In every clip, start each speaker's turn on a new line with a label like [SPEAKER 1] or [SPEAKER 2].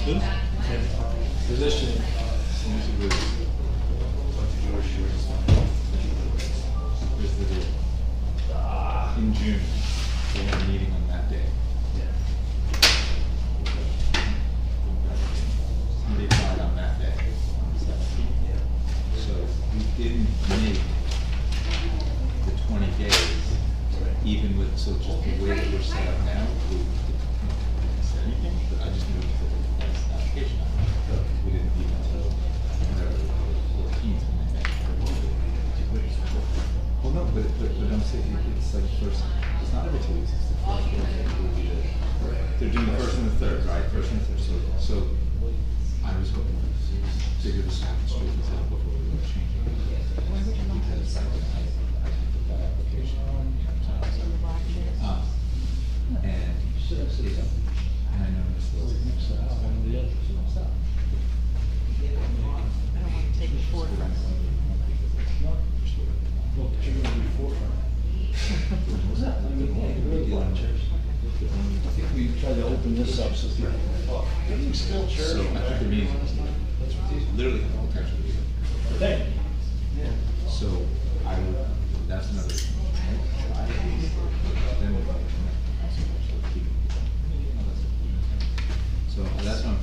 [SPEAKER 1] Position.
[SPEAKER 2] In June, we had a meeting on that day. Somebody applied on that day, on the 17th. So we didn't make the 20 days, even with, so just the way that we're set up now, we didn't say anything, but I just moved to the next application. We didn't leave until the 14th when they met. Well, no, but I'm saying it's like first, it's not every 2 weeks, it's the first Thursday. They're doing the first and the third, right? First and third. So I was hoping to figure this out and straighten this out before we were changing. Because I put that application on. And I noticed those.
[SPEAKER 3] I don't want to take it forward from us.
[SPEAKER 1] Well, you're gonna be forefront.
[SPEAKER 2] What's that?
[SPEAKER 1] I think we tried to open this up so people can talk.
[SPEAKER 2] So I think the meeting was literally architecturally.
[SPEAKER 1] Thank you.
[SPEAKER 2] Yeah. So I would, that's another. Then we'll keep it. So that's not.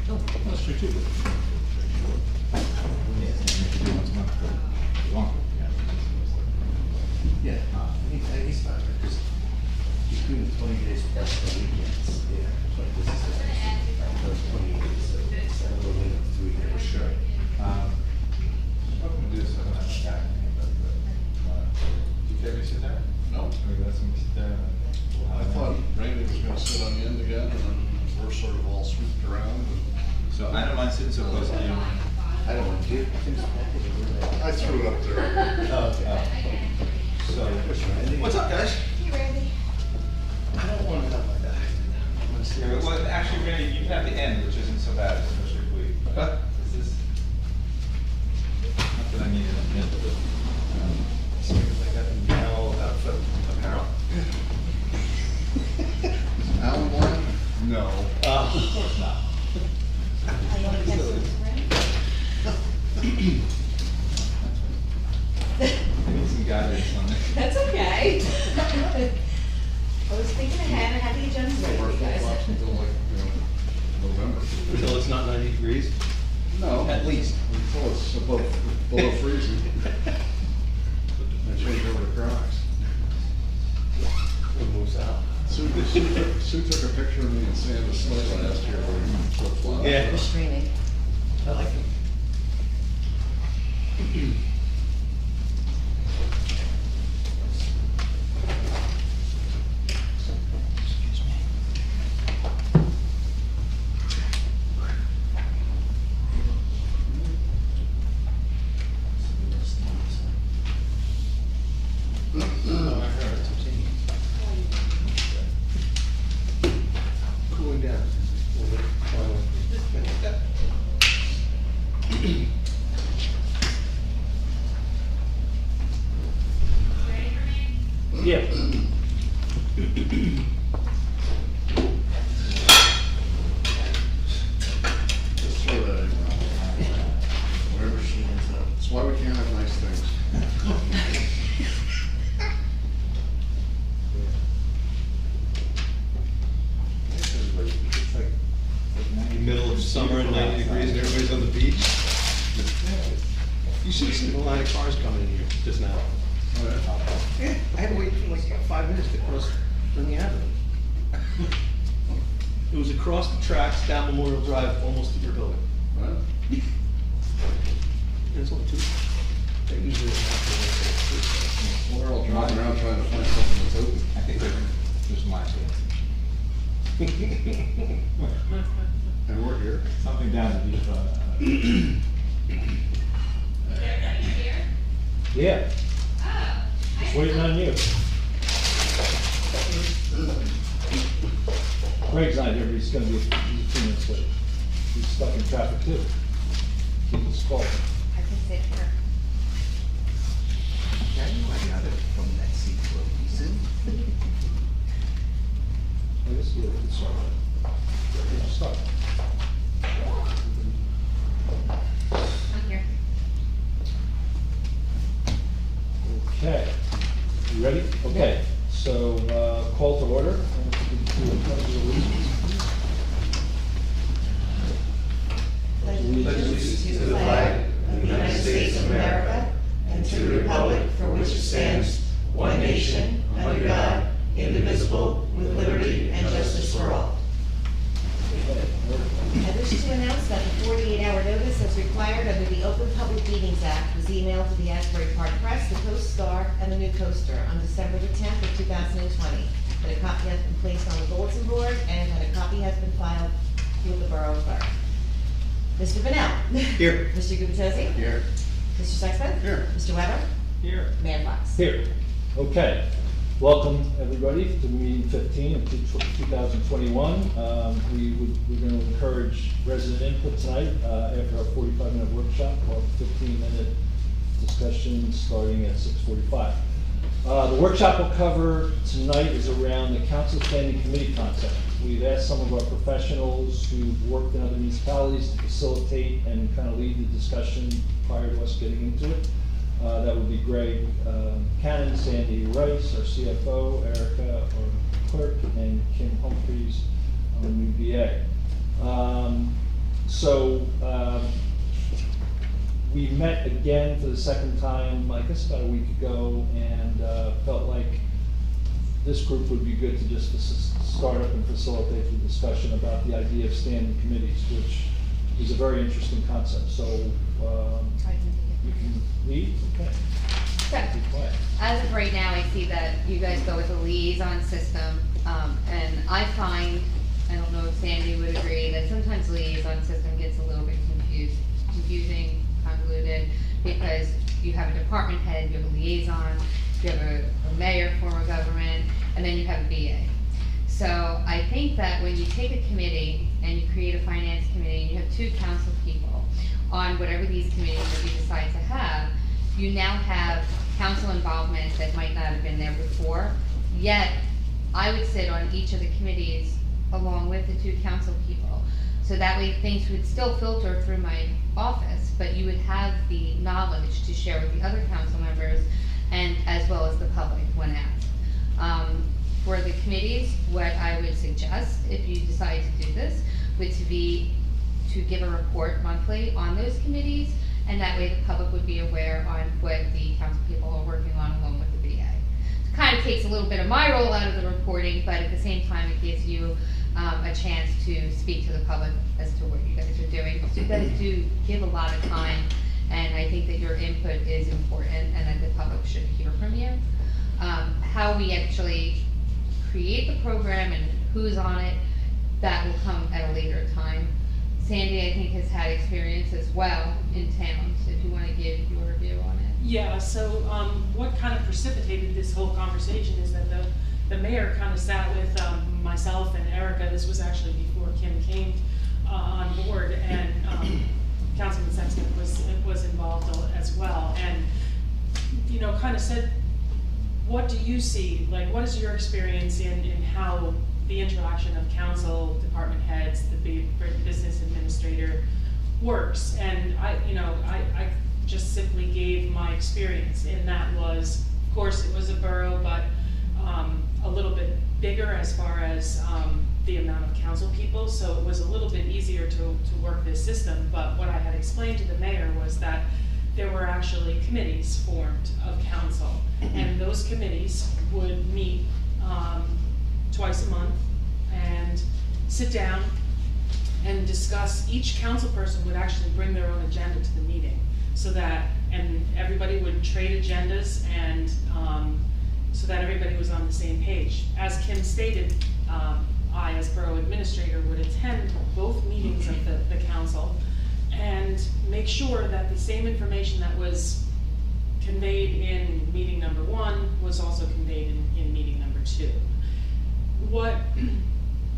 [SPEAKER 2] Oh, that's true too.
[SPEAKER 4] Yeah, he's fine, because he's doing 20 days plus the weekends. Yeah. But this is those 20 days, so it's a little bit of 3 years.
[SPEAKER 2] Sure. I'm gonna do this on that back. Do you care if we sit there?
[SPEAKER 5] No.
[SPEAKER 2] Or let somebody sit there?
[SPEAKER 5] I thought Randy was gonna sit on the end again, and then we're sort of all swooped around.
[SPEAKER 2] So I don't mind sitting so close to you.
[SPEAKER 4] I don't want to do it.
[SPEAKER 5] I threw it up there.
[SPEAKER 2] So,
[SPEAKER 4] What's up, guys?
[SPEAKER 3] Hey, Randy.
[SPEAKER 4] I don't want to have my back. I'm gonna see.
[SPEAKER 2] well, actually, Randy, you have the end, which isn't so bad, especially if we. Is this? Not that I need it.
[SPEAKER 4] I got the Meadow outfit apparel.
[SPEAKER 5] Alan Warren?
[SPEAKER 2] No. Of course not.
[SPEAKER 3] I want to text him, Randy.
[SPEAKER 2] I need some guidance on this.
[SPEAKER 3] That's okay. I was thinking ahead, I had the agenda ready for you guys.
[SPEAKER 5] Until like, November.
[SPEAKER 1] Until it's not 90 degrees?
[SPEAKER 5] No.
[SPEAKER 1] At least.
[SPEAKER 5] Until it's below freezing. I changed over to Crocs.
[SPEAKER 1] It moves out.
[SPEAKER 5] Sue took a picture of me in Santa Sled last year where he flip-flopped.
[SPEAKER 1] Yeah.
[SPEAKER 3] We're streaming.
[SPEAKER 1] I like it. Cooling down. A little bit. Yeah.
[SPEAKER 5] Just throw that in.
[SPEAKER 4] Wherever she ends up.
[SPEAKER 5] That's why we can't have nice things.
[SPEAKER 2] It's like
[SPEAKER 1] Middle of summer and 90 degrees and everybody's on the beach. You should have seen the line of cars coming in here just now. Yeah, I had to wait for like 5 minutes to cross Lincoln Avenue. It was across the tracks, down Memorial Drive, almost to your building.
[SPEAKER 5] Right?
[SPEAKER 1] And it's only 2. They usually don't have
[SPEAKER 5] Well, they're all driving around trying to find something that's open.
[SPEAKER 2] I think there's lines here.
[SPEAKER 5] And we're here.
[SPEAKER 2] Something down the beach.
[SPEAKER 1] Yeah. Just waiting on you. Craig's not here, but he's gonna be, he's 2 minutes late. He's stuck in traffic too. Keep us called.
[SPEAKER 3] I can sit here.
[SPEAKER 4] Yeah, I got it from that seat for a reason.
[SPEAKER 6] Okay, you ready? Okay, so call to order.
[SPEAKER 3] Pledge allegiance to the flag of the United States of America and to the republic for which it stands, one nation, under God, indivisible, with liberty and justice for all. I wish to announce that the 48-hour notice as required under the Open Public Meetings Act was emailed to the Asbury Park Press, the Coast Star, and the New Coaster on December the 10th of 2020. That a copy has been placed on the bulletin board and that a copy has been filed with the Borough Clerk. Mr. Meadow.
[SPEAKER 1] Here.
[SPEAKER 3] Mr. Gubatose.
[SPEAKER 1] Here.
[SPEAKER 3] Mr. Sexton.
[SPEAKER 1] Here.
[SPEAKER 3] Mr. Weber.
[SPEAKER 1] Here.
[SPEAKER 3] Mayor Fox.
[SPEAKER 6] Here. Okay. Welcome, everybody, to meeting 15 of 2021. We're going to encourage resident input tonight after our 45-minute workshop. We'll have a 15-minute discussion starting at 6:45. The workshop we'll cover tonight is around the council standing committee concept. We've asked some of our professionals who've worked in other municipalities to facilitate and kind of lead the discussion prior to us getting into it. That would be Greg Cannon, Sandy Rice, our CFO, Erica, our clerk, and Kim Humphreys, our new BA. We met again for the second time, I guess about a week ago, and felt like this group would be good to just start up and facilitate the discussion about the idea of standing committees, which is a very interesting concept. So you can lead, okay?
[SPEAKER 7] So,
[SPEAKER 6] Be quiet.
[SPEAKER 7] as of right now, I see that you guys go with a liaison system, and I find, I don't know if Sandy would agree, that sometimes liaison system gets a little bit confusing, convoluted, because you have a department head, you have a liaison, you have a mayor, form of government, and then you have a BA. So I think that when you take a committee and you create a finance committee, and you have two council people on whatever these committees that you decide to have, you now have council involvement that might not have been there before. Yet, I would sit on each of the committees along with the two council people. So that way things would still filter through my office, but you would have the knowledge to share with the other council members and as well as the public when asked. For the committees, what I would suggest, if you decide to do this, would be to give a report monthly on those committees, and that way the public would be aware on what the council people are working on along with the BA. It kind of takes a little bit of my role out of the reporting, but at the same time it gives you a chance to speak to the public as to what you guys are doing. So you guys do give a lot of time, and I think that your input is important and that the public should hear from you. How we actually create the program and who's on it, that will come at a later time. Sandy, I think, has had experience as well in town, so if you want to give your view on it.
[SPEAKER 8] Yeah, so what kind of precipitated this whole conversation is that the mayor kind of sat with myself and Erica. This was actually before Kim came on board, and Councilman Sexton was involved as well, and kind of said, what do you see? Like, what is your experience in how the interaction of council, department heads, the business administrator works? And I just simply gave my experience, and that was, of course, it was a borough, but a little bit bigger as far as the amount of council people, so it was a little bit easier to work this system. But what I had explained to the mayor was that there were actually committees formed of council, and those committees would meet twice a month and sit down and discuss. Each council person would actually bring their own agenda to the meeting, and everybody would trade agendas, and so that everybody was on the same page. As Kim stated, I, as borough administrator, would attend both meetings of the council and make sure that the same information that was conveyed in meeting number 1 was also conveyed in meeting number 2.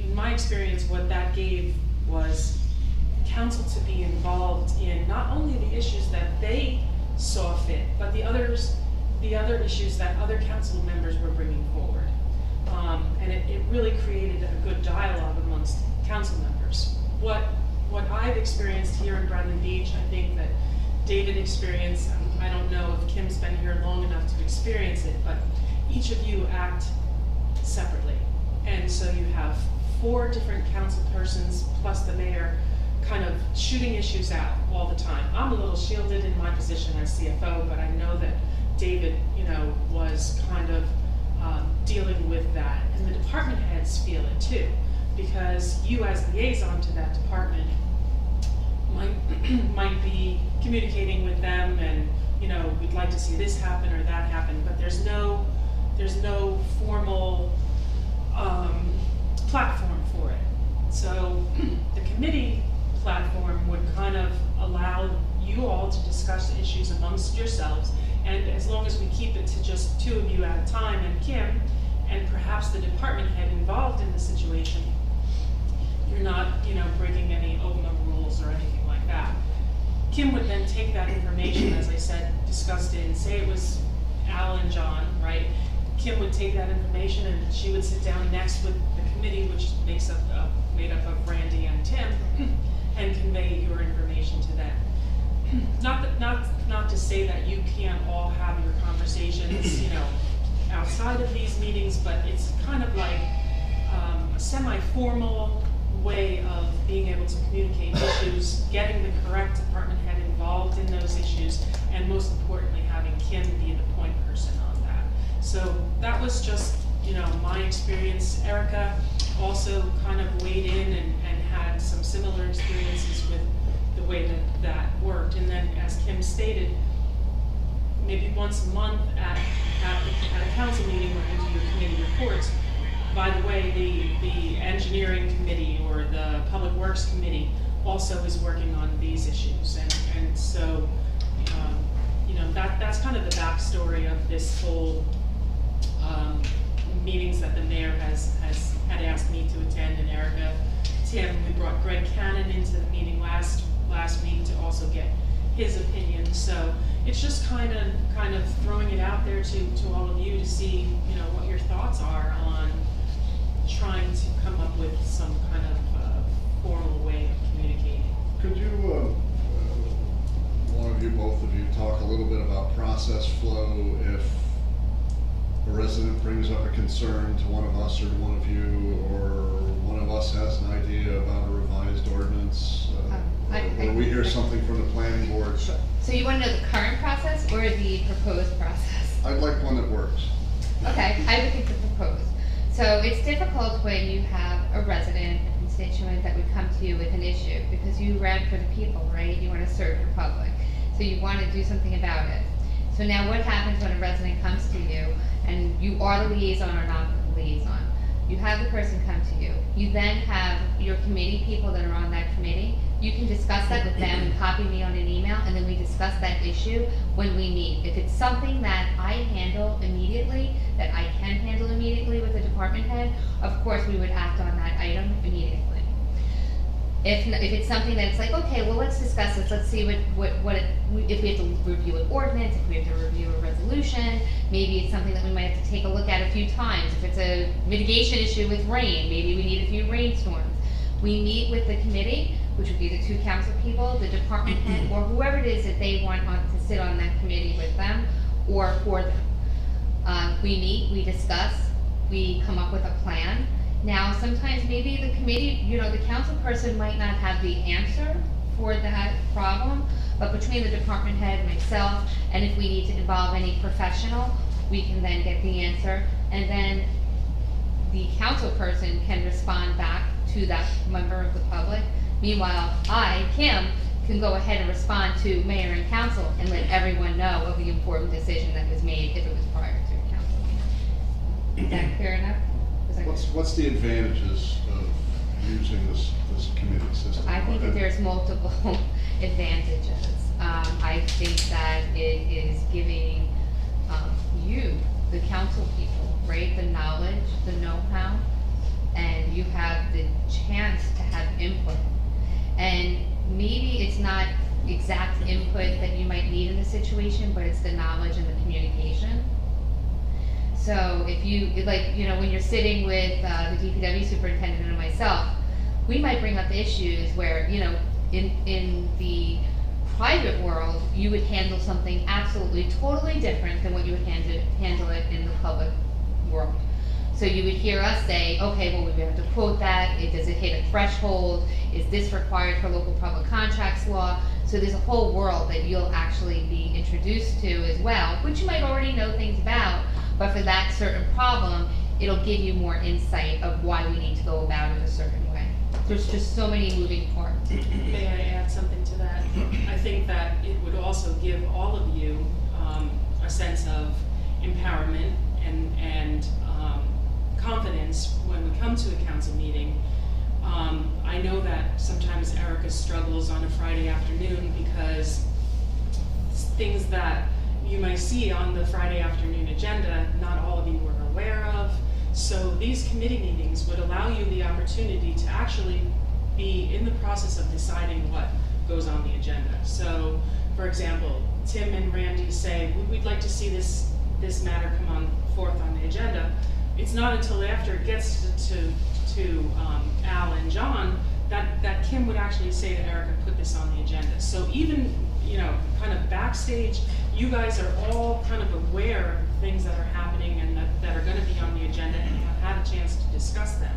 [SPEAKER 8] In my experience, what that gave was council to be involved in not only the issues that they saw fit, but the other issues that other council members were bringing forward. And it really created a good dialogue amongst council members. What I've experienced here in Bradley Beach, I think that David experienced, I don't know if Kim's been here long enough to experience experience it, but each of you act separately. And so you have 4 different council persons plus the mayor kind of shooting issues out all the time. I'm a little shielded in my position as CFO, but I know that David, was kind of dealing with that. And the department heads feel it too, because you as liaison to that department might be communicating with them and, we'd like to see this happen or that happen, but there's no formal platform for it. So the committee platform would kind of allow you all to discuss issues amongst yourselves, and as long as we keep it to just 2 of you at a time and Kim, and perhaps the department head involved in the situation, you're not, breaking any OMA rules or anything like that. Kim would then take that information, as I said, discussed it, and say it was Al and John, right? Kim would take that information and she would sit down next with the committee, which made up of Randy and Tim, and convey your information to them. Not to say that you can't all have your conversations, outside of these meetings, but it's kind of like a semi-formal way of being able to communicate issues, getting the correct department head involved in those issues, and most importantly, having Kim be the point person on that. So that was just, my experience. Erica also kind of weighed in and had some similar experiences with the way that worked. And then, as Kim stated, maybe once a month at a council meeting where you do your committee reports. By the way, the engineering committee or the public works committee also is working on these issues, and so that's kind of the backstory of this whole meetings that the mayor had asked me to attend, and Erica, Tim. We brought Greg Cannon into the meeting last week to also get his opinion. So it's just kind of throwing it out there to all of you to see what your thoughts are on trying to come up with some kind of formal way of communicating.
[SPEAKER 5] Could you, one of you, both of you, talk a little bit about process flow if a resident brings up a concern to one of us or to one of you, or one of us has an idea about a revised ordinance, or we hear something from the planning board?
[SPEAKER 7] Sure. So you want to know the current process or the proposed process?
[SPEAKER 5] I'd like one that works.
[SPEAKER 7] Okay, I would think the proposed. So it's difficult when you have a resident, a constituent that would come to you with an issue, because you ran for the people, right? You want to serve your public. So you want to do something about it. So now what happens when a resident comes to you and you are the liaison or not the liaison? You have the person come to you. You then have your committee people that are on that committee. You can discuss that with them and copy me on an email, and then we discuss that issue when we meet. If it's something that I handle immediately, that I can handle immediately with the department head, of course we would act on that item immediately. If it's something that it's like, okay, well, let's discuss this, let's see if we have to review an ordinance, if we have to review a resolution, maybe it's something that we might have to take a look at a few times. If it's a mitigation issue with rain, maybe we need a few rainstorms. We meet with the committee, which would be the 2 council people, the department head, or whoever it is that they want to sit on that committee with them or for them. We meet, we discuss, we come up with a plan. Now, sometimes maybe the committee, the council person might not have the answer for that problem, but between the department head, myself, and if we need to involve any professional, we can then get the answer, and then the council person can respond back to that member of the public. Meanwhile, I, Kim, can go ahead and respond to mayor and council and let everyone know of the important decision that was made if it was prior to a council meeting. Is that clear enough?
[SPEAKER 5] What's the advantages of using this committee system?
[SPEAKER 7] I think that there's multiple advantages. I think that it is giving you, the council people, right, the knowledge, the know-how, and you have the chance to have input. And maybe it's not exact input that you might need in the situation, but it's the knowledge and the communication. So if you, when you're sitting with the DPW superintendent and myself, we might bring up issues where, in the private world, you would handle something absolutely totally different than what you would handle it in the public world. So you would hear us say, okay, well, we have to quote that, does it hit a threshold, is this required for local public contracts law? So there's a whole world that you'll actually be introduced to as well, which you might already know things about, but for that certain problem, it'll give you more insight of why we need to go about it a certain way. There's just so many moving parts.
[SPEAKER 8] May I add something to that? I think that it would also give all of you a sense of empowerment and confidence when we come to a council meeting. I know that sometimes Erica struggles on a Friday afternoon because things that you might see on the Friday afternoon agenda, not all of you are aware of. So these committee meetings would allow you the opportunity to actually be in the process of deciding what goes on the agenda. So, for example, Tim and Randy say, we'd like to see this matter come on forth on the agenda. It's not until after it gets to Al and John that Kim would actually say to Erica, put this on the agenda. So even, kind of backstage, you guys are all kind of aware of things that are happening and that are going to be on the agenda and have had a chance to discuss them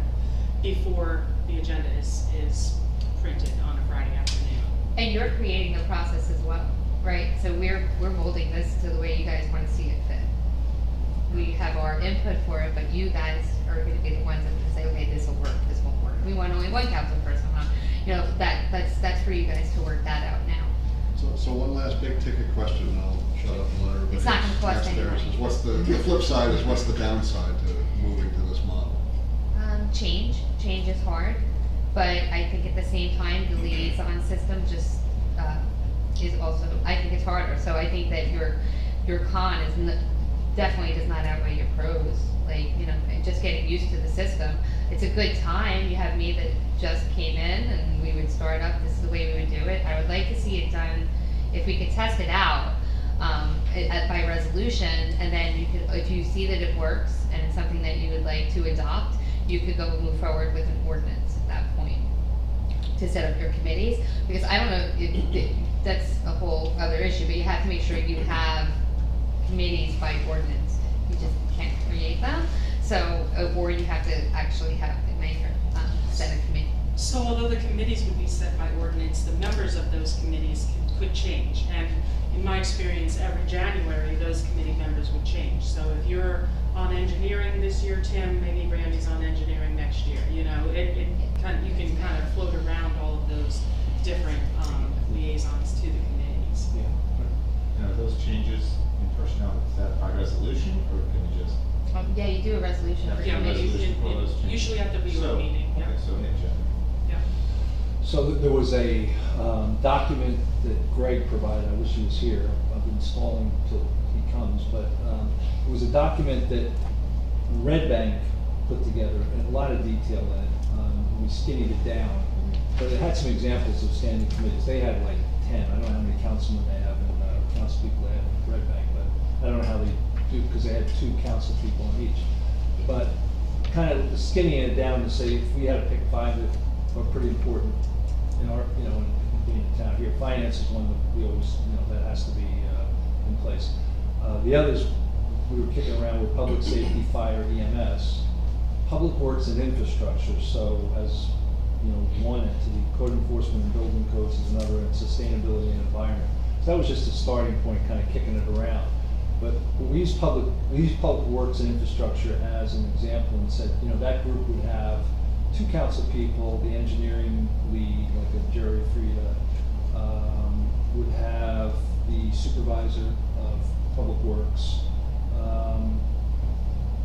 [SPEAKER 8] before the agenda is printed on a Friday afternoon.
[SPEAKER 7] And you're creating the process as well, right? So we're molding this to the way you guys want to see it fit. We have our input for it, but you guys are going to be the ones that are going to say, okay, this will work, this won't work. We want only one council person, huh? That's for you guys to work that out now.
[SPEAKER 5] So one last big ticket question, and I'll shut up and let everybody
[SPEAKER 7] It's not gonna cost
[SPEAKER 5] ask
[SPEAKER 7] any
[SPEAKER 5] theirs,
[SPEAKER 7] money.
[SPEAKER 5] is what's the flip side is what's the downside to moving to this model?
[SPEAKER 7] Change is hard, but I think at the same time, the liaison system just is also, I think it's harder. So I think that your con is definitely does not outweigh your pros. Like, just getting used to the system. It's a good time. You have me that just came in and we would start up, this is the way we would do it. I would like to see it done, if we could test it out by resolution, and then you could, if you see that it works and it's something that you would like to adopt, you could go move forward with an ordinance at that point to set up your committees. Because I don't know, that's a whole other issue, but you have to make sure you have committees by ordinance. You just can't create them. So, or you have to actually have the mayor set a committee.
[SPEAKER 8] So although the committees would be set by ordinance, the members of those committees could change. And in my experience, every January, those committee members would change. So if you're on engineering this year, Tim, maybe Randy's on engineering next year. You can kind of float around all of those different liaisons to the committees.
[SPEAKER 6] Yeah.
[SPEAKER 2] And are those changes in personnel, is that by resolution, or can you just?
[SPEAKER 7] Yeah, you do a resolution for
[SPEAKER 2] Yeah,
[SPEAKER 7] committees.
[SPEAKER 2] resolution for those changes.
[SPEAKER 8] Usually at the reorg
[SPEAKER 2] So,
[SPEAKER 8] meeting, yeah.
[SPEAKER 2] Okay, so an agenda.
[SPEAKER 8] Yeah.
[SPEAKER 6] So there was a document that Greg provided, I wish he was here, I've been stalling till he comes, but it was a document that Red Bank put together, and a lot of detail in it. We skinnied it down, but it had some examples of standing committees. They had like 10, I don't know how many councilmen they have and council people they have in Red Bank, but I don't know how they do, because they had 2 council people on each. But kind of skinning it down to say, if we had to pick 5 that are pretty important in our, in being in town here. Finance is one that we always, that has to be in place. The others we were kicking around with public safety, fire, EMS, public works and infrastructure. So as one entity, code enforcement and building codes is another, and sustainability and environment. So that was just a starting point, kind of kicking it around. But we used public works and infrastructure as an example and said, that group would have 2 council people, the engineering lead, like a Jerry Frieda, would have the supervisor of public works,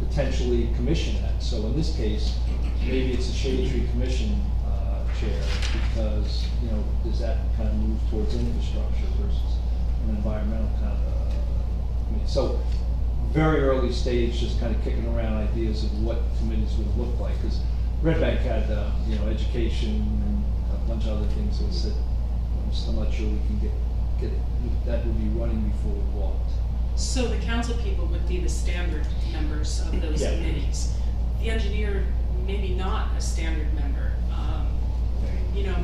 [SPEAKER 6] potentially commission that. So in this case, maybe it's a shade tree commission chair, because does that kind of move towards infrastructure versus an environmental kind of so very early stage, just kind of kicking around ideas of what committees would look like, because Red Bank had education and a bunch of other things, so it said I'm not sure we can get that would be running before we walked.
[SPEAKER 8] So the council people would be the standard members of those
[SPEAKER 6] Yeah.
[SPEAKER 8] committees. The engineer, maybe not a standard member.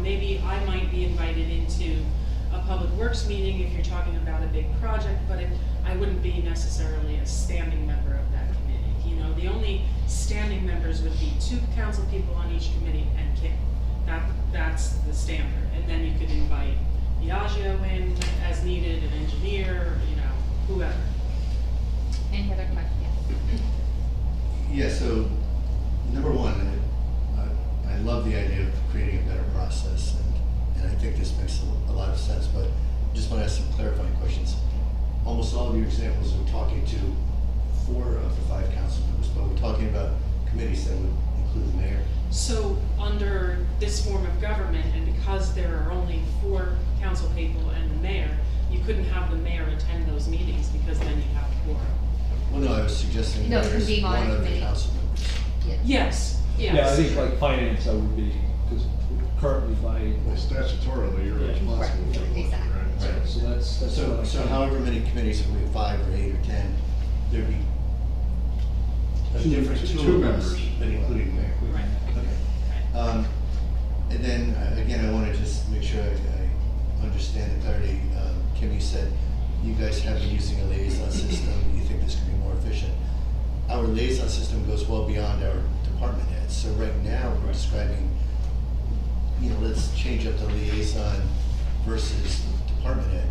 [SPEAKER 8] Maybe I might be invited into a public works meeting if you're talking about a big project, but I wouldn't be necessarily a standing member of that committee. You know, the only standing members would be 2 council people on each committee and Kim. That's the standard. And then you could invite Diageo in as needed, an engineer, you know, whoever.
[SPEAKER 7] Any other questions?
[SPEAKER 4] Yeah, so, number one, I love the idea of creating a better process, and I think this makes a lot of sense, but just want to ask some clarifying questions. Almost all of your examples are talking to 4 of the 5 council members, but we're talking about committees that would include the mayor.
[SPEAKER 8] So under this form of government, and because there are only 4 council people and the mayor, you couldn't have the mayor attend those meetings because then you have a quorum.
[SPEAKER 4] Well, no, I was suggesting
[SPEAKER 7] No, it
[SPEAKER 4] there's
[SPEAKER 7] can be on a
[SPEAKER 4] one of the
[SPEAKER 7] committee.
[SPEAKER 4] council members.
[SPEAKER 8] Yes, yes.
[SPEAKER 6] Yeah, I think like finance, I would be, because currently by,
[SPEAKER 5] Well, statutorily, you're
[SPEAKER 6] Yeah.
[SPEAKER 5] responsible
[SPEAKER 7] Right,
[SPEAKER 5] for one,
[SPEAKER 7] exactly.
[SPEAKER 5] right?
[SPEAKER 4] Right.
[SPEAKER 6] so that's what
[SPEAKER 4] So,
[SPEAKER 6] I
[SPEAKER 4] so
[SPEAKER 6] think.
[SPEAKER 4] however many committees, if we have 5 or 8 or 10, there'd be a
[SPEAKER 5] Two-
[SPEAKER 4] different
[SPEAKER 5] two
[SPEAKER 4] 2 of us,
[SPEAKER 5] members.
[SPEAKER 4] but including the mayor.
[SPEAKER 8] Right.
[SPEAKER 4] Okay. And then, again, I want to just make sure I understand the clarity. Kim, you said you guys have been using a liaison system, you think this could be more efficient. Our liaison system goes well beyond our department heads, so right now, we're describing, you know, let's change up the liaison versus department head.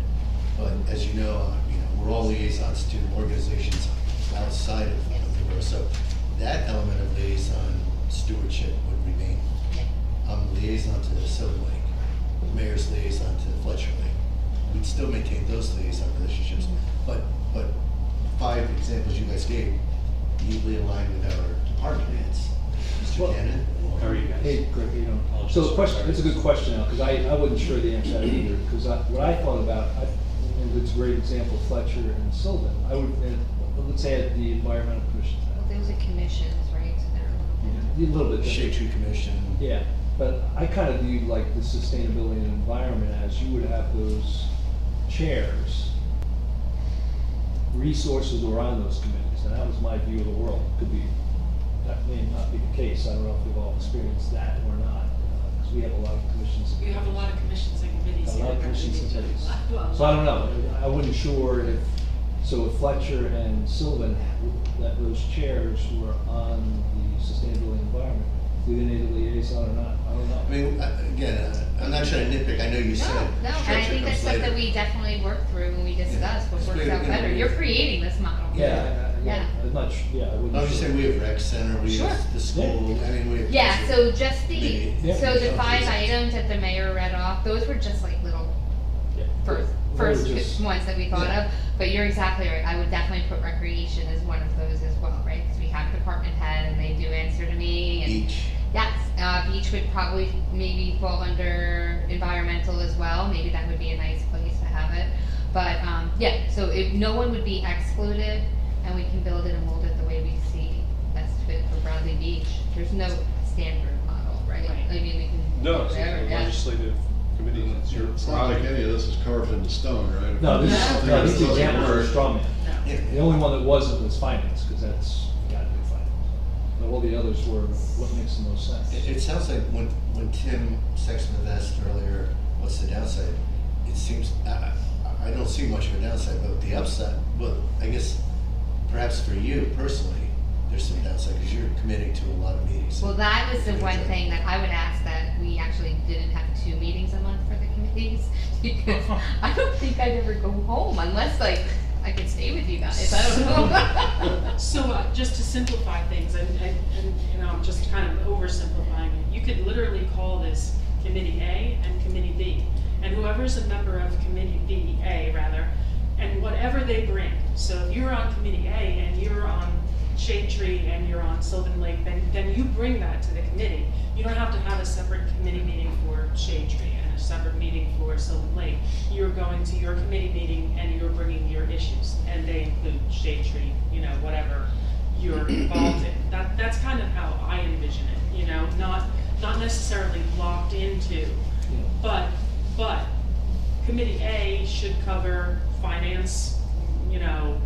[SPEAKER 4] But as you know, we're all liaisons to organizations outside of the borough, so that element of liaison stewardship would remain. I'm liaison to the Sylvan Lake, mayor's liaison to Fletcher Lake. We'd still maintain those liaison relationships, but 5 examples you guys gave neatly aligned with our department heads. Mr.
[SPEAKER 6] Well-
[SPEAKER 4] Cannon?
[SPEAKER 9] How are you guys?
[SPEAKER 6] Hey, Greg, so the question, it's a good question now, because I wasn't sure the answer to that either, because what I thought about, and it's a great example, Fletcher and Sylvan, I would, let's say at the environmental commission.
[SPEAKER 7] Well, those are commissions, right, so they're
[SPEAKER 6] A little bit.
[SPEAKER 4] Shade Tree Commission.
[SPEAKER 6] Yeah, but I kind of viewed like the sustainability and environment as you would have those chairs, resources were on those committees, and that was my view of the world. Could be, that may not be the case, I don't know if we've all experienced that or not, because we have a lot of commissions.
[SPEAKER 8] You have a lot of commissions and committees.
[SPEAKER 6] A lot of
[SPEAKER 8] here.
[SPEAKER 6] commissions and committees.
[SPEAKER 8] Well,
[SPEAKER 6] So I don't know, I wasn't sure if, so if Fletcher and Sylvan, that those chairs were on the sustainability and environment, do they need a liaison or not? I don't know.
[SPEAKER 4] I mean, again, I'm not trying to nitpick, I know you said
[SPEAKER 7] No, and I
[SPEAKER 4] structure
[SPEAKER 7] think that's
[SPEAKER 4] comes
[SPEAKER 7] stuff that
[SPEAKER 4] later.
[SPEAKER 7] we definitely work through and we discuss what
[SPEAKER 4] It's
[SPEAKER 7] works
[SPEAKER 4] good,
[SPEAKER 7] out
[SPEAKER 4] you know,
[SPEAKER 7] better. You're creating this model. Yeah.
[SPEAKER 6] I'm not, yeah, I wouldn't.
[SPEAKER 4] I was just saying, we have rec center, we
[SPEAKER 7] Sure.
[SPEAKER 4] have the school, I mean, we have.
[SPEAKER 7] Yeah, so just
[SPEAKER 4] Maybe.
[SPEAKER 6] Yeah.
[SPEAKER 7] so the 5 items that the mayor read off, those were just like little
[SPEAKER 6] Yeah.
[SPEAKER 7] first
[SPEAKER 6] They were just-
[SPEAKER 7] ones that we thought
[SPEAKER 4] Yeah.
[SPEAKER 7] of, but you're exactly right, I would definitely put recreation as one of those as well, right? Because we have department head and they do answer to me and.
[SPEAKER 4] Each.
[SPEAKER 7] Yes, beach would probably maybe fall under environmental as well, maybe that would be a nice place to have it. But, yeah, so if, no one would be excluded, and we can build it and mold it the way we see best fit for Bradley Beach. There's no standard model, right?
[SPEAKER 8] Right.
[SPEAKER 7] I mean, we can.
[SPEAKER 9] No,
[SPEAKER 7] do
[SPEAKER 9] it's
[SPEAKER 7] whatever,
[SPEAKER 9] a
[SPEAKER 7] yeah.
[SPEAKER 9] legislative committee, it's your
[SPEAKER 5] It's not like
[SPEAKER 9] prerogative.
[SPEAKER 5] any of this is carved into stone, right?
[SPEAKER 6] No, these
[SPEAKER 5] Something
[SPEAKER 6] examples are
[SPEAKER 5] that's-
[SPEAKER 6] straw man.
[SPEAKER 8] No.
[SPEAKER 4] Yeah.
[SPEAKER 6] The only one that wasn't was finance, because that's, you gotta do finance. But all the others were what makes the most sense.
[SPEAKER 4] It sounds like when Tim Sexsmith asked earlier, what's the downside? It seems, I don't see much of a downside, but the upside, well, I guess perhaps for you personally, there's some downside because you're committing to a lot of meetings.
[SPEAKER 7] Well, that was the one thing that I would ask, that we actually didn't have 2 meetings a month for the committees, because I don't think I'd ever go home unless like I could stay with you guys, I don't know.
[SPEAKER 8] So just to simplify things, and you know, I'm just kind of oversimplifying it, you could literally call this Committee A and Committee B. And whoever's a member of Committee B, A rather, and whatever they bring. So if you're on Committee A and you're on Shade Tree and you're on Sylvan Lake, then you bring that to the committee. You don't have to have a separate committee meeting for Shade Tree and a separate meeting for Sylvan Lake. You're going to your committee meeting and you're bringing your issues, and they include Shade Tree, you know, whatever you're involved in. That's kind of how I envision it, you know, not necessarily locked into, but Committee A should cover finance, you know,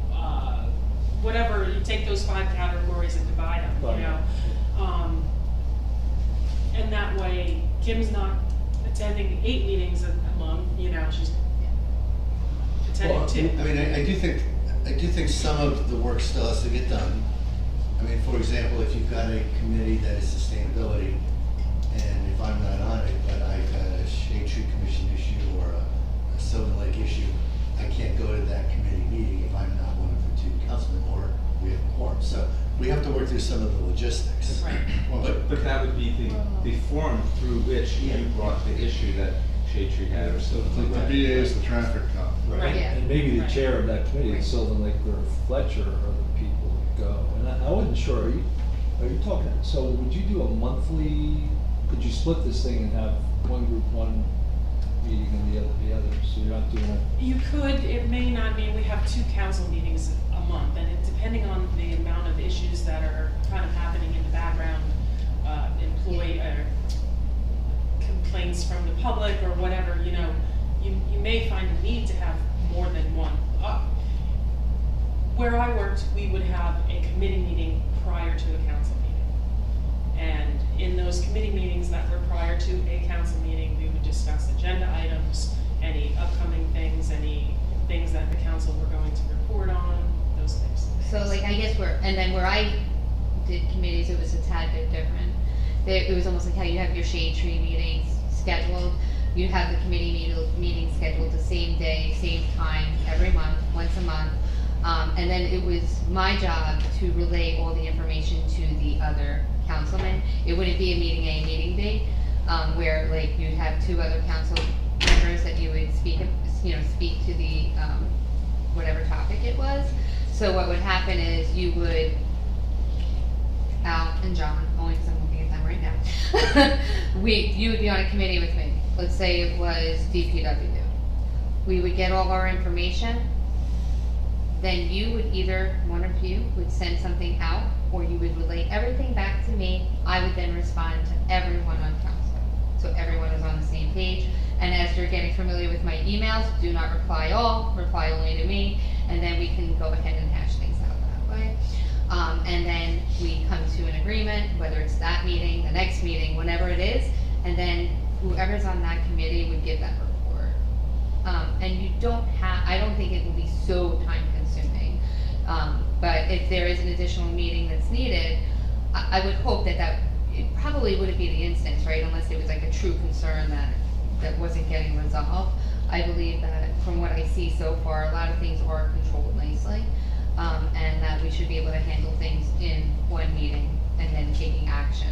[SPEAKER 8] whatever, you take those 5 categories and divide them, you know. And that way, Kim's not attending 8 meetings a month, you know, she's attending to.
[SPEAKER 4] I mean, I do think some of the work still has to get done. I mean, for example, if you've got a committee that is sustainability, and if I'm not on it, but I've got a Shade Tree Commission issue or a Sylvan Lake issue, I can't go to that committee meeting if I'm not one of the two councilmen, or we have a quorum. So we have to work through some of the logistics.
[SPEAKER 8] Right.
[SPEAKER 2] But that would be the forum through which you brought the issue that Shade Tree had or something
[SPEAKER 5] The
[SPEAKER 2] like that.
[SPEAKER 5] BA is the traffic cop.
[SPEAKER 8] Right.
[SPEAKER 7] Yeah.
[SPEAKER 6] And maybe the
[SPEAKER 8] Right.
[SPEAKER 6] chair of that committee,
[SPEAKER 7] Right.
[SPEAKER 6] Sylvan Lake or Fletcher, are the people that go. And I wasn't sure, are you talking, so would you do a monthly, could you split this thing and have one group, one meeting and the other, so you're not doing it?
[SPEAKER 8] You could, it may not mean we have 2 council meetings a month, and it, depending on the amount of issues that are kind of happening in the background, employee, complaints from the public or whatever, you know, you may find a need to have more than one. Where I worked, we would have a committee meeting prior to a council meeting. And in those committee meetings that were prior to a council meeting, we would discuss agenda items, any upcoming things, any things that the council were going to report on, those types of things.
[SPEAKER 7] So like, I guess and then where I did committees, it was a tad bit different. It was almost like how you have your Shade Tree meetings scheduled. You have the committee meeting scheduled the same day, same time, every month, once a month. And then it was my job to relay all the information to the other councilmen. It wouldn't be a meeting A, meeting B, where like you'd have 2 other council members that you would speak to the, whatever topic it was. So what would happen is you would, Al and John, only because I'm looking at them right now, you would be on a committee with me. Let's say it was DPW. We would get all our information. Then you would one of you would send something out, or you would relay everything back to me. I would then respond to everyone on council. So everyone is on the same page. And as you're getting familiar with my emails, do not reply all, reply only to me, and then we can go ahead and hash things out that way. And then we come to an agreement, whether it's that meeting, the next meeting, whenever it is, and then whoever's on that committee would give that report. And you I don't think it will be so time consuming. But if there is an additional meeting that's needed, I would hope that it probably wouldn't be the instance, right? Unless there was like a true concern that wasn't getting resolved. I believe that from what I see so far, a lot of things are controlled nicely. And that we should be able to handle things in one meeting and then taking action,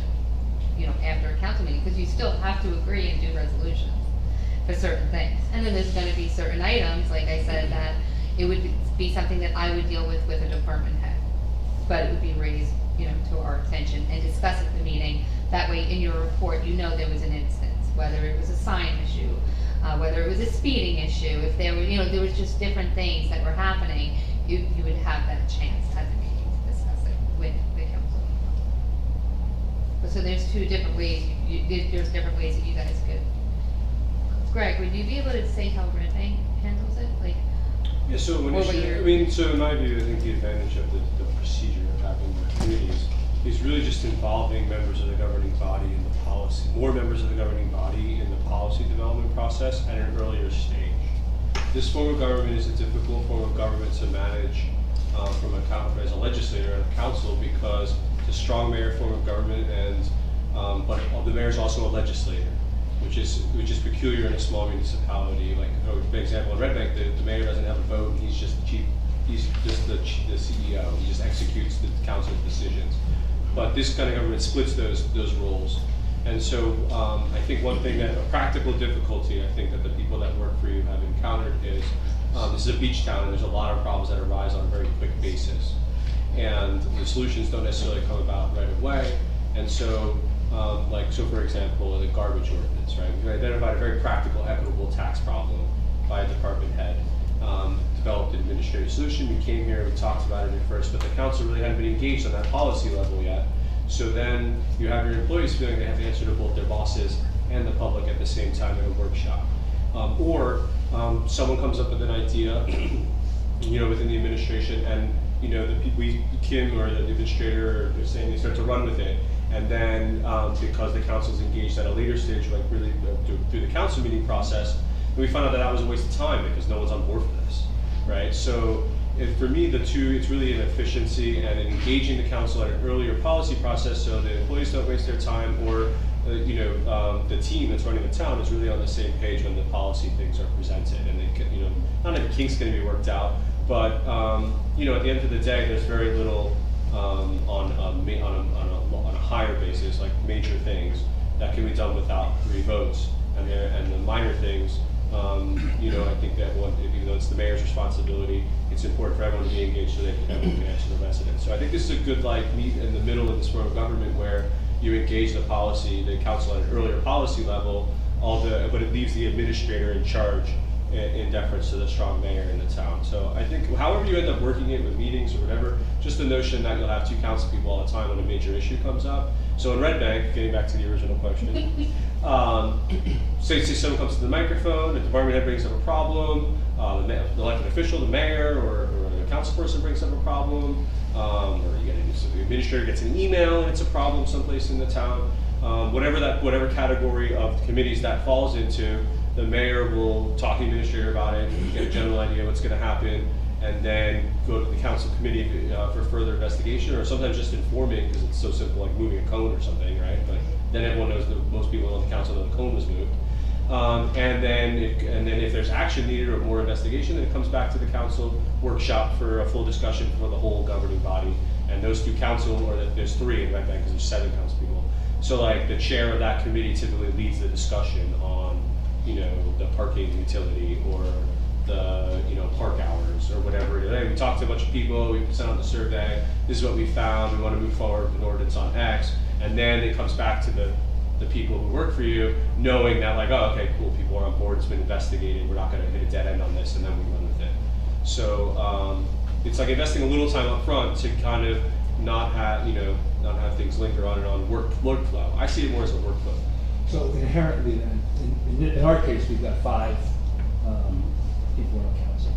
[SPEAKER 7] after a council meeting, because you still have to agree and do resolutions for certain things. And then there's gonna be certain items, like I said, that it would be something that I would deal with a department head. But it would be raised, to our attention and discussed at the meeting. That way in your report, there was an instance, whether it was a sign issue, whether it was a speeding issue, if there were, there was just different things that were happening, you would have that chance at the meeting to discuss it with the council. So there's 2 different ways, there's different ways that you guys could. Greg, would you be able to say how Red Bank handles it? Like,
[SPEAKER 9] Yeah, so when
[SPEAKER 7] What were your-
[SPEAKER 9] so in my view, I think the advantage of the procedure of having the committees is really just involving members of the governing body in the policy, more members of the governing body in the policy development process at an earlier stage. This form of government is a difficult form of government to manage as a legislator and a council, because it's a strong mayor form of government, and but the mayor is also a legislator, which is peculiar in a small municipality. Like, for example, in Red Bank, the mayor doesn't have a vote, and he's just the CEO. He just executes the council's decisions. But this kind of government splits those roles. And so I think one thing a practical difficulty I think that the people that work for you have encountered is, this is a beach town, and there's a lot of problems that arise on a very quick basis. And the solutions don't necessarily come about right away. And so, so for example, the garbage ordinance, right? We identified a very practical, equitable tax problem by a department head, developed an administrative solution. We came here, we talked about it at first, but the council really hadn't been engaged on that policy level yet. So then you have your employees feeling they have to answer to both their bosses and the public at the same time in a workshop. Or someone comes up with an idea, within the administration, and Kim or the administrator are saying they start to run with it, and then because the council's engaged at a later stage, like really through the council meeting process, we found out that was a waste of time because no one's on board for this. right? So for me, it's really an efficiency and engaging the council at an earlier policy process so the employees don't waste their time, or the team that's running the town is really on the same page when the policy things are presented, and not every kink's going to be worked out, but at the end of the day, there's very little on a higher basis, like major things that can be done without 3 votes, and the minor things. I think that even though it's the mayor's responsibility, it's important for everyone to be engaged so that everyone can answer the residents. So I think this is a good meet in the middle of this form of government where you engage the council at an earlier policy level, but it leaves the administrator in charge in deference to the strong mayor in the town. So I think however you end up working it with meetings or whatever, just the notion that you'll have 2 council people all the time when a major issue comes up. So in Red Bank, getting back to the original question, say someone comes to the microphone, the department head brings up a problem, the elected official, the mayor, or the council person brings up a problem, or the administrator gets an email and it's a problem someplace in the town. Whatever category of committees that falls into, the mayor will talk to the administrator about it, get a general idea of what's going to happen, and then go to the council committee for further investigation, or sometimes just informing because it's so simple, like moving a cone or something, right? But then everyone knows that most people on the council know the cone was moved. And then if there's action needed or more investigation, then it comes back to the council workshop for a full discussion for the whole governing body. And those 2 council, or there's 3 in Red Bank because there's 7 council people. So like the chair of that committee typically leads the discussion on, the parking utility or the, park hours or whatever it is. Hey, we talked to a bunch of people, we sent out the survey, this is what we found, we want to move forward with an ordinance on X. And then it comes back to the people who work for you, knowing that like, oh, okay, cool, people are on board, it's been investigated, we're not going to hit a dead end on this, and then we run with it. So it's like investing a little time up front to kind of not have things linger on and on workflow. I see it more as a workflow.
[SPEAKER 6] So inherently then, in our case, we've got 5 people on the council.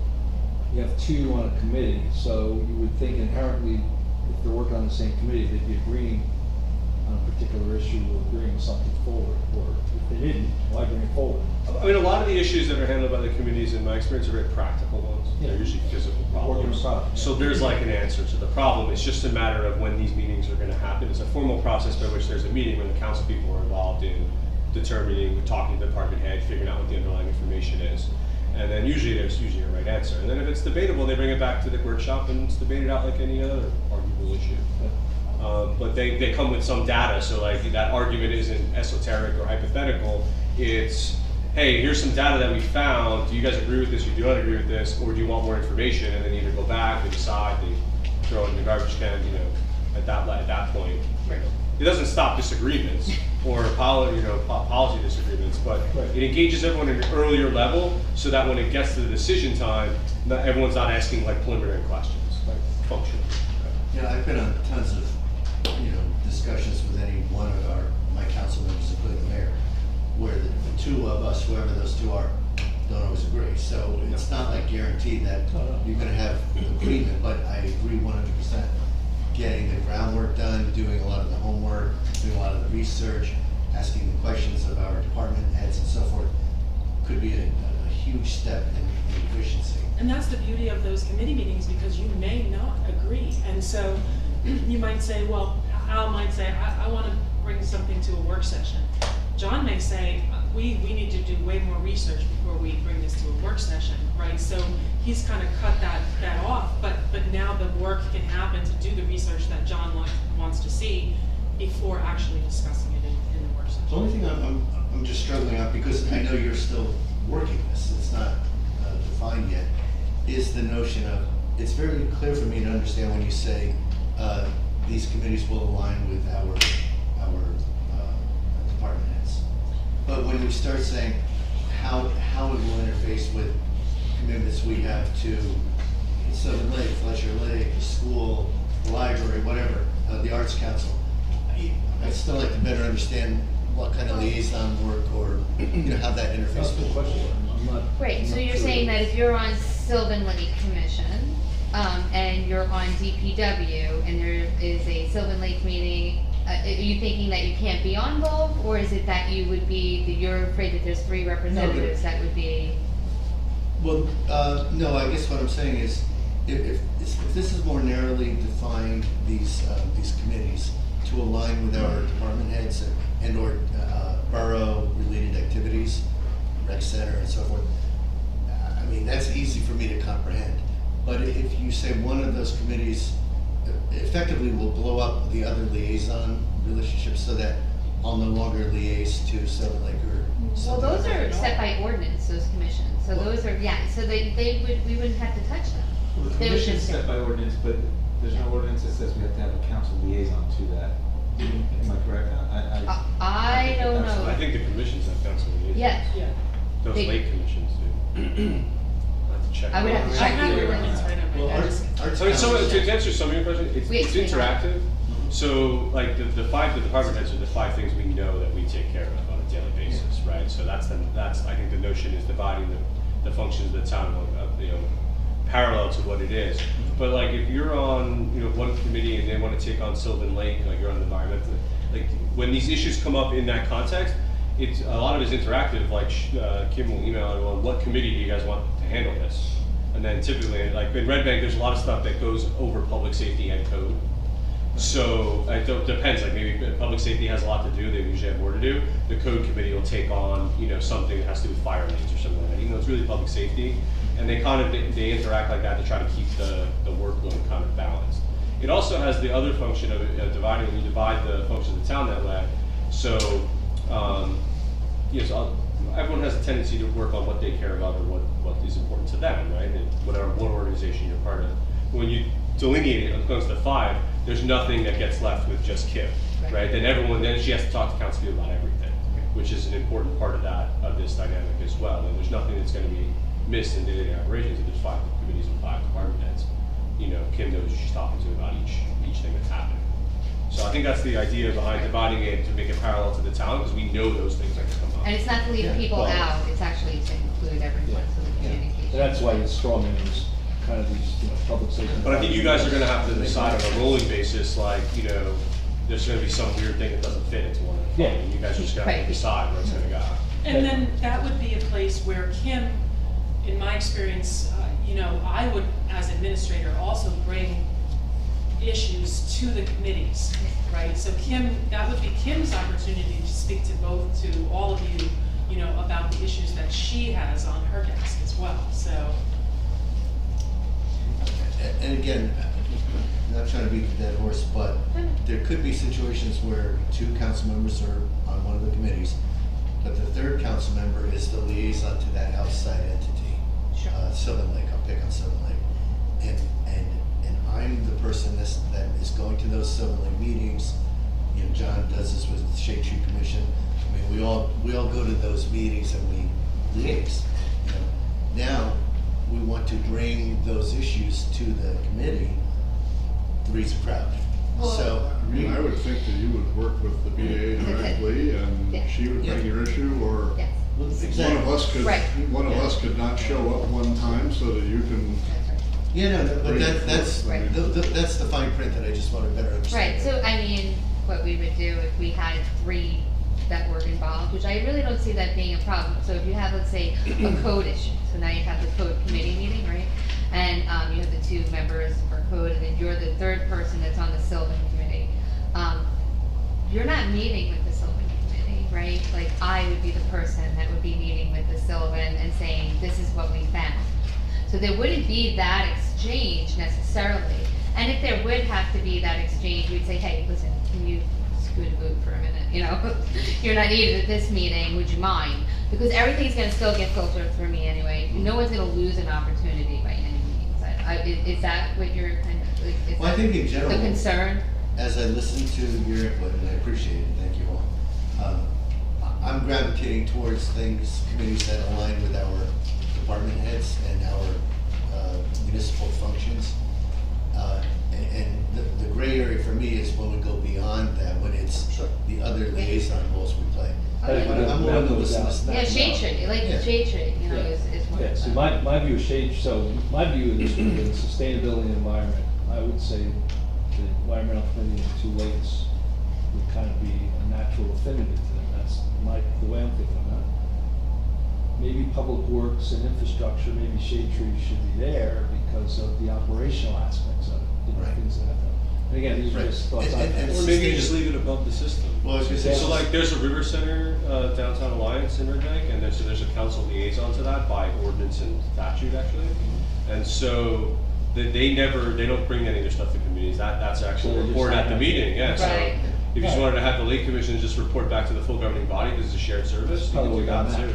[SPEAKER 6] You have 2 on a committee, so you would think inherently, if they're working on the same committee, they'd be agreeing on a particular issue or bringing something forward, or if they didn't, why bring it forward?
[SPEAKER 9] I mean, a lot of the issues that are handled by the committees, in my experience, are very practical ones.
[SPEAKER 6] Yeah.
[SPEAKER 9] They're usually physical problems.
[SPEAKER 6] Problem, yeah.
[SPEAKER 9] So there's like an answer to the problem. It's just a matter of when these meetings are going to happen. It's a formal process by which there's a meeting where the council people are involved in determining, talking to the department head, figuring out what the underlying information is. And then there's usually a right answer. And then if it's debatable, they bring it back to the workshop and it's debated out like any other arguable issue. But they come with some data, so like that argument isn't esoteric or hypothetical. It's, hey, here's some data that we found. Do you guys agree with this or do you not agree with this? Or do you want more information? And then either go back, they decide, they throw it in the garbage can, at that point.
[SPEAKER 3] Right.
[SPEAKER 9] It doesn't stop disagreements or policy disagreements, but it engages everyone at an earlier level so that when it gets to the decision time, everyone's not asking like preliminary questions, like functional.
[SPEAKER 4] I've been on tons of, discussions with any one of my council members, including the mayor, where the 2 of us, whoever those 2 are, don't always agree. So it's not like guaranteed that you're gonna have agreement, but I agree 100%. Getting the groundwork done, doing a lot of the homework, doing a lot of the research, asking the questions of our department heads and so forth, could be a huge step in efficiency.
[SPEAKER 8] And that's the beauty of those committee meetings, because you may not agree. And so you might say, well, Al might say, I want to bring something to a work session. John may say, we need to do way more research before we bring this to a work session, right? So he's kind of cut that off, but now the work can happen to do the research that John wants to see before actually discussing it in the work session.
[SPEAKER 4] The only thing I'm just struggling on, because I know you're still working this, it's not defined yet, is the notion of, it's very clear for me to understand when you say these committees will align with our department heads. But when we start saying how it will interface with commitments we have to Southern Lake, Fletcher Lake, the school, the library, whatever, the Arts Council, I'd still like to better understand what kind of liaison work or how that interfaces.
[SPEAKER 6] That's a good question.
[SPEAKER 7] Right, so you're saying that if you're on Sylvan Lake Commission, and you're on DPW, and there is a Sylvan Lake meeting, are you thinking that you can't be on both, or is it that you're afraid that there's 3 representatives that would be?
[SPEAKER 4] Well, no, I guess what I'm saying is, if this is more narrowly defined, these committees, to align with our department heads and/or borough-related activities, rec center and so forth, I mean, that's easy for me to comprehend. But if you say one of those committees effectively will blow up the other liaison relationships so that I'll no longer liaise to Silver Lake or
[SPEAKER 7] Well,
[SPEAKER 4] something.
[SPEAKER 7] those are set by ordinance, those commissions, so
[SPEAKER 4] Well-
[SPEAKER 7] those are, yeah, so we wouldn't have to touch them.
[SPEAKER 2] Well, the
[SPEAKER 7] They would
[SPEAKER 2] commission's
[SPEAKER 7] just-
[SPEAKER 2] set by ordinance, but there's no ordinance that says we have to have a council liaison to that. Am I correct?
[SPEAKER 7] I
[SPEAKER 2] think
[SPEAKER 7] don't
[SPEAKER 2] that's-
[SPEAKER 7] know.
[SPEAKER 9] I think the commissions have council liaisons.
[SPEAKER 7] Yes,
[SPEAKER 8] Yeah,
[SPEAKER 9] Those
[SPEAKER 7] They-
[SPEAKER 9] lake commissions do. I have to check.
[SPEAKER 7] I would have to
[SPEAKER 8] I
[SPEAKER 7] check
[SPEAKER 8] have
[SPEAKER 7] the
[SPEAKER 8] the
[SPEAKER 7] ordinance.
[SPEAKER 8] ordinance right on my desk.
[SPEAKER 9] So, to answer some of your questions, it's
[SPEAKER 7] Wait, wait.
[SPEAKER 9] interactive. So, like, the department heads are the 5 things we know that we take care of on a daily basis, right? So that's, I think the notion is dividing the functions of the town, parallel to what it is. But like, if you're on, one committee and they wanna take on Sylvan Lake, like you're on the environment, like, when these issues come up in that context, it's, a lot of it is interactive, like, Kim will email everyone, what committee do you guys want to handle this? And then typically, like, in Red Bank, there's a lot of stuff that goes over public safety and code. So, it depends, like, maybe public safety has a lot to do, they usually have more to do. The code committee will take on, something that has to do with fire lanes or something like that, even though it's really public safety. And they they interact like that to try to keep the workload kind of balanced. It also has the other function of dividing, we divide the functions of the town that way. So, everyone has a tendency to work on what they care about or what is important to them, right? And whatever one organization you're part of. When you delineate it amongst the 5, there's nothing that gets left with just Kim, right? Then she has to talk to council people about everything, which is an important part of this dynamic as well. And there's nothing that's gonna be missed in day-to-day operations if there's 5 committees and 5 department heads. Kim knows who she's talking to about each thing that's happening. So I think that's the idea behind dividing it, to make it parallel to the town, because we know those things that can come up.
[SPEAKER 7] And it's not to leave
[SPEAKER 4] Yeah,
[SPEAKER 7] people
[SPEAKER 4] well-
[SPEAKER 7] out, it's actually to include everyone, so the
[SPEAKER 4] Yeah.
[SPEAKER 7] communication.
[SPEAKER 6] And that's why the straw man is kind of these, public safety.
[SPEAKER 9] But I think you guys are gonna have to decide on a rolling basis, like, there's gonna be some weird thing that doesn't fit into one of the,
[SPEAKER 6] Yeah.
[SPEAKER 9] and you guys are just gonna have to
[SPEAKER 7] Right.
[SPEAKER 9] decide where it's gonna go.
[SPEAKER 8] And then that would be a place where Kim, in my experience, I would, as administrator, also bring issues to the committees, right? So Kim, that would be Kim's opportunity to speak to all of you, about the issues that she has on her desk as well, so.
[SPEAKER 4] And again, not trying to beat the dead horse, but there could be situations where 2 council members are on one of the committees, but the 3rd council member is the liaison to that outside entity.
[SPEAKER 7] Sure.
[SPEAKER 4] Sylvan Lake, I'll pick on Sylvan Lake. And I'm the person that is going to those Sylvan Lake meetings. John does this with the Shade Tree Commission. I mean, we all go to those meetings and we liaise. Now, we want to bring those issues to the committee. 3's a crowd. So,
[SPEAKER 5] I mean, I would think that you would work with the BA directly, and
[SPEAKER 7] Yeah.
[SPEAKER 5] she would bring your issue, or
[SPEAKER 7] Yes,
[SPEAKER 4] well,
[SPEAKER 5] one
[SPEAKER 4] exactly.
[SPEAKER 5] of us could,
[SPEAKER 7] Right.
[SPEAKER 5] not show up one time so that you can.
[SPEAKER 7] that's right.
[SPEAKER 4] Yeah, no, but that's
[SPEAKER 7] Right.
[SPEAKER 4] that's the fine print that I just want to better understand.
[SPEAKER 7] Right, so I mean, what we would do if we had 3 that were involved, which I really don't see that being a problem. So if you have, let's say, a code issue, so now you have the code committee meeting, right? And you have the 2 members for code, and then you're the 3rd person that's on the Sylvan committee. You're not meeting with the Sylvan committee, right? Like, I would be the person that would be meeting with the Sylvan and saying, this is what we found. So there wouldn't be that exchange necessarily. And if there would have to be that exchange, we'd say, hey, listen, can you scoot a boot for a minute, You're not needed at this meeting, would you mind? Because everything's gonna still get filtered through me anyway. No one's gonna lose an opportunity by any means. Is that what you're kind of, like, is
[SPEAKER 4] Well, I
[SPEAKER 7] that
[SPEAKER 4] think in general,
[SPEAKER 7] the concern?
[SPEAKER 4] as I listen to your input, and I appreciate it, thank you all. I'm gravitating towards committees that align with our department heads and our municipal functions. And the gray area for me is when we go beyond that, when it's the other liaison roles we play. I'm willing to listen to that.
[SPEAKER 7] Yeah, shade tree, like
[SPEAKER 4] Yeah.
[SPEAKER 7] the shade tree, is one
[SPEAKER 6] Yeah,
[SPEAKER 7] of
[SPEAKER 6] so
[SPEAKER 7] them.
[SPEAKER 6] my view of shade, so my view of this would be sustainability and environment. I would say the environmental committee and 2 lakes would kind of be a natural affinity to them. That's the way I'm thinking about it. maybe Public Works and Infrastructure, maybe shade trees should be there because of the operational aspects of it, you know,
[SPEAKER 4] Right.
[SPEAKER 6] things like that. And again, these are
[SPEAKER 4] Right.
[SPEAKER 6] just thoughts.
[SPEAKER 4] And
[SPEAKER 9] Or maybe you just leave it above the system.
[SPEAKER 4] Well, I was gonna say,
[SPEAKER 9] So like, there's a River Center, Downtown Alliance in Red Bank, and there's a council liaison to that by ordinance and statute, actually. And so, they don't bring any of their stuff to committees, that's actually
[SPEAKER 6] So they just
[SPEAKER 9] reported at the
[SPEAKER 6] have-
[SPEAKER 9] meeting, yeah, so.
[SPEAKER 7] Right.
[SPEAKER 9] If you just wanted to have the lake commission just report back to the full governing body, because it's a shared service, you can
[SPEAKER 6] Probably
[SPEAKER 9] do that too.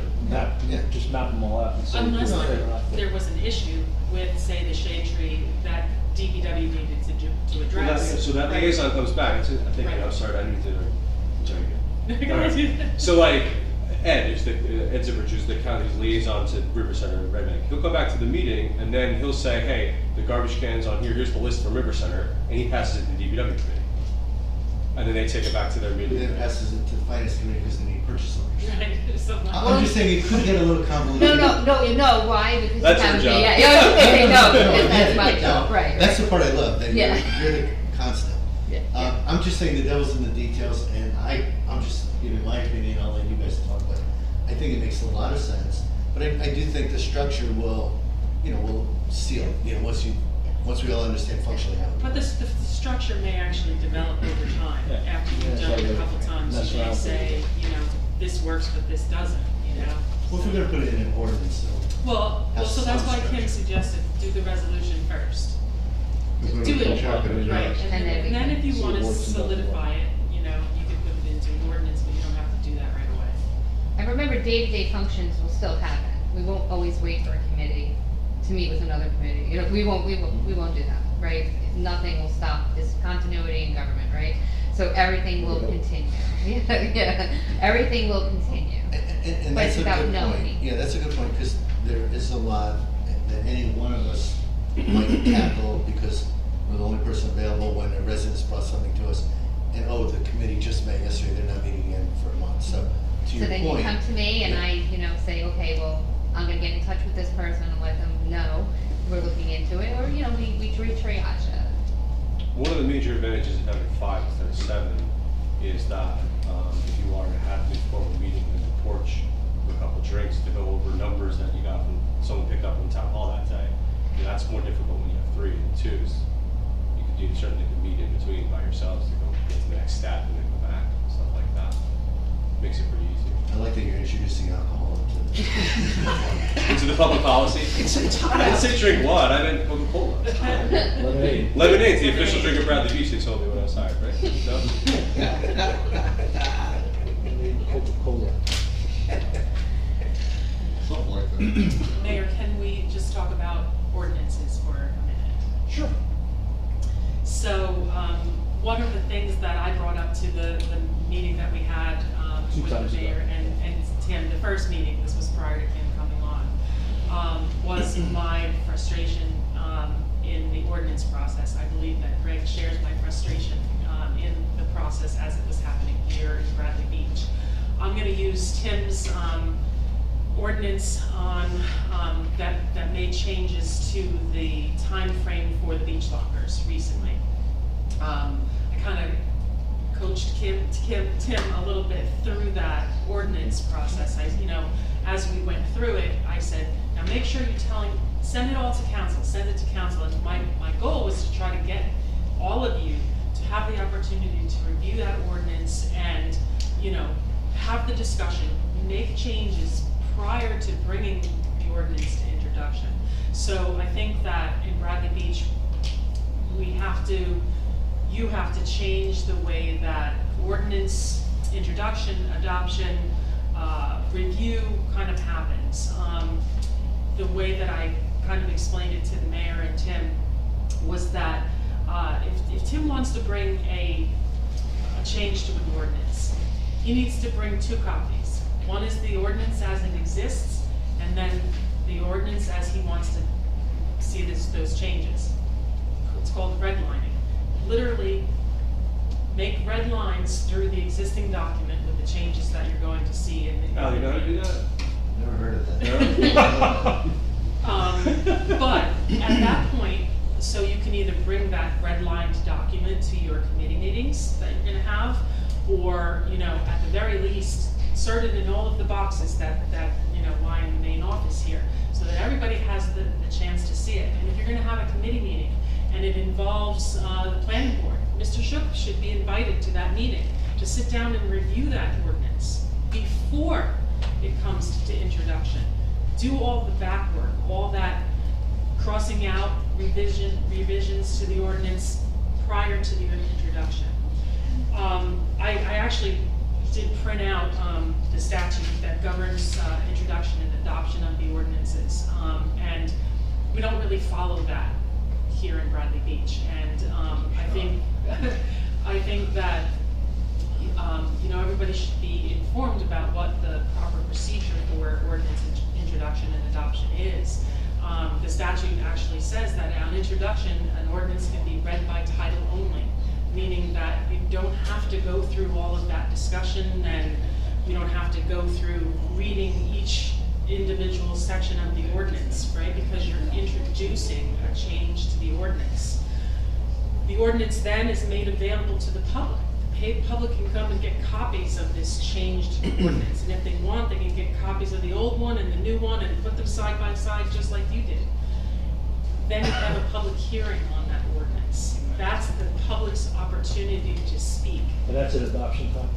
[SPEAKER 4] Yeah.
[SPEAKER 6] just map them all out and say.
[SPEAKER 8] Unless
[SPEAKER 6] who's there or not there.
[SPEAKER 8] there was an issue with, say, the shade tree that DPW needed to
[SPEAKER 9] Well,
[SPEAKER 8] address.
[SPEAKER 9] so that
[SPEAKER 8] Right.
[SPEAKER 9] liaison comes back, I think,
[SPEAKER 8] Right.
[SPEAKER 9] I'm sorry, I didn't mean to jump in.
[SPEAKER 8] Go ahead.
[SPEAKER 9] So like, Ed Zivich, who's the county's liaison to River Center and Red Bank, he'll come back to the meeting and then he'll say, hey, the garbage can's on here, here's the list from River Center, and he passes it to the DPW committee. And then they take it back to their
[SPEAKER 4] And
[SPEAKER 9] meeting.
[SPEAKER 4] then it passes it to the finance committee because they need purchase orders.
[SPEAKER 8] Right, so
[SPEAKER 4] I'm just saying, it could get a little convoluted.
[SPEAKER 7] No, why? Because you
[SPEAKER 9] That's your
[SPEAKER 7] haven't
[SPEAKER 9] job.
[SPEAKER 7] been- yeah, I was gonna say no, because that's my
[SPEAKER 4] No,
[SPEAKER 7] job, right.
[SPEAKER 4] That's the part I love, that
[SPEAKER 7] Yeah.
[SPEAKER 4] you're the constant.
[SPEAKER 7] Yeah, yeah.
[SPEAKER 4] I'm just saying the devil's in the details, and I'm just giving my opinion, I'll let you guys talk, but I think it makes a lot of sense. But I do think the structure will seal, once we all understand functionally how it
[SPEAKER 8] But
[SPEAKER 4] works.
[SPEAKER 8] the structure may actually develop over time,
[SPEAKER 6] Yeah.
[SPEAKER 8] after you've
[SPEAKER 6] Yeah,
[SPEAKER 8] done it a
[SPEAKER 6] so
[SPEAKER 8] couple times,
[SPEAKER 6] that's
[SPEAKER 8] you
[SPEAKER 6] what
[SPEAKER 8] may
[SPEAKER 6] I'm
[SPEAKER 8] say, this works, but this doesn't,
[SPEAKER 4] Well, if we're gonna put it in an ordinance, though.
[SPEAKER 8] Well,
[SPEAKER 4] Have
[SPEAKER 8] so that's
[SPEAKER 4] some
[SPEAKER 8] why Kim
[SPEAKER 4] structure.
[SPEAKER 8] suggested, do the resolution first.
[SPEAKER 5] Because
[SPEAKER 8] Do
[SPEAKER 5] we
[SPEAKER 8] it,
[SPEAKER 5] check it,
[SPEAKER 8] right,
[SPEAKER 5] yes.
[SPEAKER 8] and then if you
[SPEAKER 6] See
[SPEAKER 8] wanna
[SPEAKER 6] what works and doesn't work.
[SPEAKER 8] solidify it, you can put it into an ordinance, but you don't have to do that right away.
[SPEAKER 7] And remember, day-to-day functions will still happen. We won't always wait for a committee to meet with another committee. We won't do that, right? Nothing will stop this continuity in government, right? So everything will continue. Yeah, everything will continue.
[SPEAKER 4] And
[SPEAKER 7] But
[SPEAKER 4] that's a
[SPEAKER 7] without
[SPEAKER 4] good point.
[SPEAKER 7] knowing.
[SPEAKER 4] Yeah, that's a good point, because there is a lot that any one of us might tackle, because we're the only person available when a resident's brought something to us, and the committee just met yesterday, they're not meeting again for a month, so to
[SPEAKER 7] So
[SPEAKER 4] your
[SPEAKER 7] then you
[SPEAKER 4] point.
[SPEAKER 7] come to me and I, say, okay, well, I'm gonna get in touch with this person and let them know we're looking into it, or, we triage it.
[SPEAKER 9] One of the major advantages of having 5 instead of 7 is that if you are to have an informal meeting in the porch with a couple drinks to go over numbers that you got from someone picked up in town hall that day, that's more difficult when you have 3 and 2s. You could certainly meet in between by yourselves to go get to the next step and then go back, stuff like that. Makes it pretty easy.
[SPEAKER 4] I like that you're introducing alcohol into
[SPEAKER 9] Into the public policy. I didn't say drink what, I meant Coca-Cola.
[SPEAKER 6] Lemonade.
[SPEAKER 9] Lemonade's the official drink of Bradley Beach, they told me when I was hired, right? No?
[SPEAKER 6] Lemonade, Coca-Cola.
[SPEAKER 5] Something like that.
[SPEAKER 8] Mayor, can we just talk about ordinances for a minute?
[SPEAKER 6] Sure.
[SPEAKER 8] So, one of the things that I brought up to the meeting that we had
[SPEAKER 6] Two
[SPEAKER 8] with
[SPEAKER 6] times
[SPEAKER 8] the
[SPEAKER 6] ago.
[SPEAKER 8] mayor and Tim, the first meeting, this was prior to Kim coming on, was my frustration in the ordinance process. I believe that Greg shares my frustration in the process as it was happening here in Bradley Beach. I'm gonna use Tim's ordinance on, that made changes to the time frame for the beach lockers recently. I kind of coached Tim a little bit through that ordinance process. As we went through it, I said, now make sure you're send it all to council, send it to council. And my goal was to try to get all of you to have the opportunity to review that ordinance and, have the discussion, make changes prior to bringing the ordinance to introduction. So I think that in Bradley Beach, you have to change the way that ordinance introduction, adoption, review kind of happens. The way that I kind of explained it to the mayor and Tim was that if Tim wants to bring a change to an ordinance, he needs to bring 2 copies. One is the ordinance as it exists, and then the ordinance as he wants to see those changes. It's called redlining. Literally, make red lines through the existing document with the changes that you're going to see in the.
[SPEAKER 9] Al, you know how to do that?
[SPEAKER 4] Never heard of that.
[SPEAKER 8] But at that point, so you can either bring that redlined document to your committee meetings that you're gonna have, or, at the very least, inserted in all of the boxes that lie in the main office here, so that everybody has the chance to see it. And if you're gonna have a committee meeting, and it involves the planning board, Mr. Shook should be invited to that meeting to sit down and review that ordinance before it comes to introduction. Do all the back work, all that crossing out revisions to the ordinance prior to the introduction. I actually did print out the statute that governs introduction and adoption of the ordinances, and we don't really follow that here in Bradley Beach. And I think that everybody should be informed about what the proper procedure for ordinance introduction and adoption is. The statute actually says that on introduction, an ordinance can be read by title only, meaning that you don't have to go through all of that discussion, and you don't have to go through reading each individual section of the ordinance, right? Because you're introducing a change to the ordinance. The ordinance then is made available to the public. The public can come and get copies of this changed ordinance, and if they want, they can get copies of the old one and the new one and put them side by side just like you did. Then you have a public hearing on that ordinance. That's the public's opportunity to speak.
[SPEAKER 6] And that's an adoption time?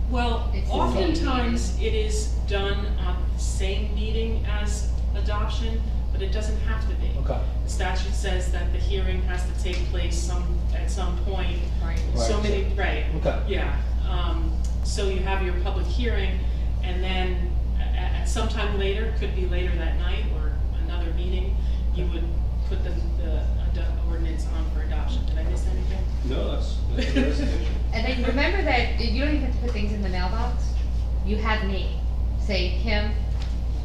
[SPEAKER 8] Well,
[SPEAKER 7] It's the same
[SPEAKER 8] oftentimes it is done on the same meeting as adoption, but it doesn't have to be.
[SPEAKER 6] Okay.
[SPEAKER 8] The statute says that the hearing has to take place at some point.
[SPEAKER 7] Right.
[SPEAKER 8] So
[SPEAKER 6] Right.
[SPEAKER 8] many, right.
[SPEAKER 6] Okay.
[SPEAKER 8] Yeah. So you have your public hearing, and then at some time later, could be later that night or another meeting, you would put the ordinance on for adoption. Did I miss anything?
[SPEAKER 9] No, that's the recitation.
[SPEAKER 7] And then remember that you don't even have to put things in the mailbox. You have me. Say, Kim,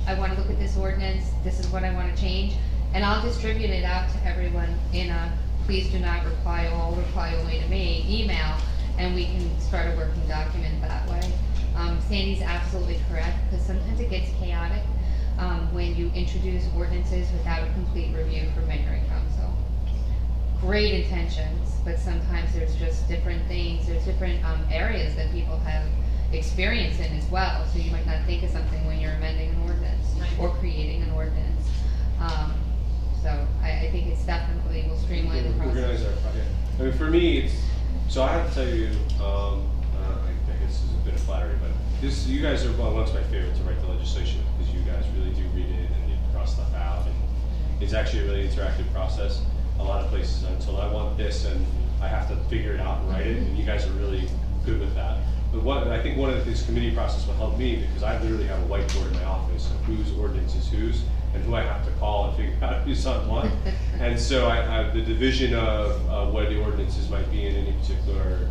[SPEAKER 7] I want to look at this ordinance, this is what I want to change, and I'll distribute it out to everyone in a please do not reply all, reply only to me email, and we can start a working document that way. Sandy's absolutely correct, because sometimes it gets chaotic when you introduce ordinances without a complete review for mayor and council. Great intentions, but sometimes there's just different things, there's different areas that people have experience in as well, so you might not think of something when you're amending an ordinance or creating an ordinance. So I think it's definitely will streamline the process.
[SPEAKER 9] Organize our project. I mean, for me, so I have to tell you, I guess this is a bit of flattery, but you guys are amongst my favorites to write the legislation, because you guys really do read it and you cross stuff out, and it's actually a really interactive process. A lot of places, until I want this and I have to figure it out and write it, and you guys are really good with that. But I think one of this committee process will help me, because I literally have a whiteboard in my office of whose ordinance is whose, and who I have to call and figure out who's on what. And so the division of what the ordinances might be in any particular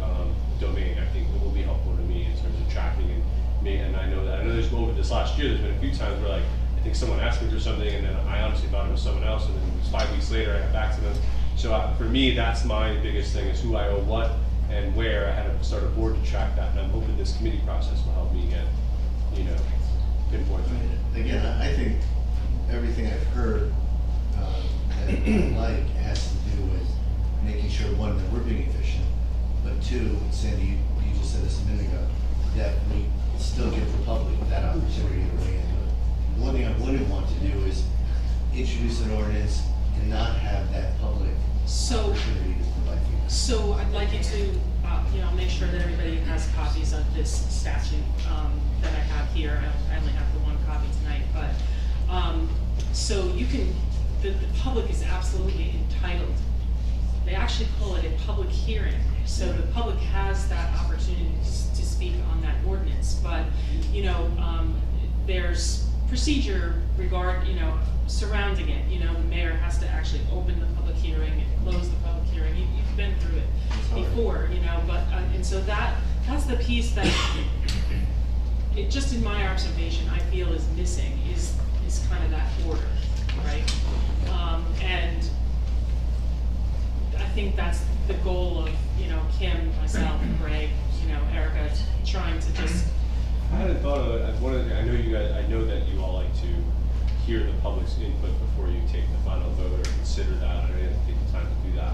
[SPEAKER 9] domain, I think it will be helpful to me in terms of tracking and I know there's over this last year, there's been a few times where I think someone asked me for something, and then I honestly thought it was someone else, and then it was 5 weeks later I got back to them. So for me, that's my biggest thing, is who I owe what and where. I had to start a board to track that, and I'm hoping this committee process will help me get, pinpoint that.
[SPEAKER 4] Again, I think everything I've heard that I like has to do with making sure, one, that we're being efficient, but two, Sandy, you just said this a minute ago, that we still give the public that opportunity to weigh in. The one thing I wouldn't want to do is introduce an ordinance and not have that public opportunity to provide feedback.
[SPEAKER 8] So I'd like you to, make sure that everybody has copies of this statute that I have here. I only have the one copy tonight, but so you can. The public is absolutely entitled. They actually call it a public hearing, so the public has that opportunity to speak on that ordinance. But there's procedure surrounding it. The mayor has to actually open the public hearing and close the public hearing. You've been through it before, but and so that's the piece that it just in my observation I feel is missing is kind of that order, right? And I think that's the goal of Kim, myself, Greg, Erica, trying to just.
[SPEAKER 9] I hadn't thought of it. I know that you all like to hear the public's input before you take the final vote or consider that. I didn't take the time to do that.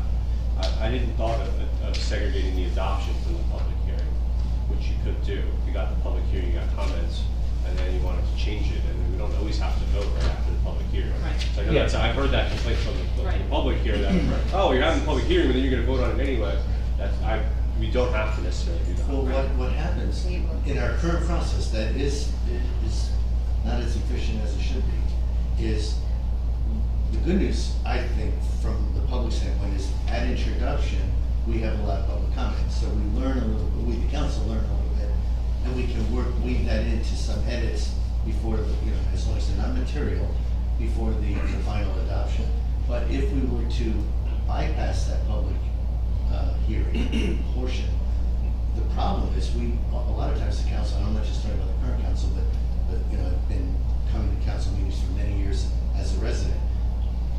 [SPEAKER 9] I didn't thought of segregating the adoption from the public hearing, which you could do. You got at the public hearing, you got comments, and then you wanted to change it, and we don't always have to vote right after the public hearing.
[SPEAKER 8] Right.
[SPEAKER 9] So I know
[SPEAKER 6] Yeah.
[SPEAKER 9] that's, I've heard that complaint from the
[SPEAKER 8] Right.
[SPEAKER 9] public here that, oh, you're having a public hearing, but then you're gonna vote on it anyway. We don't have to necessarily do that.
[SPEAKER 4] Well, what happens in our current process that is not as efficient as it should be, is the good news, I think, from the public standpoint, is at introduction, we have a lot of public comments, so we learn a little, we, the council, learn a little bit, and we can weave that into some edits before, as long as they're not material, before the final adoption. But if we were to bypass that public hearing portion, the problem is a lot of times the council, and I'm not just talking about the current council, but I've been coming to council meetings for many years as a resident.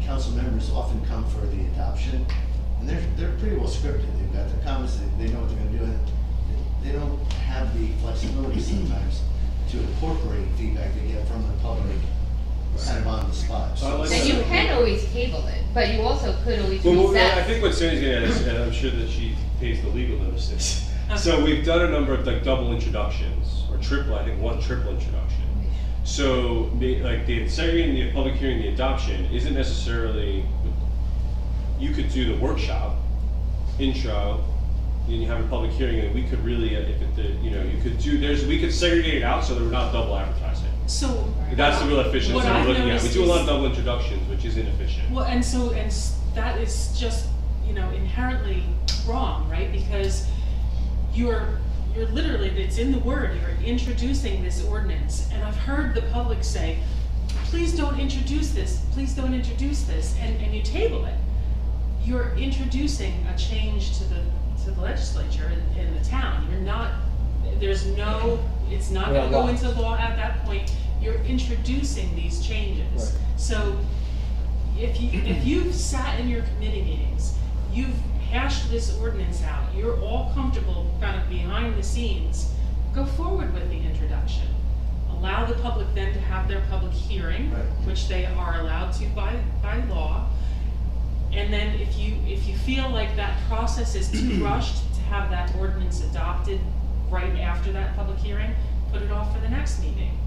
[SPEAKER 4] Council members often come for the adoption, and they're pretty well scripted. They've got their comments, they know what they're gonna do, and they don't have the flexibility sometimes to incorporate feedback they get from the public kind of on the spot.
[SPEAKER 9] So I like
[SPEAKER 7] And you can always table it, but you also could always recess.
[SPEAKER 9] I think what Sandy's getting at is, and I'm sure that she pays the legal notices. So we've done a number of like double introductions, or triple, I think one triple introduction. So the segregating the public hearing, the adoption isn't necessarily, you could do the workshop, intro, then you have a public hearing, and we could really, we could segregate it out so that we're not double advertising.
[SPEAKER 8] So.
[SPEAKER 9] That's the real efficiency
[SPEAKER 8] what
[SPEAKER 9] we're
[SPEAKER 8] I've
[SPEAKER 9] looking at. We
[SPEAKER 8] noticed
[SPEAKER 9] do a lot of
[SPEAKER 8] is-
[SPEAKER 9] double introductions, which is inefficient.
[SPEAKER 8] Well, and that is just, inherently wrong, right? Because you're literally, it's in the word, you're introducing this ordinance. And I've heard the public say, please don't introduce this, and you table it. You're introducing a change to the legislature in the town. You're not, it's not gonna go into law at that point. You're introducing these changes.
[SPEAKER 6] Right.
[SPEAKER 8] So if you've sat in your committee meetings, you've hashed this ordinance out, you're all comfortable kind of behind the scenes, go forward with the introduction. Allow the public then to have their public hearing,
[SPEAKER 4] Right.
[SPEAKER 8] which they are allowed to by law. And then if you feel like that process is too rushed to have that ordinance adopted right after that public hearing, put it off for the next meeting.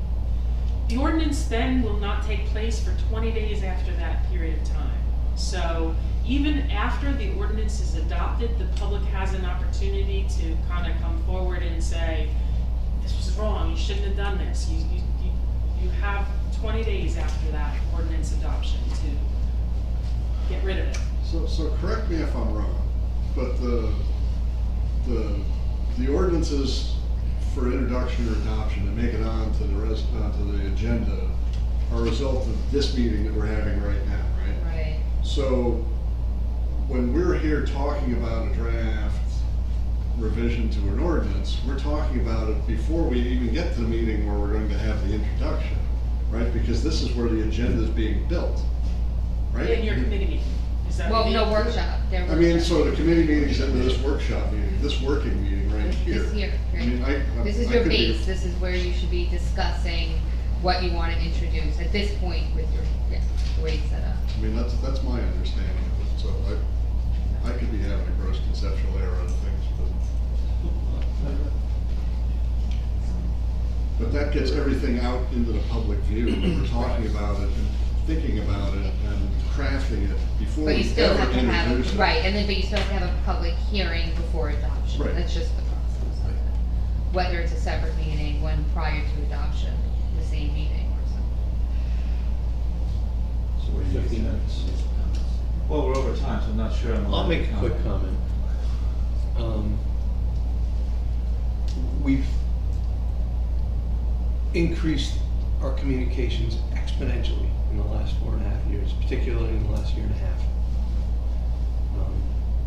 [SPEAKER 8] The ordinance then will not take place for 20 days after that period of time. So even after the ordinance is adopted, the public has an opportunity to kind of come forward and say, this was wrong, you shouldn't have done this. You have 20 days after that ordinance adoption to get rid of it.
[SPEAKER 5] So correct me if I'm wrong, but the ordinances for introduction or adoption that make it onto the agenda are a result of this meeting that we're having right now, right?
[SPEAKER 7] Right.
[SPEAKER 5] So when we're here talking about a draft revision to an ordinance, we're talking about it before we even get to the meeting where we're going to have the introduction, right? Because this is where the agenda is being built, right?
[SPEAKER 8] In your committee meeting. Is that what
[SPEAKER 7] Well,
[SPEAKER 8] you
[SPEAKER 7] no
[SPEAKER 8] mean?
[SPEAKER 7] workshop.
[SPEAKER 5] I mean, so the committee meeting's into this workshop meeting, this working meeting right here.
[SPEAKER 7] This here,
[SPEAKER 5] I mean,
[SPEAKER 7] right? This is
[SPEAKER 5] I
[SPEAKER 7] your
[SPEAKER 5] could be-
[SPEAKER 7] base, this is where you should be discussing what you want to introduce at this point with the way it's set up.
[SPEAKER 5] I mean, that's my understanding of it, so I could be having a gross conceptual error on things, but that gets everything out into the public view, when we're talking about it and thinking about it and crafting it before
[SPEAKER 7] But
[SPEAKER 5] we
[SPEAKER 7] you still
[SPEAKER 5] ever
[SPEAKER 7] have to have,
[SPEAKER 5] introduce it.
[SPEAKER 7] right, and then, but you still have to have a public hearing before adoption.
[SPEAKER 5] Right.
[SPEAKER 7] That's just the process of it. Whether it's a separate meeting, one prior to adoption, the same meeting or something.
[SPEAKER 2] So we're
[SPEAKER 6] 50 minutes.
[SPEAKER 2] Well, we're over time, so I'm not sure.
[SPEAKER 1] I'll make a quick comment. We've increased our communications exponentially in the last 4.5 years, particularly in the last year and a half,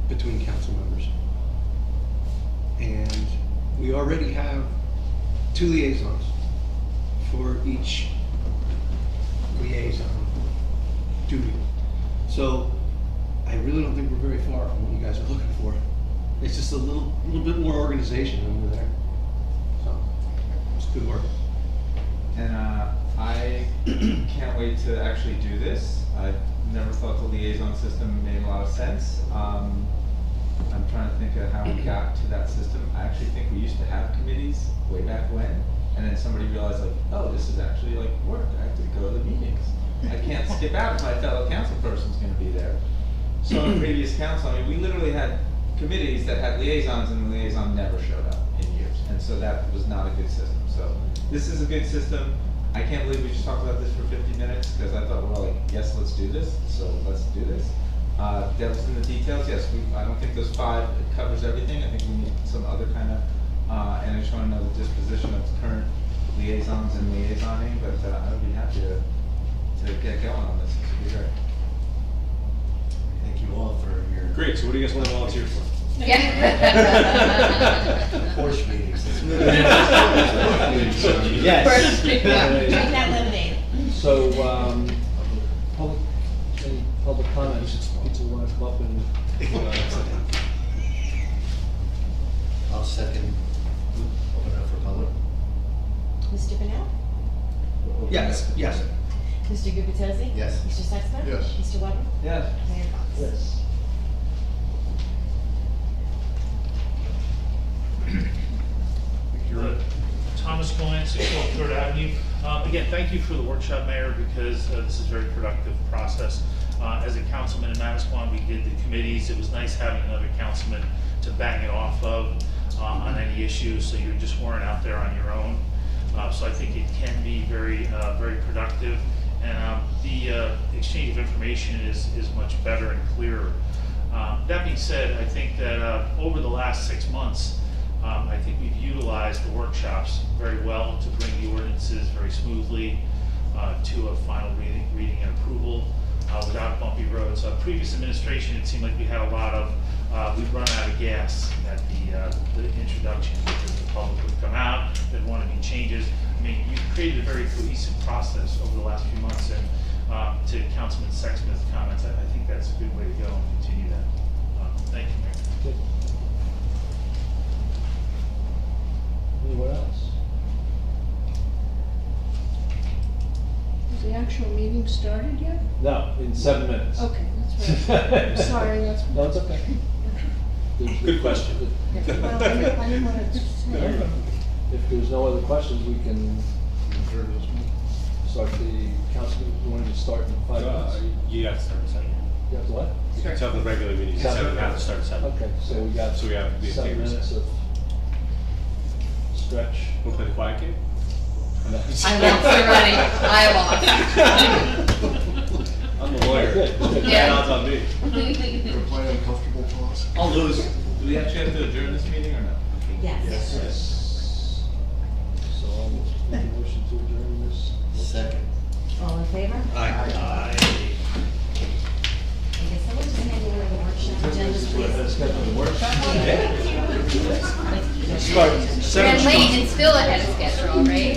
[SPEAKER 1] between council members. And we already have 2 liaisons for each liaison duty. So I really don't think we're very far from what you guys are looking for. It's just a little bit more organization under there. So it's good work.
[SPEAKER 2] And I can't wait to actually do this. I never thought the liaison system made a lot of sense. I'm trying to think of how we got to that system. I actually think we used to have committees way back when, and then somebody realized like, oh, this is actually like work, I have to go to the meetings. I can't skip out if my fellow council person's gonna be there. So in previous council, I mean, we literally had committees that had liaisons and the liaison never showed up in years. And so that was not a good system. So this is a good system. I can't believe we just talked about this for 50 minutes because I thought we're all like, yes, let's do this. So let's do this. Devil's in the details. Yes, I don't think those 5 covers everything. I think we need some other kind of, and I just want to know the disposition of the current liaisons and liaisoning, but I would be happy to get going on this. This would be great.
[SPEAKER 4] Thank you all for your.
[SPEAKER 9] Great, so what do you guys want to volunteer for?
[SPEAKER 7] Yeah.
[SPEAKER 4] Horse meetings.
[SPEAKER 1] Yes.
[SPEAKER 3] Drink that lemonade.
[SPEAKER 6] So, public, any public comments, people wanna come up and,
[SPEAKER 4] I'll second, open up for public.
[SPEAKER 3] Mr. Bennett?
[SPEAKER 1] Yes, yes.
[SPEAKER 3] Mr. Gubatose?
[SPEAKER 4] Yes.
[SPEAKER 3] Mr. Sexton?
[SPEAKER 5] Yes.
[SPEAKER 3] Mr. Weber?
[SPEAKER 2] Yes.
[SPEAKER 3] Mayor Fox?
[SPEAKER 6] yes.
[SPEAKER 10] Thomas Cohen, 612 Third Avenue. Again, thank you for the workshop, Mayor, because this is a very productive process. As a councilman in Manasquan, we did the committees. It was nice having another councilman to bang it off of on any issues, so you just weren't out there on your own. So I think it can be very, very productive. And the exchange of information is much better and clearer. That being said, I think that over the last 6 months, I think we've utilized the workshops very well to bring the ordinances very smoothly to a final reading and approval without bumpy roads. Previous administration, it seemed like we had a lot of, we'd run out of gas at the introduction, because the public would come out, there'd want to be changes. I mean, you've created a very cohesive process over the last few months, and to Councilman Sexsmith's comments, I think that's a good way to go and continue that. Thank you, Mayor.
[SPEAKER 6] Good. Anyone else?
[SPEAKER 11] Has the actual meeting started yet?
[SPEAKER 6] No, in 7 minutes.
[SPEAKER 11] Okay, that's right. I'm sorry, that's.
[SPEAKER 6] No, it's okay.
[SPEAKER 9] Good question.
[SPEAKER 11] Well, I didn't want to say.
[SPEAKER 6] If there's no other questions, we can start the council, you want to just start in 5 minutes?
[SPEAKER 9] You have to start at 7.
[SPEAKER 6] You have to what?
[SPEAKER 9] You can tell the regular meeting at 7, have to start at 7.
[SPEAKER 6] Okay, so we got
[SPEAKER 9] So we have
[SPEAKER 6] 7
[SPEAKER 9] take
[SPEAKER 6] minutes
[SPEAKER 9] recess.
[SPEAKER 6] of stretch.
[SPEAKER 9] We'll play the quiet game?
[SPEAKER 6] No.
[SPEAKER 7] I lost the running. I lost.
[SPEAKER 9] I'm the lawyer.
[SPEAKER 6] Good, good.
[SPEAKER 7] Yeah.
[SPEAKER 9] Odds on me.
[SPEAKER 5] Play uncomfortable pause.
[SPEAKER 9] I'll lose.
[SPEAKER 2] Do we actually have to adjourn this meeting or no?
[SPEAKER 3] Yes.
[SPEAKER 6] Yes. So I'll make a motion to adjourn this.
[SPEAKER 4] Second.
[SPEAKER 3] All in favor?
[SPEAKER 1] Aye.
[SPEAKER 3] Okay, someone just hand me one of the workshop agendas, please.
[SPEAKER 6] Let's get to the workshop. Start.
[SPEAKER 7] Ran late and still ahead of schedule, right?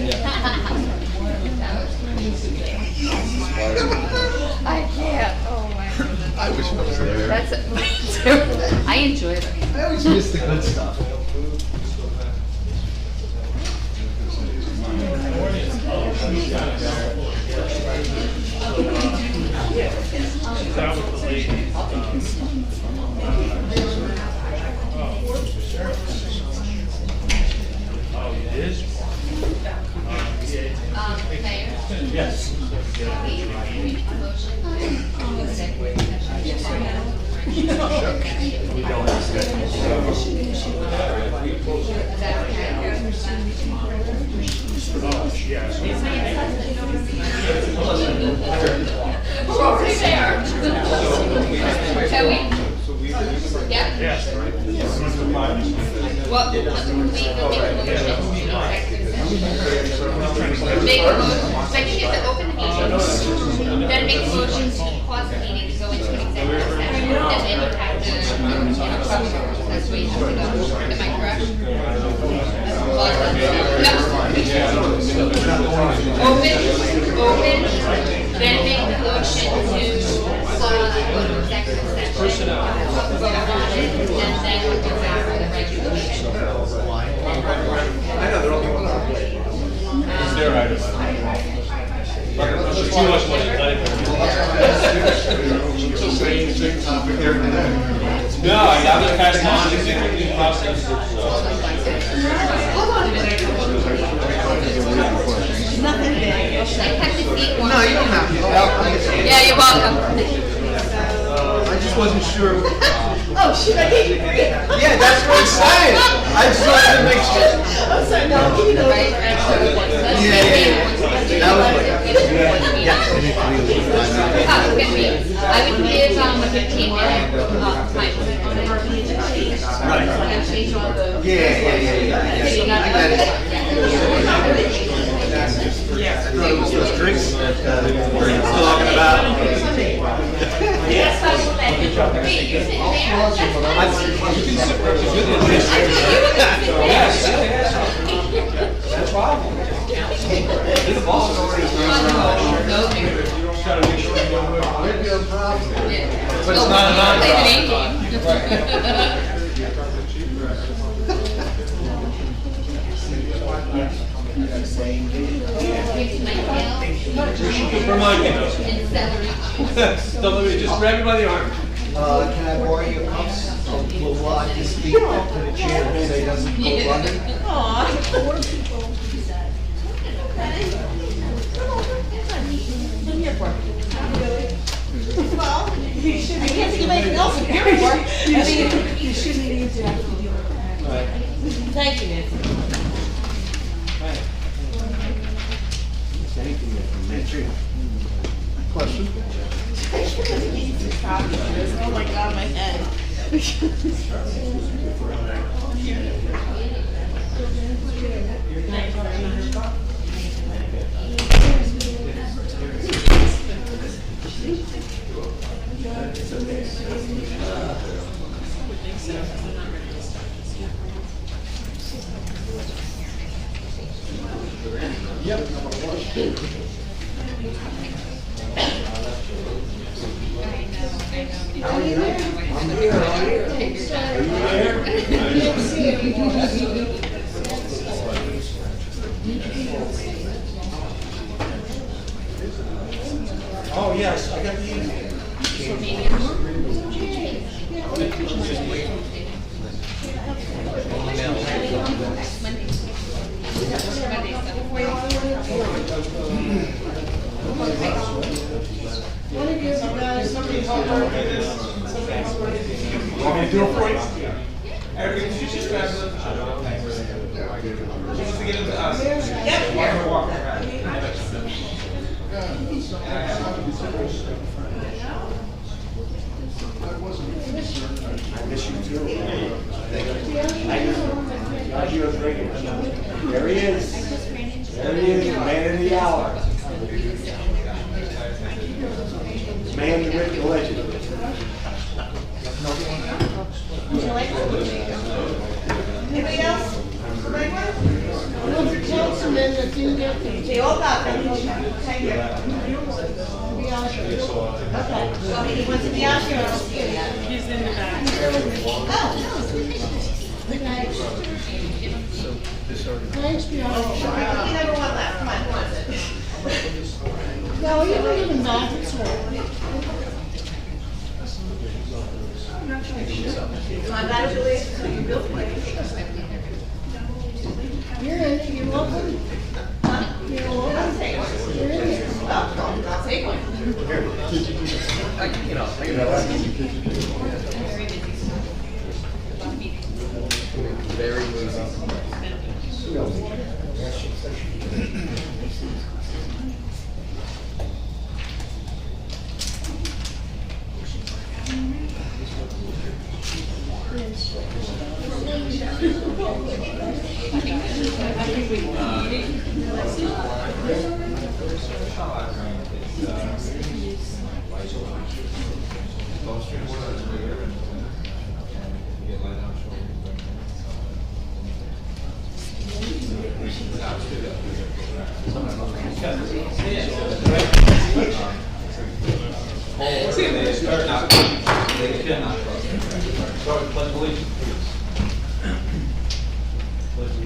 [SPEAKER 7] I can't, oh my goodness.
[SPEAKER 5] I wish I was there.
[SPEAKER 7] That's, I enjoy it.
[SPEAKER 5] I always miss the good stuff.
[SPEAKER 10] That was the lady. Oh, it is?
[SPEAKER 7] Mayor?
[SPEAKER 6] Yes.
[SPEAKER 7] We're already there. Can we? Yeah?
[SPEAKER 10] Yes, right.
[SPEAKER 7] Well, we make a motion, second you have to open the meeting, then make a motion to pause the meeting to go into an executive session, and then you have to, that's where you have to go. Am I correct? Open, then make the motion to go to executive session. Vote on it, and then we'll go back to the regular meeting.
[SPEAKER 1] I know, they're all going on.
[SPEAKER 9] It's their item. Too much money.
[SPEAKER 5] Same topic every day.
[SPEAKER 9] No, I got just pass it on, it's in process, so.
[SPEAKER 3] Hold on a minute. Nothing big.
[SPEAKER 1] No, you don't have to.
[SPEAKER 7] Yeah, you're welcome.
[SPEAKER 1] I just wasn't sure.
[SPEAKER 3] Oh, shoot, I gave you three.
[SPEAKER 1] Yeah, that's what I'm saying. I just wanted to make sure.
[SPEAKER 3] I'm sorry, no, I'll give you those.
[SPEAKER 1] That was like, yeah.
[SPEAKER 7] I would give, a 15-minute, time limit on it.
[SPEAKER 1] Right.
[SPEAKER 7] And change all the.
[SPEAKER 1] Yeah. I got it. I thought it was those drinks that we're talking about.
[SPEAKER 9] That's fine. This boss already. Gotta make sure you don't work.
[SPEAKER 1] But it's not an
[SPEAKER 7] Play the name game.
[SPEAKER 9] Remind me though.
[SPEAKER 7] And celery.
[SPEAKER 9] Don't let me, just grab me by the arm.
[SPEAKER 1] Can I borrow your cups? We'll I can speak to the chair so he doesn't go running.
[SPEAKER 3] Well, you should, I can't think of anything else to care for.
[SPEAKER 11] You shouldn't leave till after you
[SPEAKER 3] Thank you, Nancy.
[SPEAKER 5] Question?
[SPEAKER 3] Oh my God, my head.
[SPEAKER 1] Oh, yes, I got the.
[SPEAKER 9] Want me to do it for you? Eric, did you just grab the? Just to get it to us. Yep. Walk around.
[SPEAKER 1] I miss you too. God, you're a great one. There he is. There he is, the man of the hour. Man, the myth, the legend.
[SPEAKER 3] Anybody else? Somebody want?
[SPEAKER 11] Councilman that didn't get the.
[SPEAKER 3] They all got them. Okay, here. Okay. Well, he wants to be out here, I'll see you yet.
[SPEAKER 8] He's in the back.
[SPEAKER 3] Oh,
[SPEAKER 11] Thanks,
[SPEAKER 3] he
[SPEAKER 11] Bianca.
[SPEAKER 3] never won that, come on, who wants it?
[SPEAKER 11] No, you don't even back, it's all right.
[SPEAKER 3] Come on, back to the, you built one.
[SPEAKER 11] You're in it, you're welcome. You're welcome.
[SPEAKER 3] I'll take one.
[SPEAKER 11] You're in it.
[SPEAKER 3] I'll take one.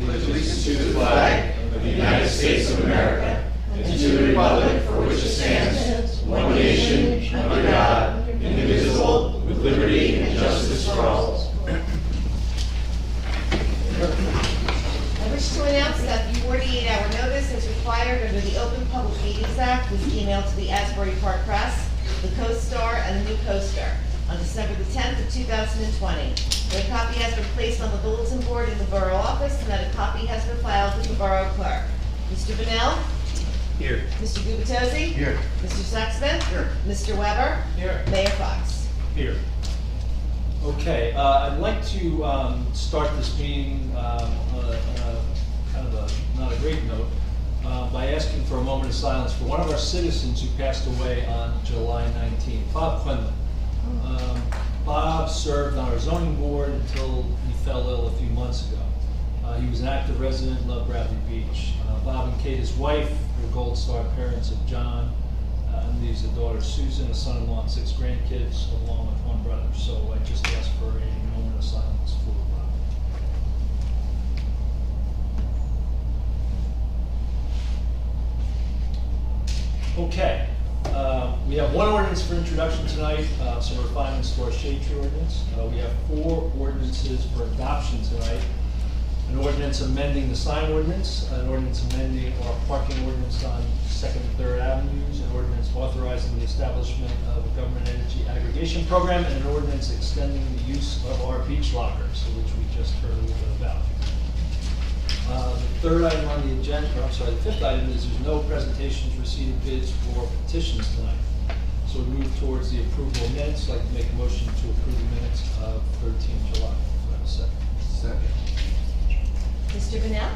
[SPEAKER 12] Allegiance to the flag of the United States of America and to the republic for which it stands, one nation, under God, indivisible, with liberty and justice for all.
[SPEAKER 3] that the 48-hour notice as required under the Open Public Meetings Act was emailed to the Asbury Park Press, the Co-Star, and the new Coaster on December the 10th of 2020. That a copy has been placed on the bulletin board in the Borough office, and that a copy has been filed with the Borough Clerk. Mr. Bennell?
[SPEAKER 1] Here.
[SPEAKER 3] Mr. Gubatose?
[SPEAKER 1] Here.
[SPEAKER 3] Mr. Sexton?
[SPEAKER 1] Here.
[SPEAKER 3] Mr. Weber?
[SPEAKER 6] Here.
[SPEAKER 3] Mayor Fox?
[SPEAKER 6] Here. Okay, I'd like to start this meeting on a kind of a, not a great note, by asking for a moment of silence for one of our citizens who passed away on July 19th, Bob Quinlan. Bob served on our zoning board until he fell ill a few months ago. He was an active resident, loved Bradley Beach. Bob and Kate, his wife, were Gold Star parents of John, and leaves a daughter Susan, a son-in-law, and 6 grandkids, along with 1 brother. So I just ask for a moment of silence for Bob. Okay, we have 1 ordinance for introduction tonight, some refinements to our shade tree ordinance. We have 4 ordinances for adoption tonight. An ordinance amending the sign ordinance, an ordinance amending our parking ordinance on 2nd and 3rd Avenues, an ordinance authorizing the establishment of a government energy aggregation program, and an ordinance extending the use of our beach lockers, which we just heard a little bit about. The 3rd item on the agenda, or I'm sorry, the 5th item is there's no presentations, receipt of bids for petitions tonight. So we move towards the approval of minutes. I'd like to make a motion to approve the minutes of 13 July. Do I have a second?
[SPEAKER 4] Second.
[SPEAKER 3] Mr. Bennell?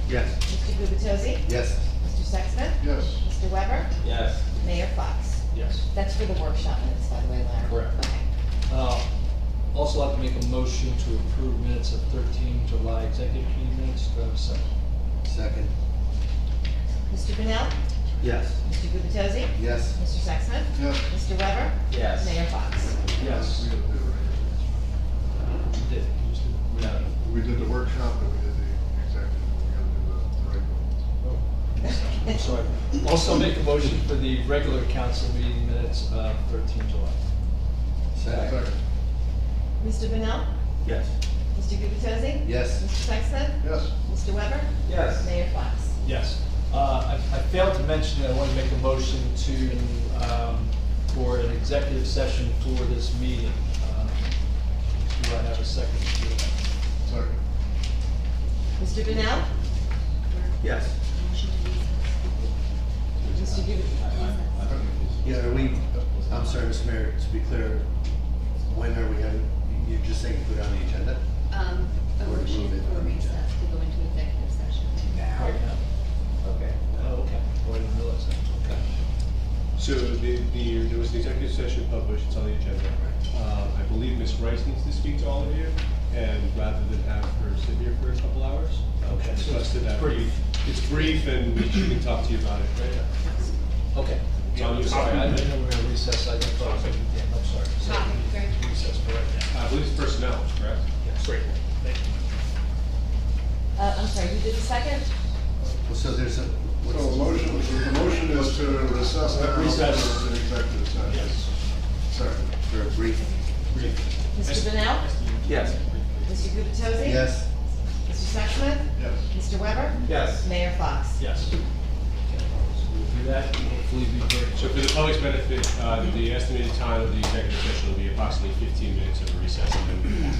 [SPEAKER 1] Yes.
[SPEAKER 3] Mr. Gubatose?
[SPEAKER 4] Yes.
[SPEAKER 3] Mr. Sexton?
[SPEAKER 5] Yes.
[SPEAKER 3] Mr. Weber?
[SPEAKER 2] Yes.
[SPEAKER 3] Mayor Fox?
[SPEAKER 6] Yes.
[SPEAKER 3] That's for the workshop minutes, by the way, Larry.
[SPEAKER 6] Correct.
[SPEAKER 3] Okay.
[SPEAKER 6] Also like to make a motion to approve minutes of 13 July executive meeting minutes. Do I have a second?
[SPEAKER 4] Second.
[SPEAKER 3] Mr. Bennell?
[SPEAKER 1] Yes.
[SPEAKER 3] Mr. Gubatose?
[SPEAKER 4] Yes.
[SPEAKER 3] Mr. Sexton?
[SPEAKER 5] Yes.
[SPEAKER 3] Mr. Weber?
[SPEAKER 2] Yes.
[SPEAKER 3] Mayor Fox?
[SPEAKER 6] Yes.
[SPEAKER 5] We gotta do it
[SPEAKER 6] You did. You just did.
[SPEAKER 5] right. We did the workshop and we did the executive, we gotta do the right one.
[SPEAKER 6] I'm sorry. Also make a motion for the regular council meeting minutes of 13 July.
[SPEAKER 4] Second.
[SPEAKER 3] Mr. Bennell?
[SPEAKER 1] Yes.
[SPEAKER 3] Mr. Gubatose?
[SPEAKER 4] Yes.
[SPEAKER 3] Mr. Sexton?
[SPEAKER 5] Yes.
[SPEAKER 3] Mr. Weber?
[SPEAKER 2] Yes.
[SPEAKER 3] Mayor Fox?
[SPEAKER 6] Yes. I failed to mention that I want to make a motion to, for an executive session for this meeting. Do I have a second to that?
[SPEAKER 5] Second.
[SPEAKER 3] Mr. Bennell?
[SPEAKER 1] Yes.
[SPEAKER 3] Mr. Gubatose?
[SPEAKER 4] Yeah, are we, I'm sorry, Mr. Mayor, to be clear, when are we having, you're just saying put it on the agenda?
[SPEAKER 7] A
[SPEAKER 4] Or
[SPEAKER 7] motion
[SPEAKER 4] move it
[SPEAKER 7] for
[SPEAKER 4] on the
[SPEAKER 7] recess
[SPEAKER 4] agenda.
[SPEAKER 7] to go into executive session.
[SPEAKER 6] Right now.
[SPEAKER 2] Okay.
[SPEAKER 6] Oh, okay. Oh, I didn't realize that. Okay.
[SPEAKER 9] So there was an executive session published, it's on the agenda. I believe Ms. Rice needs to speak to all of you, and rather than have her sit here for a couple hours,
[SPEAKER 6] Okay,
[SPEAKER 9] she
[SPEAKER 6] so
[SPEAKER 9] requested that.
[SPEAKER 6] brief.
[SPEAKER 9] It's brief, and she can talk to you about it, right?
[SPEAKER 6] Okay.
[SPEAKER 9] It's on your
[SPEAKER 6] Sorry, I
[SPEAKER 9] side.
[SPEAKER 6] didn't know we were going to recess. I thought, yeah, I'm sorry. So,
[SPEAKER 7] Copy, great.
[SPEAKER 6] recess for right now.
[SPEAKER 9] I believe it's personnel, correct?
[SPEAKER 6] Yes. Great. Thank you.
[SPEAKER 3] I'm sorry, who did the second?
[SPEAKER 4] Well, so there's a, what's
[SPEAKER 5] So the motion is to recess now.
[SPEAKER 6] Recess.
[SPEAKER 5] For an executive session.
[SPEAKER 6] Yes.
[SPEAKER 5] Second.
[SPEAKER 4] for a brief?
[SPEAKER 6] Brief.
[SPEAKER 3] Mr. Bennell?
[SPEAKER 2] Yes.
[SPEAKER 3] Mr. Gubatose?
[SPEAKER 4] Yes.
[SPEAKER 3] Mr. Sexton?
[SPEAKER 5] Yes.
[SPEAKER 3] Mr. Weber?
[SPEAKER 2] Yes.
[SPEAKER 3] Mayor Fox?
[SPEAKER 6] Yes. Okay, so we'll do that. Hopefully be very
[SPEAKER 9] So for the public's benefit, the estimated time of the executive session will be approximately 15 minutes of a recess. And then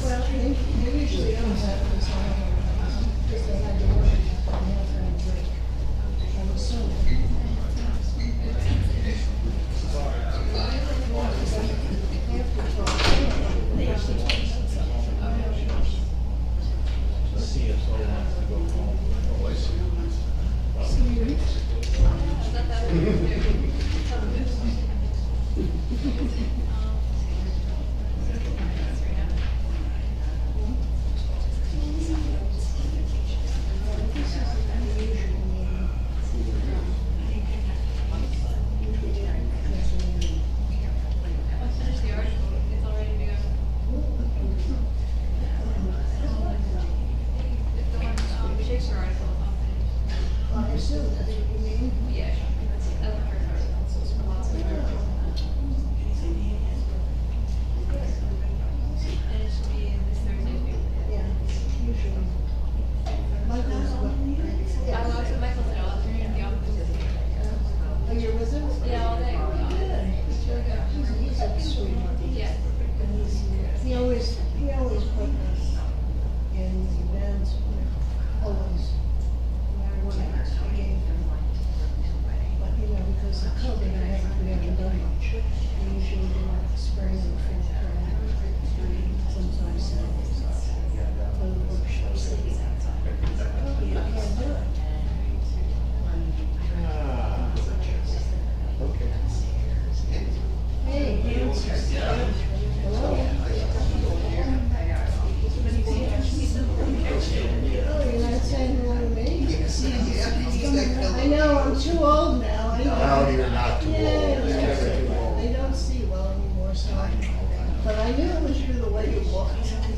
[SPEAKER 11] Well, they usually don't have this on, because they had to work, and they have to have a break. I'm assuming.
[SPEAKER 6] CSO wants to go home. Oh, I see.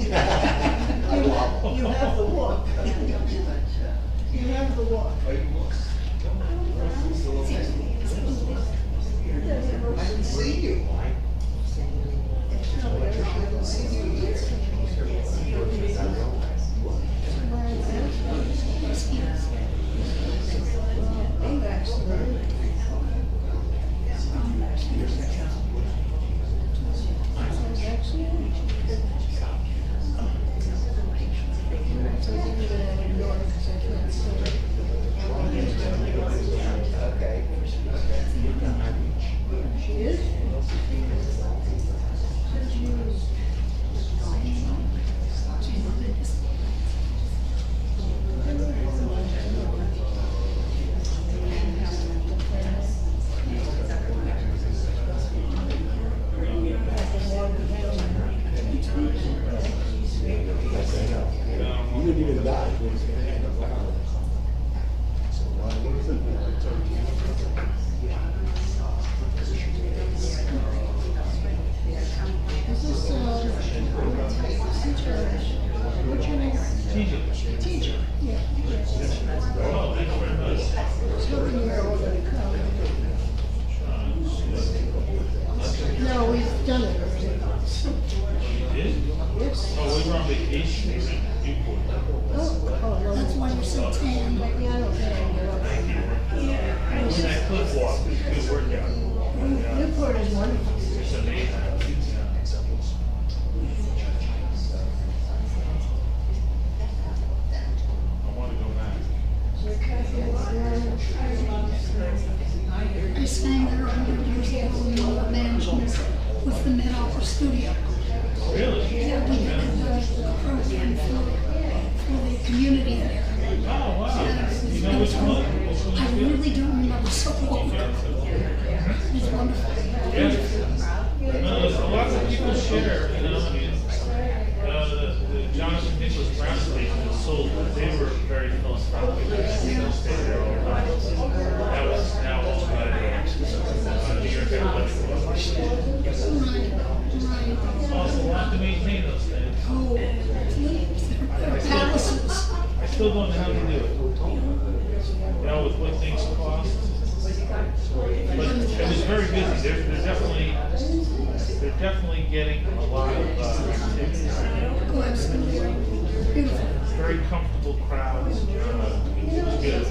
[SPEAKER 11] You have the walk. You have the walk.
[SPEAKER 1] I haven't seen you.
[SPEAKER 11] She is?
[SPEAKER 12] You wouldn't even die.
[SPEAKER 11] Is this, teacher, what's your name?
[SPEAKER 6] TJ.
[SPEAKER 11] Teacher, yeah.
[SPEAKER 6] Oh, thank you very much.
[SPEAKER 11] Hoping you're all gonna come. No, we've done it already.
[SPEAKER 6] You did?
[SPEAKER 11] Yes.
[SPEAKER 6] Oh, we were on vacation in Newport.
[SPEAKER 11] Oh, that's why you're so tan. Yeah, I don't
[SPEAKER 6] Thank you.
[SPEAKER 11] care.
[SPEAKER 6] And that cliff walk was a good workout. Yeah.
[SPEAKER 11] Newport is wonderful.
[SPEAKER 6] It's amazing. Yeah. I want to go back.
[SPEAKER 13] I sang there 100 years ago in the management with the Meadow studio.
[SPEAKER 6] Really?
[SPEAKER 13] Yeah, we did a program for the community there.
[SPEAKER 6] Oh, wow. You know which one? Which one
[SPEAKER 13] I
[SPEAKER 6] is good?
[SPEAKER 13] really don't remember so long. It's wonderful.
[SPEAKER 6] Yeah. No, a lot of people share, you know, I mean, the Jonathan Nicholas Brown station was sold, but they were very philanthropic. They stayed there all the time. That was now owned by New York Athletic Club. It's also a lot to maintain those things.
[SPEAKER 13] Oh, they're palaces.
[SPEAKER 6] I still don't know how to do it. You know, with what things cost. But it was very busy. They're definitely getting a lot of activity.
[SPEAKER 13] Oh, absolutely. Beautiful.
[SPEAKER 6] Very comfortable crowds. It was good.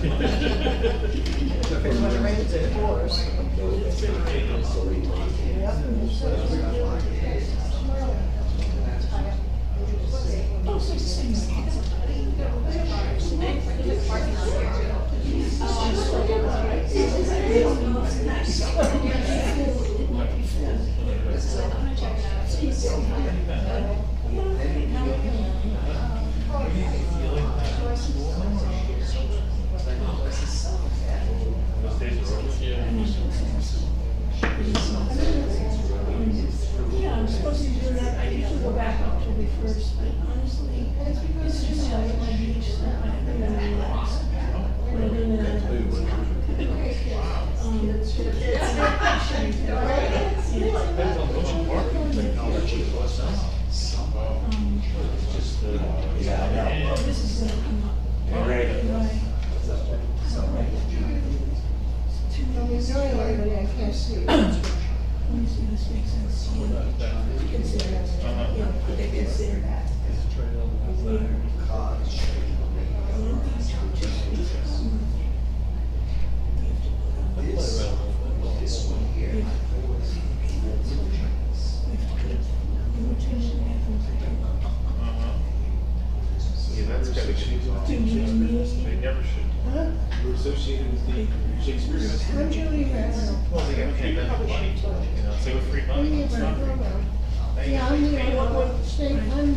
[SPEAKER 11] When it rains, it pours. Yeah, I'm supposed to do that. I usually go back October 1st, but honestly, it's just how my beach stuff. I haven't been relaxed. When I'm doing that.
[SPEAKER 10] Depends on what you work on, technology.
[SPEAKER 11] This is gonna come up.
[SPEAKER 10] Right.
[SPEAKER 11] Right. I mean, knowing everybody, I can't see. Let me see, this makes sense. Consider that. Yeah, they consider that.
[SPEAKER 10] Yeah, that's gotta change. They never should.
[SPEAKER 11] Huh?
[SPEAKER 9] We're associated with the Shakespeare.
[SPEAKER 11] I'm Julie Randall.
[SPEAKER 10] Well, they got pandemic money, you know, so with free money, it's not free.
[SPEAKER 11] Yeah, I'm the state, I'm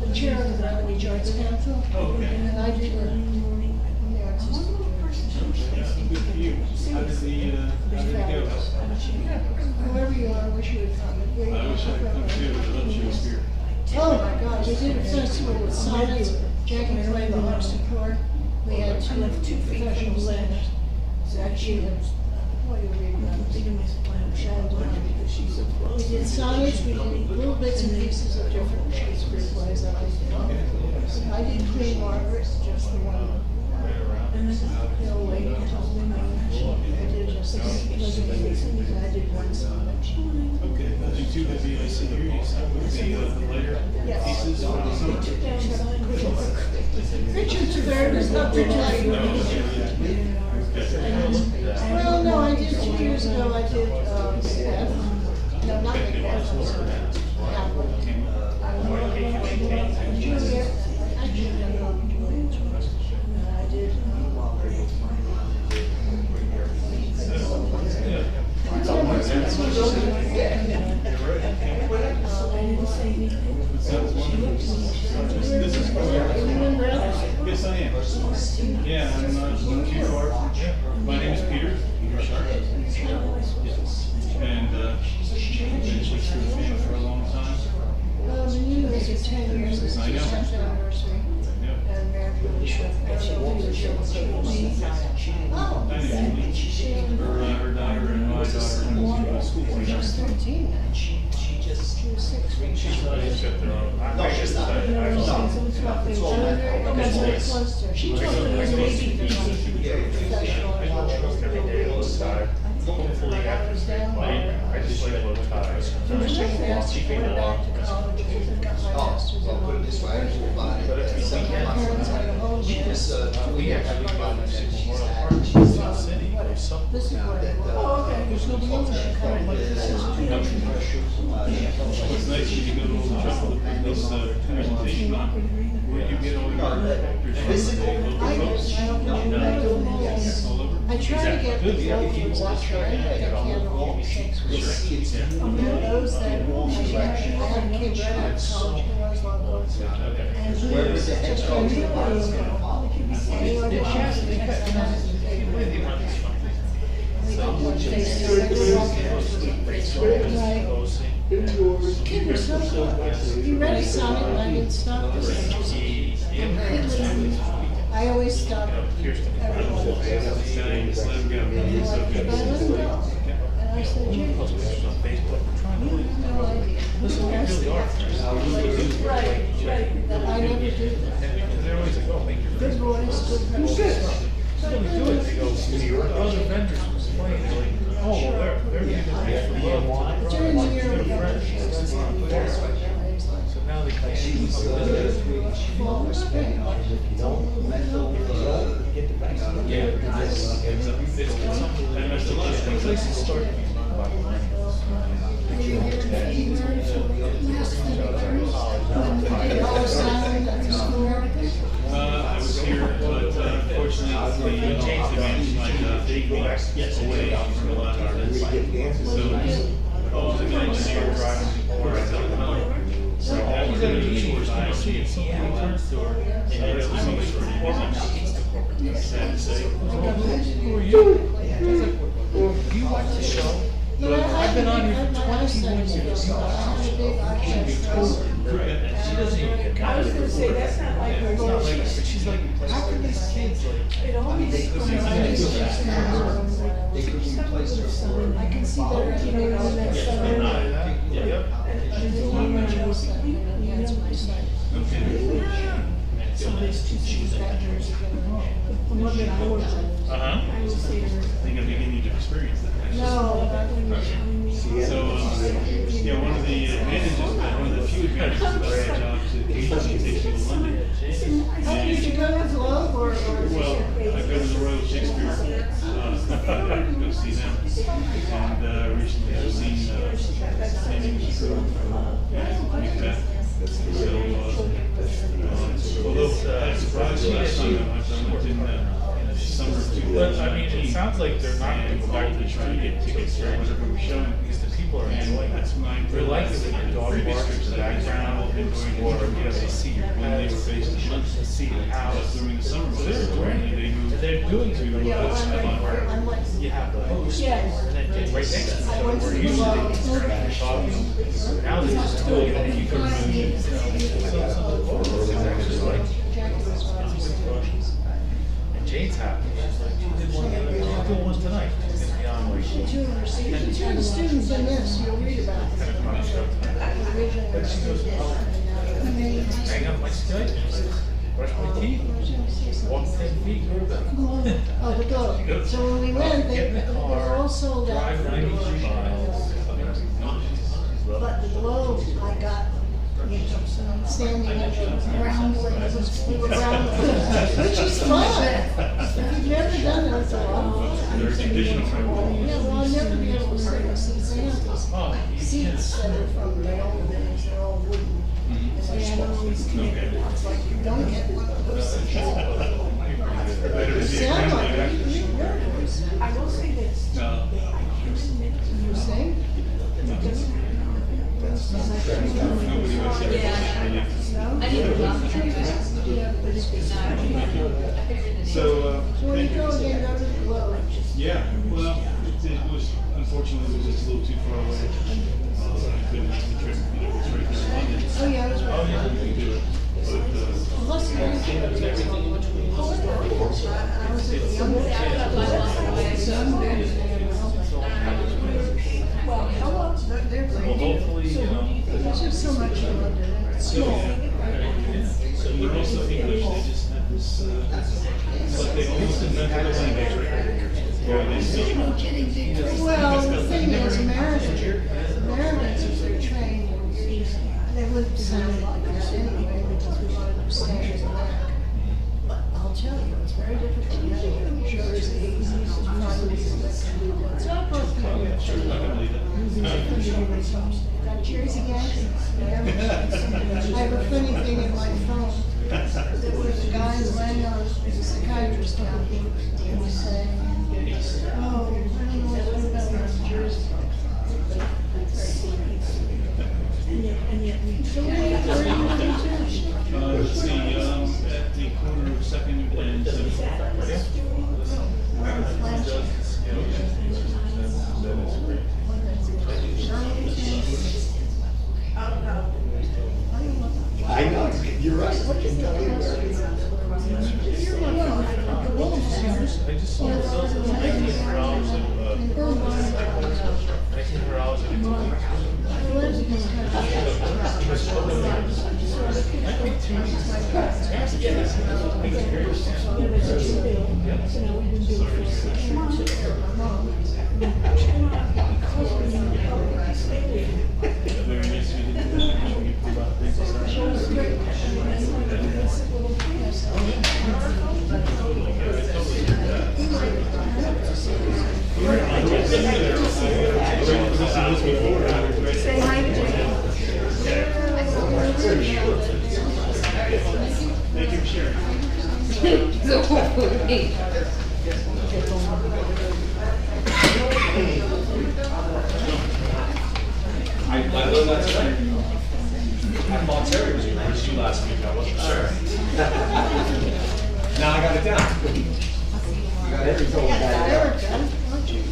[SPEAKER 11] the chair of the Valley Joints Council.
[SPEAKER 10] Okay.
[SPEAKER 11] And I do the, yeah, it's just.
[SPEAKER 9] Yeah, good for you. How did it go?
[SPEAKER 11] Whoever you are, I wish you would come.
[SPEAKER 9] I wish I could come too, I love Shakespeare.
[SPEAKER 11] Oh my God, we did a festival with sonnets, Jackie played the harpsichord. We had two professional singers. Actually, what do you read about? We did sonnets, we did little bits and pieces of different Shakespeare plays that I did. I did Queen Margaret, just the one. And then the old lady told me, I did just, I did one sonnet.
[SPEAKER 9] Okay, you two have the IC here, you signed with the layer pieces or something?
[SPEAKER 11] Richard's third is not Richard's. Well, no, I did 2 years ago, I did, Macbeth. No, not Macbeth. Juliet, actually, I did,
[SPEAKER 9] This is cool. Yes, I am. Yeah, I'm not too far. My name is Peter Sharp. And been with the family for a long time.
[SPEAKER 11] you was here 10 years, this is
[SPEAKER 9] I
[SPEAKER 11] your
[SPEAKER 9] know.
[SPEAKER 11] 10th anniversary.
[SPEAKER 9] Yeah.
[SPEAKER 11] And married really short.
[SPEAKER 9] I knew her daughter and my daughter went to school
[SPEAKER 11] She
[SPEAKER 9] together.
[SPEAKER 11] was 13 then. She was 6.
[SPEAKER 10] Everybody's got their own.
[SPEAKER 12] No, she's not.
[SPEAKER 10] I-
[SPEAKER 11] No,
[SPEAKER 10] I-
[SPEAKER 11] so it's not big. I'm very close to her. She told me it was maybe professional.
[SPEAKER 10] I don't trust every day on the side. Hopefully after spring money, I just like low ties.
[SPEAKER 11] I was just asked to go back to college because I got my master's
[SPEAKER 12] Well,
[SPEAKER 11] in
[SPEAKER 12] put it
[SPEAKER 11] law.
[SPEAKER 12] this way,
[SPEAKER 10] But if you think
[SPEAKER 11] My parents had a whole
[SPEAKER 12] she was,
[SPEAKER 10] we have to be on the
[SPEAKER 12] she's
[SPEAKER 10] Memorial
[SPEAKER 12] had-
[SPEAKER 10] Park,
[SPEAKER 12] she's,
[SPEAKER 10] South City, or something.
[SPEAKER 11] This is what it was. Oh, okay, there's no blue.
[SPEAKER 9] It's nice you can go to all the trouble to bring this presentation on. Where you get all your factors from the local folks all over.
[SPEAKER 11] I try to get the locals up there, I think I can all Shakespeare. Those that, I had a kid right out of college who was locals. And he
[SPEAKER 12] Where
[SPEAKER 11] was
[SPEAKER 12] was the head
[SPEAKER 11] just
[SPEAKER 12] coach?
[SPEAKER 11] going to and he auditioned because I was in favor. We did one face. Right. Kid was so cool. He read a sonnet and I didn't stop him. I always stop everyone.
[SPEAKER 9] Just let him go. It's so good.
[SPEAKER 11] And I said, Jim, you have no idea. Right, that I never do that.
[SPEAKER 10] They're always like, oh, make your
[SPEAKER 11] Good voice, good presentation.
[SPEAKER 10] They do it, they go, the other vendors complain, they're like, oh, well, they're giving us for love.
[SPEAKER 11] During the year, we got
[SPEAKER 10] So now they can't.
[SPEAKER 11] full respect.
[SPEAKER 12] Mental,
[SPEAKER 10] And there's a lot of places start to be run by millennials.
[SPEAKER 13] Were you here in February for last February? When they all signed the school articles?
[SPEAKER 10] I was here, but unfortunately, they changed the management, like, they go away from a lot of artists. So, I was an engineer driving the board, so that was a huge IC at some point store, and then it was always pretty sad to say. Who are you? Do you watch the show? I've been on here for 21 years. She doesn't even get
[SPEAKER 11] I was gonna say, that's not like her.
[SPEAKER 10] It's not like, but she's like, how can these kids like?
[SPEAKER 11] It always
[SPEAKER 12] They could replace her.
[SPEAKER 11] I can see that, you know, on that side.
[SPEAKER 10] Yep.
[SPEAKER 11] And the one where I was, that's my side. So there's two things that there's, the one that I worked on. I will say to her,
[SPEAKER 10] I think I'm beginning to experience that.
[SPEAKER 11] no, not when you're telling me.
[SPEAKER 10] So, one of the advantages, one of the few advantages about our job is that occasionally takes you to London.
[SPEAKER 11] How did you go to the Globe or?
[SPEAKER 10] Well, I go to the Royal Shakespeare, to go see them. And, recently I've seen, Macbeth. So, although, surprised last time I went in the summer of 2018.
[SPEAKER 14] But, I mean, it sounds like they're not gonna go back to the trying to get tickets for whatever we're showing, because the people are enjoying it. They're likely that your dog barks in the background, or, you know, they see your
[SPEAKER 10] When they
[SPEAKER 14] pets,
[SPEAKER 10] were based in London,
[SPEAKER 14] they see your house.
[SPEAKER 10] during the summer,
[SPEAKER 14] So they're
[SPEAKER 10] apparently
[SPEAKER 14] enjoying
[SPEAKER 10] they
[SPEAKER 14] it.
[SPEAKER 10] moved.
[SPEAKER 14] And they're doing it with
[SPEAKER 11] Yeah,
[SPEAKER 14] those
[SPEAKER 11] I'm like,
[SPEAKER 14] you have the host,
[SPEAKER 11] Yes.
[SPEAKER 14] and then right next to each
[SPEAKER 11] I
[SPEAKER 14] other,
[SPEAKER 11] went to
[SPEAKER 14] where
[SPEAKER 11] the
[SPEAKER 14] usually
[SPEAKER 11] Globe.
[SPEAKER 14] they turn around and talk. Now they just do it, and then you can remove, you know, some of the photos, and they're just like, and Jane's happy, she's like, she did one the other day, I'll do one tonight, it's gonna be on like.
[SPEAKER 11] two of the students in this, you'll read about it.
[SPEAKER 14] But she goes, oh, hang up my Skype, brush my teeth, walk 10 feet, go to bed.
[SPEAKER 11] Oh, the Globe. So when we went,
[SPEAKER 14] Get in the
[SPEAKER 11] they were
[SPEAKER 14] car,
[SPEAKER 11] all sold out.
[SPEAKER 14] drive 93 miles.
[SPEAKER 11] But the Globe, I got, you know, standing around, we were around, which is fun. If you've never done it, it's a lot.
[SPEAKER 10] There's additional.
[SPEAKER 11] Yeah, well, I'll never be able to see examples.
[SPEAKER 14] Oh,
[SPEAKER 11] Seats that are from the old days, they're all wooden. And they had all these connected ones, like you don't get one of those. Sound like it. I will say this.
[SPEAKER 10] No.
[SPEAKER 11] You say?
[SPEAKER 10] Nobody was there.
[SPEAKER 11] No?
[SPEAKER 7] I didn't love
[SPEAKER 11] Yeah, but it's.
[SPEAKER 10] So,
[SPEAKER 11] So when you go again, go to the Globe.
[SPEAKER 10] yeah, well, it was, unfortunately, it was just a little too far away. I couldn't make the trip, you know, it's right there in London.
[SPEAKER 11] Oh, yeah, that's right.
[SPEAKER 10] We could do it, but,
[SPEAKER 11] Plus, I was at the well, hello, they're
[SPEAKER 14] well,
[SPEAKER 11] great.
[SPEAKER 14] hopefully, you know.
[SPEAKER 11] There's just so much in London. It's
[SPEAKER 10] so,
[SPEAKER 11] small.
[SPEAKER 10] yeah. So the rest of English, they just have this, it's like they almost invented a language right there. Where they speak.
[SPEAKER 11] Well, the thing is, Americans, if they're trained, they wouldn't sound like that anyway, because we want to understand America. But I'll tell you, it's very difficult. New Jersey, it's not perfect. Got Jersey Yankees. I have a funny thing in my phone. There was a guy laying on a psychiatrist down here, and he was saying, oh, I don't know what about New Jersey. And yet we. So where are you going to?
[SPEAKER 10] Let's see, at the corner of Second and
[SPEAKER 12] I know, you're right.
[SPEAKER 14] I just saw those $1,900
[SPEAKER 10] very nice to meet you. Pull out things aside.
[SPEAKER 6] I learned that today. I thought Terry was your you last week, I wasn't sure. Now I got it down.
[SPEAKER 11] Erica, aren't you?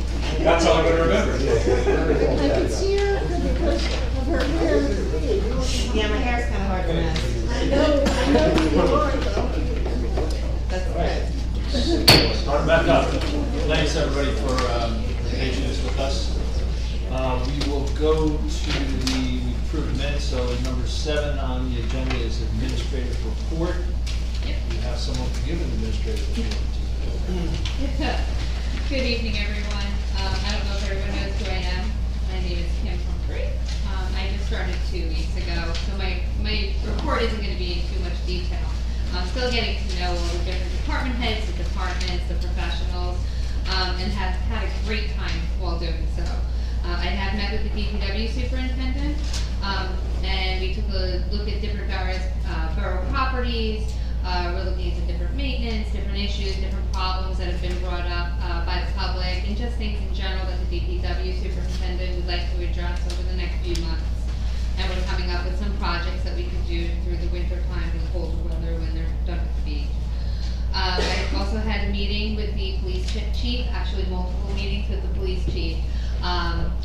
[SPEAKER 6] That's all I'm gonna remember.
[SPEAKER 11] I can see Erica because of her hair.
[SPEAKER 3] Yeah, my hair's kinda hard to miss.
[SPEAKER 11] I know who you are though.
[SPEAKER 3] That's good.
[SPEAKER 6] Start back up. Thanks everybody for patience with us. We will go to the approved minutes, so number 7 on the agenda is administrative report. We have someone to give an administrative report.
[SPEAKER 7] Good evening, everyone. I don't know if everyone knows who I am. My name is Kim Humphrey. I just started 2 weeks ago, so my report isn't going to be in too much detail. I'm still getting to know all the different department heads, the departments, the professionals, and have had a great time while doing so. I have met with the DPW superintendent, and we took a look at different borough properties. We're looking into different maintenance, different issues, different problems that have been brought up by the public, and just things in general that the DPW superintendent would like to address over the next few months. And we're coming up with some projects that we could do through the winter time and the colder weather when they're done at the beach. I also had a meeting with the police chief, actually multiple meetings with the police chief.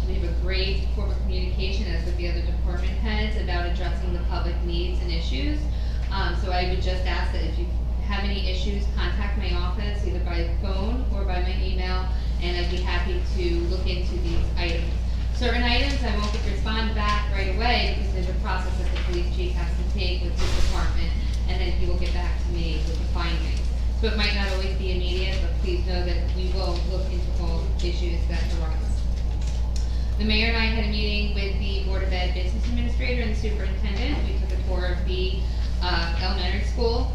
[SPEAKER 7] We have a great form of communication as with the other department heads about addressing the public needs and issues. So I would just ask that if you have any issues, contact my office either by phone or by my email, and I'd be happy to look into these items. Certain items I won't respond back right away because there's a process that the police chief has to take with his department, and then he will get back to me with the findings. So it might not always be immediate, but please know that we will look into all issues that arise. The mayor and I had a meeting with the Board of Ed business administrator and the superintendent. We took a tour of the elementary school.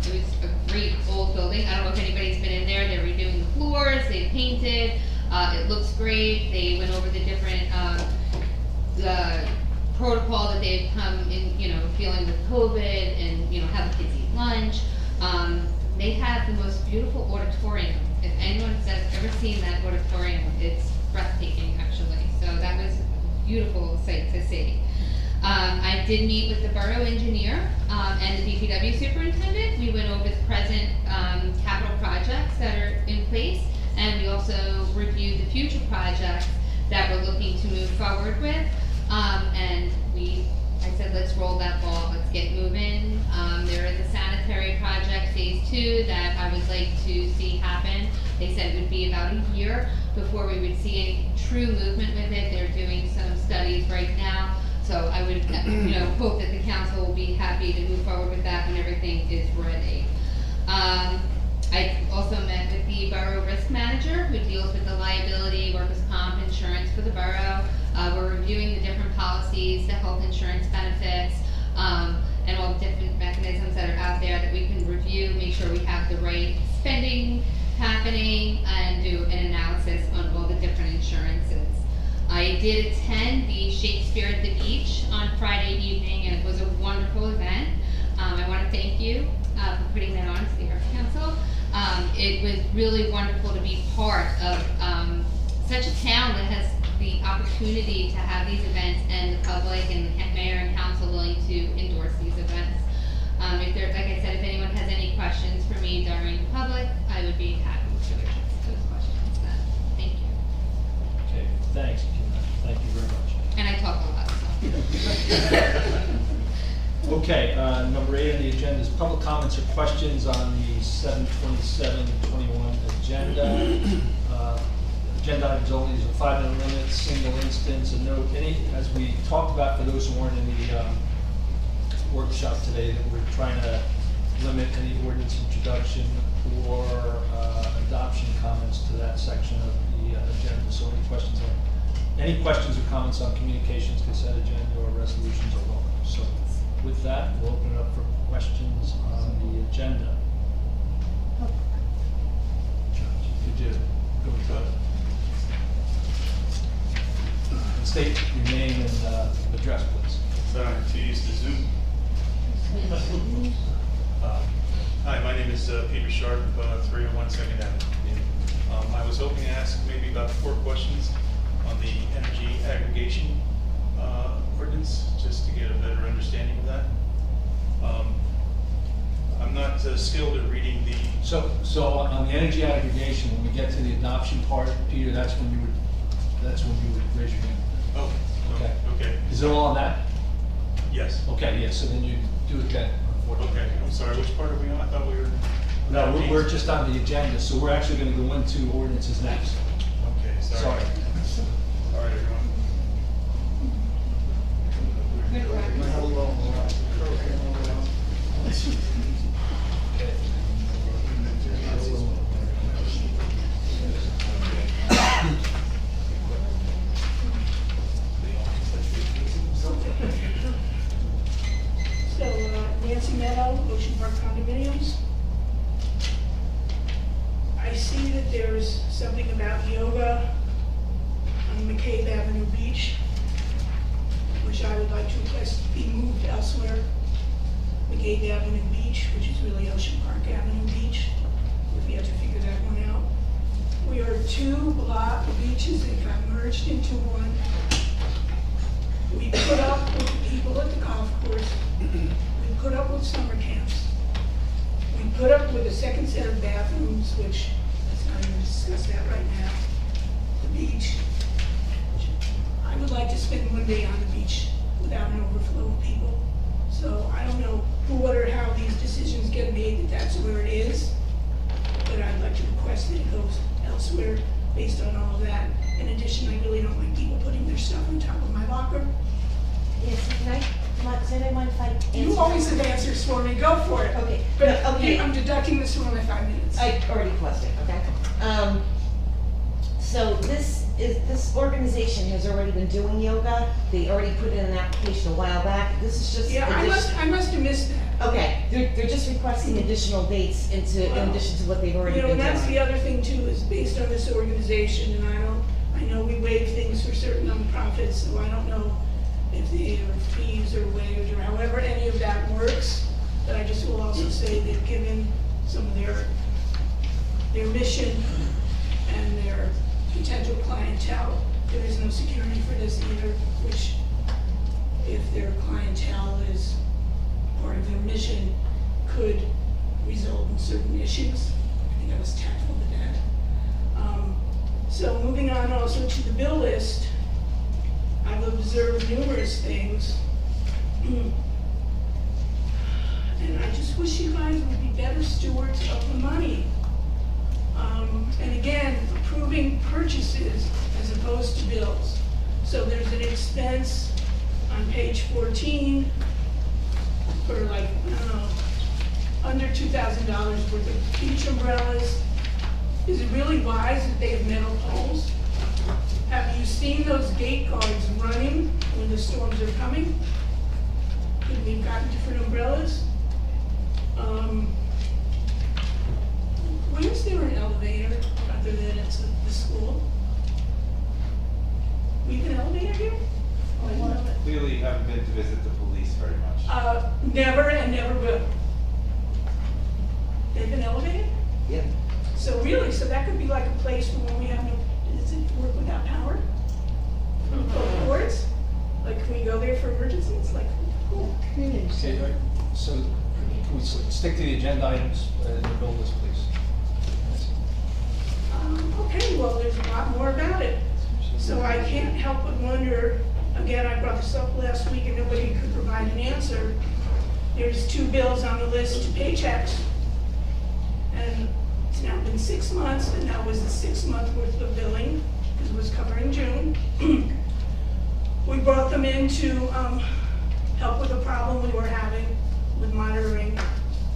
[SPEAKER 7] It was a great old building. I don't know if anybody's been in there. They're redoing the floors, they painted. It looks great. They went over the different protocol that they've come in, dealing with COVID and, how the kids eat lunch. They have the most beautiful auditorium. If anyone has ever seen that auditorium, it's breathtaking, actually. So that was a beautiful sight to see. I did meet with the borough engineer and the DPW superintendent. We went over the present capital projects that are in place, and we also reviewed the future projects that we're looking to move forward with. And I said, let's roll that ball, let's get moving. There is a sanitary project, phase 2, that I would like to see happen. They said it would be about a year before we would see any true movement with it. They're doing some studies right now. So I would, hope that the council will be happy to move forward with that when everything is ready. I also met with the borough risk manager who deals with the liability, workers' comp insurance for the borough. We're reviewing the different policies, the health insurance benefits, and all the different mechanisms that are out there that we can review, make sure we have the right spending happening, and do an analysis on all the different insurances. I did attend the Shakespeare at the Beach on Friday evening, and it was a wonderful event. I want to thank you for putting that on to the Arts Council. It was really wonderful to be part of such a town that has the opportunity to have these events, and the public and the mayor and council willing to endorse these events. Like I said, if anyone has any questions for me during public, I would be happy to address those questions then. Thank you.
[SPEAKER 6] Okay, thanks, Kim. Thank you very much.
[SPEAKER 7] And I talk a lot, so.
[SPEAKER 6] Okay, number 8 on the agenda is public comments or questions on the 7/27/21 agenda. Agenda items only is a 5-minute limit, single instance, and note as we talked about for those who weren't in the workshop today, that we're trying to limit any ordinance introduction or adoption comments to that section of the agenda. So any questions or comments on communications, consent agenda, or resolutions are welcome. So with that, we'll open it up for questions on the agenda. Could you go to it? And state your name and address, please.
[SPEAKER 14] Sorry, to use the Zoom. Hi, my name is Peter Sharp, 301 Second Avenue. I was hoping to ask maybe about 4 questions on the energy aggregation ordinance, just to get a better understanding of that. I'm not skilled at reading the...
[SPEAKER 15] So on the energy aggregation, when we get to the adoption part, Peter, that's when you would raise your hand.
[SPEAKER 14] Oh,
[SPEAKER 15] Okay.
[SPEAKER 14] okay.
[SPEAKER 15] Is it all on that?
[SPEAKER 14] Yes.
[SPEAKER 15] Okay, yeah, so then you do it then.
[SPEAKER 14] Okay, I'm sorry, which part are we on? I thought we were...
[SPEAKER 15] No, we're just on the agenda, so we're actually gonna go into ordinances next.
[SPEAKER 14] Okay, sorry. All right, everyone.
[SPEAKER 11] So, Nancy Meadow, Ocean Park Condominiums. I see that there's something about yoga on McCabe Avenue Beach, which I would like to request be moved elsewhere. McCabe Avenue Beach, which is really Ocean Park Avenue Beach, if we have to figure that one out. We are 2 block beaches that got merged into one. We put up with the people at the golf course. We put up with summer camps. We put up with a second set of bathrooms, which, let's not even discuss that right now. The beach. I would like to spend one day on the beach without an overflow of people. So I don't know what or how these decisions get made, that that's where it is. But I'd like to request that it goes elsewhere based on all of that. In addition, I really don't like people putting their stuff on top of my locker.
[SPEAKER 3] Yes, can I, does anyone mind if I answer?
[SPEAKER 11] You always have answers for me, go for it.
[SPEAKER 3] Okay,
[SPEAKER 11] But
[SPEAKER 3] okay.
[SPEAKER 11] I'm deducting this from my 5 minutes.
[SPEAKER 3] I already questioned, okay? So this organization has already been doing yoga. They already put in an application a while back. This is just.
[SPEAKER 11] Yeah, I must have missed that.
[SPEAKER 3] Okay, they're just requesting additional dates in addition to what they've already been
[SPEAKER 11] And
[SPEAKER 3] doing.
[SPEAKER 11] that's the other thing too, is based on this organization, and I know we waive things for certain nonprofits, so I don't know if their fees are waived or however any of that works. But I just will also say they've given some of their mission and their potential clientele. There is no security for this either, which if their clientele is part of their mission could result in certain issues. I think I was tactful with that. So moving on also to the bill list, I've observed numerous things. And I just wish you guys would be better stewards of the money. And again, approving purchases as opposed to bills. So there's an expense on page 14 for like, I don't know, under $2,000 worth of beach umbrellas. Is it really wise that they have metal poles? Have you seen those gate guards running when the storms are coming? Could we have gotten different umbrellas? Where's there an elevator other than it's the school? We have an elevator here? Oh, I didn't know that.
[SPEAKER 2] Clearly you haven't been to visit the police very much.
[SPEAKER 11] Never and never will. They've been elevated?
[SPEAKER 1] Yeah.
[SPEAKER 11] So really, so that could be like a place for when we have no, does it work without power? Both boards? Like, can we go there for emergencies? Like, cool.
[SPEAKER 15] Okay, all right. So can we stick to the agenda items in the bill list, please?
[SPEAKER 11] Okay, well, there's a lot more about it. So I can't help but wonder, again, I brought this up last week and nobody could provide an answer. There's 2 bills on the list to pay checks. And it's now been 6 months, and that was the 6-month worth of billing, because it was covering June. We brought them in to help with a problem we were having with monitoring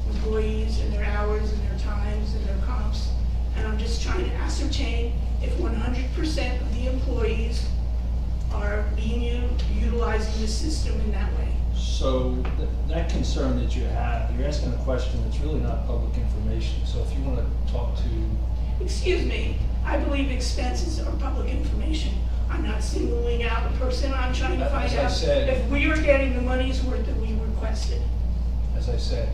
[SPEAKER 11] employees and their hours and their times and their comps. And I'm just trying to ascertain if 100% of the employees are being utilizing the system in that way.
[SPEAKER 15] So that concern that you have, you're asking a question that's really not public information. So if you want to talk to...
[SPEAKER 11] Excuse me, I believe expenses are public information. I'm not singling out a person, I'm trying to find out if we are getting the money's worth that we requested.
[SPEAKER 15] As I said,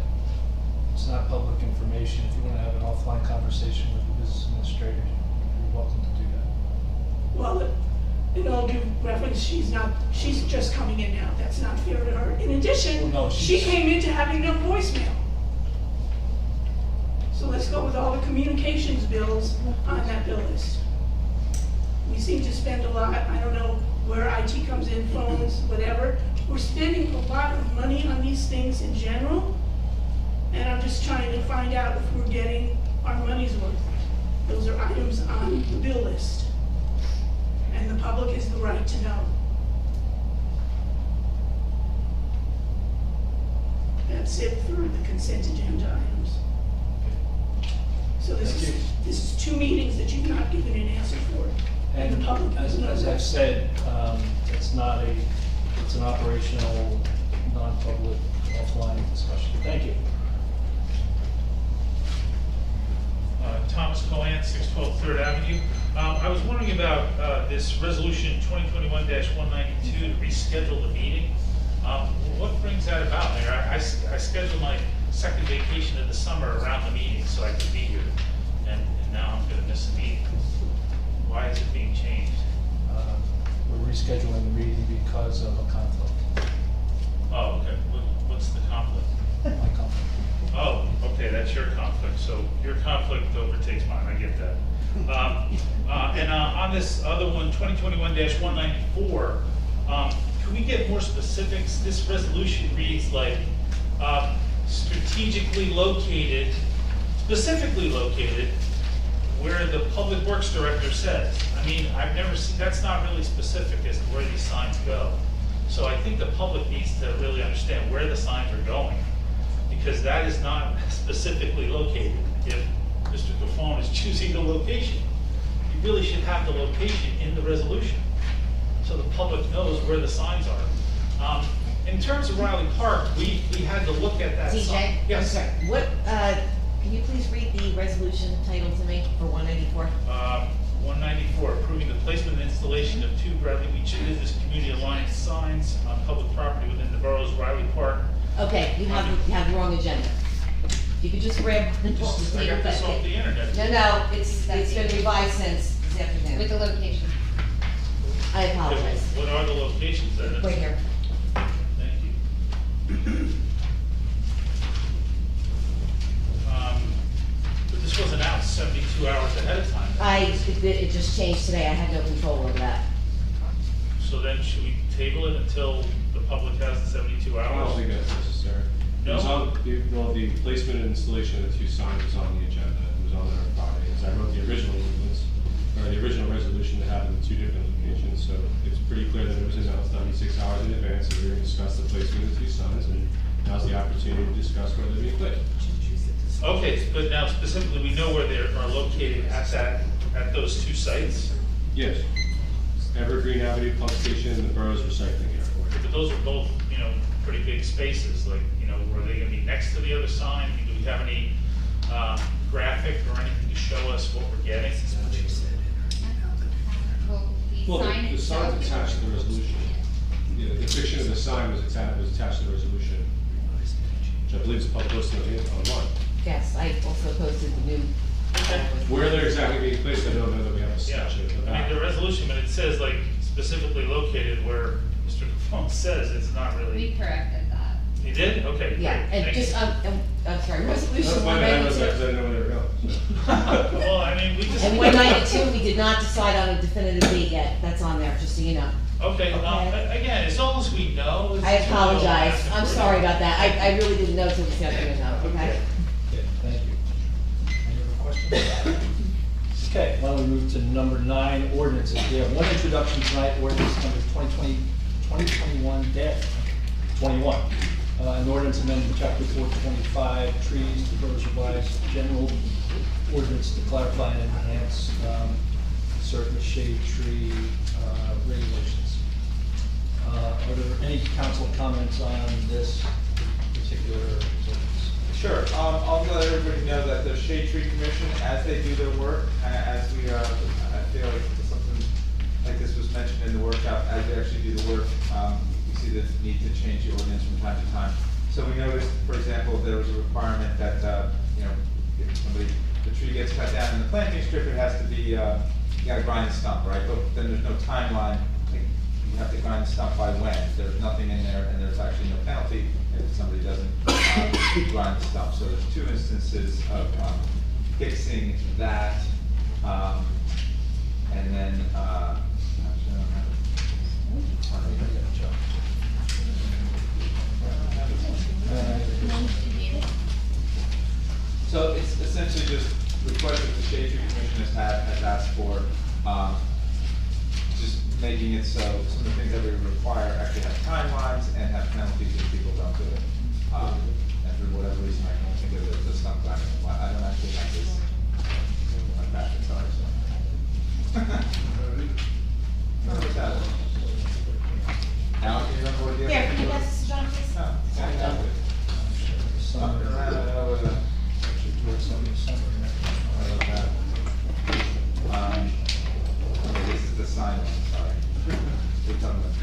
[SPEAKER 15] It's not public information. If you want to have an offline conversation with the business administrator, you're welcome to do that.
[SPEAKER 11] Well, in all due reference, she's just coming in now. That's not fair to her. In addition,
[SPEAKER 15] Well, no,
[SPEAKER 11] she
[SPEAKER 15] she's-
[SPEAKER 11] came into having no voicemail. So let's go with all the communications bills on that bill list. We seem to spend a lot, I don't know where IT comes in, phones, whatever. We're spending a lot of money on these things in general, and I'm just trying to find out if we're getting our money's worth. Those are items on the bill list, and the public has the right to know. That's it for the consent agenda items. So this is 2 meetings that you've not given an answer for, and the public has no.
[SPEAKER 15] As I've said, it's an operational, non-public, offline discussion. Thank you.
[SPEAKER 10] Thomas Coant, 612 3rd Avenue. I was wondering about this resolution 2021-192 to reschedule the meeting. What brings that about, Mayor? I scheduled my second vacation of the summer around the meeting so I could be here, and now I'm going to miss a meeting. Why is it being changed?
[SPEAKER 15] We're rescheduling the meeting because of a conflict.
[SPEAKER 10] Oh, okay. What's the conflict?
[SPEAKER 15] My conflict.
[SPEAKER 10] Oh, okay, that's your conflict, so your conflict overtakes mine, I get that. And on this other one, 2021-194, can we get more specifics? This resolution reads like, strategically located, specifically located, where the Public Works Director says. I mean, I've never seen, that's not really specific as to where these signs go. So I think the public needs to really understand where the signs are going, because that is not specifically located. If Mr. Gaffone is choosing the location, you really should have the location in the resolution, so the public knows where the signs are. In terms of Riley Park, we had to look at that sign.
[SPEAKER 3] DJ, I'm
[SPEAKER 10] Yes.
[SPEAKER 3] sorry, can you please read the resolution title to me for 194?
[SPEAKER 10] 194, approving the placement and installation of 2 Bradley Beach Business Community Alliance signs on public property within the borough's Riley Park.
[SPEAKER 3] Okay, you have the wrong agenda. You could just grab the
[SPEAKER 10] I got this off the internet.
[SPEAKER 3] No, it's been revised since this afternoon.
[SPEAKER 7] With the location.
[SPEAKER 3] I apologize.
[SPEAKER 10] What are the locations then?
[SPEAKER 3] Right here.
[SPEAKER 10] Thank you. But this was announced 72 hours ahead of time.
[SPEAKER 3] It just changed today, I had no control over that.
[SPEAKER 10] So then should we table it until the public has the 72 hours?
[SPEAKER 9] I don't think that's necessary.
[SPEAKER 10] No?
[SPEAKER 9] It was on, the placement and installation of the 2 signs was on the agenda. It was on there on Friday, because I wrote the original ordinance, or the original resolution to have it in 2 different locations. So it's pretty clear that it was announced 96 hours in advance, and we were going to discuss the placement of the 2 signs, and now's the opportunity to discuss whether they're being placed.
[SPEAKER 10] Okay, but now specifically, we know where they are located at those 2 sites,
[SPEAKER 9] Yes. Evergreen Avenue Pump Station and the borough's recycling area.
[SPEAKER 10] but those are both, pretty big spaces, like, were they gonna be next to the other sign? Do we have any, graphic or anything to show us what we're getting?
[SPEAKER 7] Well, the
[SPEAKER 9] Well,
[SPEAKER 7] sign
[SPEAKER 9] the sign's
[SPEAKER 7] itself.
[SPEAKER 9] attached to the resolution. Yeah, the depiction of the sign was attached to the resolution, which I believe is public listing online.
[SPEAKER 3] Yes, I also posted the new.
[SPEAKER 9] Where they're exactly being placed, I don't know that we have a
[SPEAKER 10] Yeah,
[SPEAKER 9] sketch of the
[SPEAKER 10] I mean,
[SPEAKER 9] back.
[SPEAKER 10] the resolution, but it says like specifically located where Mr. Capone says, it's not
[SPEAKER 7] We
[SPEAKER 10] really.
[SPEAKER 7] corrected that.
[SPEAKER 10] You did? Okay, great.
[SPEAKER 3] Yeah, and
[SPEAKER 10] Thank
[SPEAKER 3] just,
[SPEAKER 10] you.
[SPEAKER 3] I'm sorry, resolution
[SPEAKER 9] That's why I was,
[SPEAKER 3] 192.
[SPEAKER 9] because I didn't know where they were going.
[SPEAKER 10] Well, I mean, we just.
[SPEAKER 3] And 192, we did not decide on a definitive date yet, that's on there, just so you know.
[SPEAKER 10] Okay,
[SPEAKER 3] Okay.
[SPEAKER 10] again, as long as we know. it's
[SPEAKER 3] I
[SPEAKER 10] just-
[SPEAKER 3] apologize, I'm sorry about that, I really didn't know till this afternoon, though, okay?
[SPEAKER 15] Thank you. Any other questions? Okay, why don't we move to number 9, ordinances. We have one introduction tonight, ordinance number 2021-21. An ordinance amending chapter 425, trees, the borough's revised general ordinance to clarify and enhance certain shade tree regulations. Are there any council comments on this particular ordinance?
[SPEAKER 16] Sure. I'll let everybody know that the Shade Tree Commission, as they do their work, as we, I feel like something like this was mentioned in the workshop, as they actually do the work, we see the need to change the ordinance from time to time. So we noticed, for example, there was a requirement that, you know, if somebody, the tree gets cut down in the planting strip, it has to be, you gotta grind the stump, right? But then there's no timeline, like, you have to grind the stump by when. There's nothing in there, and there's actually no penalty if somebody doesn't grind the stump. So there's two instances of fixing that. And then, actually, I don't have it. So it's essentially just request that the Shade Tree Commission has asked for, just making it so some of the things that we require actually have timelines and have penalties if people don't do it. And for whatever reason, I can't think of the stump grinding. I don't actually have this in my packet, sorry, so. What's that? Alan, can you remember what the other?
[SPEAKER 3] Here, can you pass this to John, please?
[SPEAKER 16] Oh, yeah, I have it. Okay, this is the sign one, sorry. We're talking about.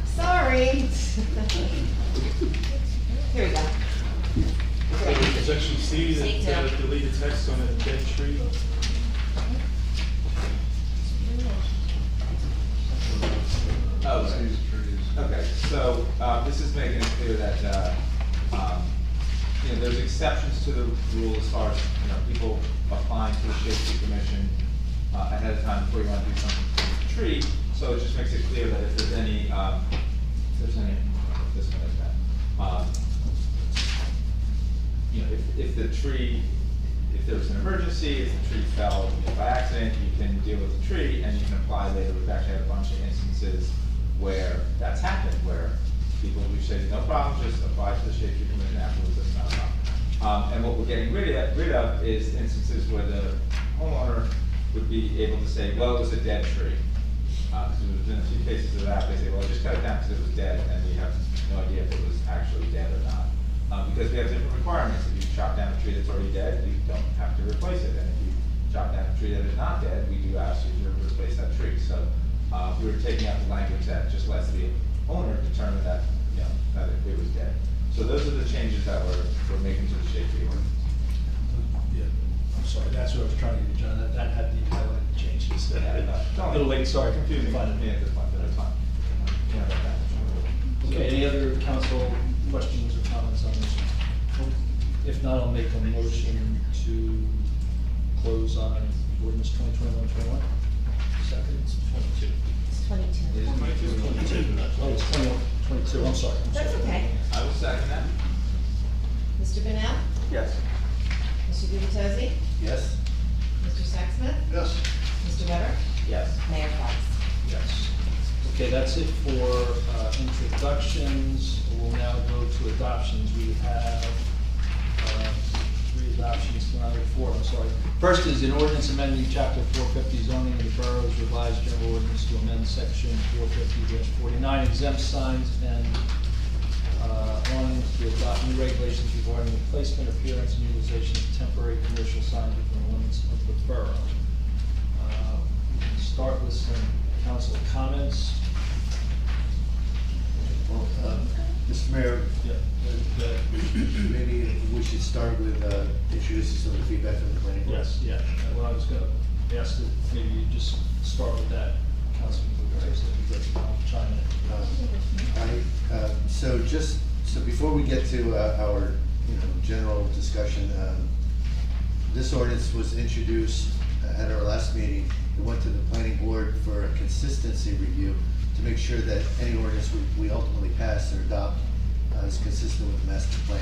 [SPEAKER 3] Sorry. Here we go.
[SPEAKER 14] Section C,
[SPEAKER 3] C2.
[SPEAKER 14] that deleted text on a dead tree.
[SPEAKER 16] Oh, right. Okay, so, this is making it clear that, you know, there's exceptions to the rule as far as, you know, people applying to the Shade Tree Commission, ahead of time before you want to do something to the tree. So it just makes it clear that if there's any, this one is that, you know, if the tree, if there's an emergency, if the tree fell by accident, you can deal with the tree and you can apply later. We've actually had a bunch of instances where that's happened, where people who say, no problem, just apply to the Shade Tree Commission afterwards, that's not a problem. And what we're getting rid of is instances where the homeowner would be able to say, well, it was a dead tree. Because there's been a few cases of that, they say, well, I just cut it down because it was dead, and we have no idea if it was actually dead or not. Because we have different requirements. If you chop down a tree that's already dead, you don't have to replace it. And if you chop down a tree that is not dead, we do ask you to replace that tree. So we were taking out the language that just lets the owner determine that, you know, that it was dead. So those are the changes that we're making to the Shade Tree ordinance.
[SPEAKER 15] Yeah, I'm sorry, that's what I was trying to get, John, that had the highlighted changes.
[SPEAKER 16] Yeah,
[SPEAKER 15] A little late, sorry.
[SPEAKER 16] Confusing
[SPEAKER 15] Find it.
[SPEAKER 16] me at this point, but it's fine. Yeah, about that.
[SPEAKER 15] Okay, any other council questions or comments on this? If not, I'll make a motion to close on ordinance 2021-21. Second.
[SPEAKER 3] It's 22.
[SPEAKER 16] It is 22.
[SPEAKER 15] Oh, it's 22, I'm sorry.
[SPEAKER 3] That's okay.
[SPEAKER 16] I will second that.
[SPEAKER 3] Mr. Bennell?
[SPEAKER 4] Yes.
[SPEAKER 3] Mr. Gubatose?
[SPEAKER 4] Yes?
[SPEAKER 3] Mr. Sexsmith?
[SPEAKER 5] Yes.
[SPEAKER 3] Mr. Weber?
[SPEAKER 16] Yes.
[SPEAKER 3] Mayor Fox?
[SPEAKER 15] Yes. Okay, that's it for introductions. We'll now go to adoptions. We have three adoptions tonight, four, I'm sorry. First is an ordinance amending chapter 450 zoning of the borough's revised general ordinance to amend section 450-49 exempt signs and ordinance to adopt new regulations regarding the placement, appearance, and utilization of temporary commercial signs within the limits of the borough. We can start with some council comments.
[SPEAKER 4] Well, Mr. Mayor, maybe we should start with introducing some of the feedback from the planning board.
[SPEAKER 15] Yes, yeah. Well, I was gonna ask that maybe you just start with that, Councilman Bluegrass, that we get to chime in.
[SPEAKER 4] So before we get to our general discussion, this ordinance was introduced at our last meeting. It went to the planning board for a consistency review to make sure that any ordinance we ultimately pass or adopt is consistent with the master plan.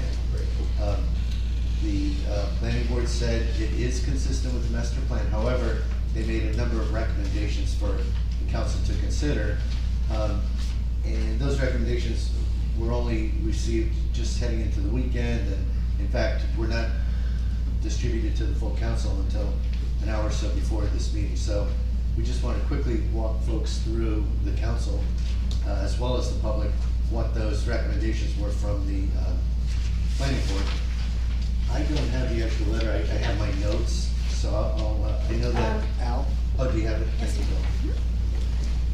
[SPEAKER 4] The planning board said it is consistent with the master plan. However, they made a number of recommendations for the council to consider. And those recommendations were only received just heading into the weekend. And in fact, were not distributed to the full council until an hour or so before this meeting. So we just want to quickly walk folks through the council, as well as the public, what those recommendations were from the planning board. I don't have the actual letter. I have my notes, so I know that. Al? Oh, do you have it?
[SPEAKER 3] Yes,
[SPEAKER 4] Thank you, Bill.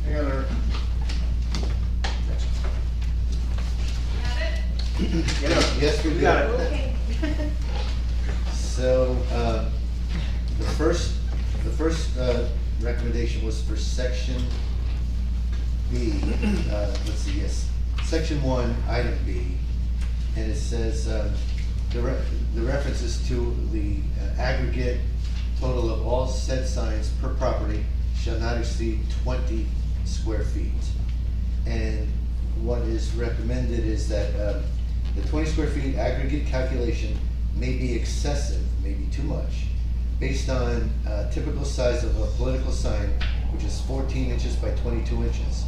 [SPEAKER 5] Hang on there.
[SPEAKER 4] Yes, we got it.
[SPEAKER 3] Okay.
[SPEAKER 4] So, the first recommendation was for section B, let's see, yes, section 1, item B, and it says, the reference is to the aggregate total of all said signs per property shall not exceed 20 square feet. And what is recommended is that the 20 square feet aggregate calculation may be excessive, maybe too much, based on typical size of a political sign, which is 14 inches by 22 inches.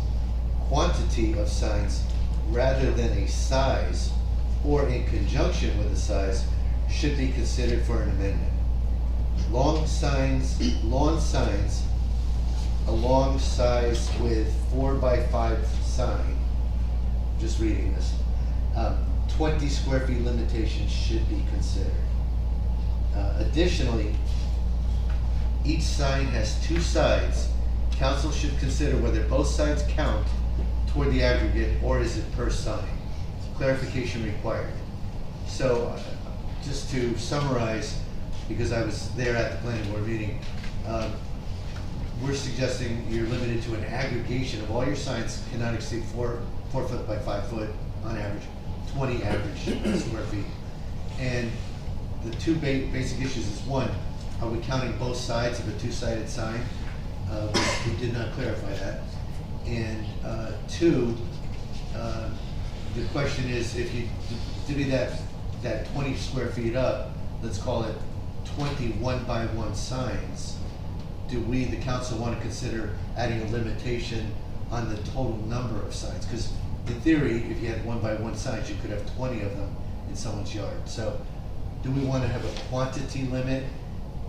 [SPEAKER 4] Quantity of signs rather than a size or in conjunction with a size should be considered for an amendment. Lawn signs, a long size with 4 by 5 sign, just reading this, 20 square feet limitation should be considered. Additionally, each sign has 2 sides. Council should consider whether both sides count toward the aggregate or is it per sign. Clarification required. So, just to summarize, because I was there at the planning board meeting, we're suggesting you're limited to an aggregation of all your signs cannot exceed 4 foot by 5 foot on average, 20 average square feet. And the two basic issues is, one, are we counting both sides of a two-sided sign? We did not clarify that. And two, the question is, if you divvy that 20 square feet up, let's call it 20 1-by-1 signs, do we, the council, want to consider adding a limitation on the total number of signs? Because in theory, if you had 1-by-1 signs, you could have 20 of them in someone's yard. So do we want to have a quantity limit,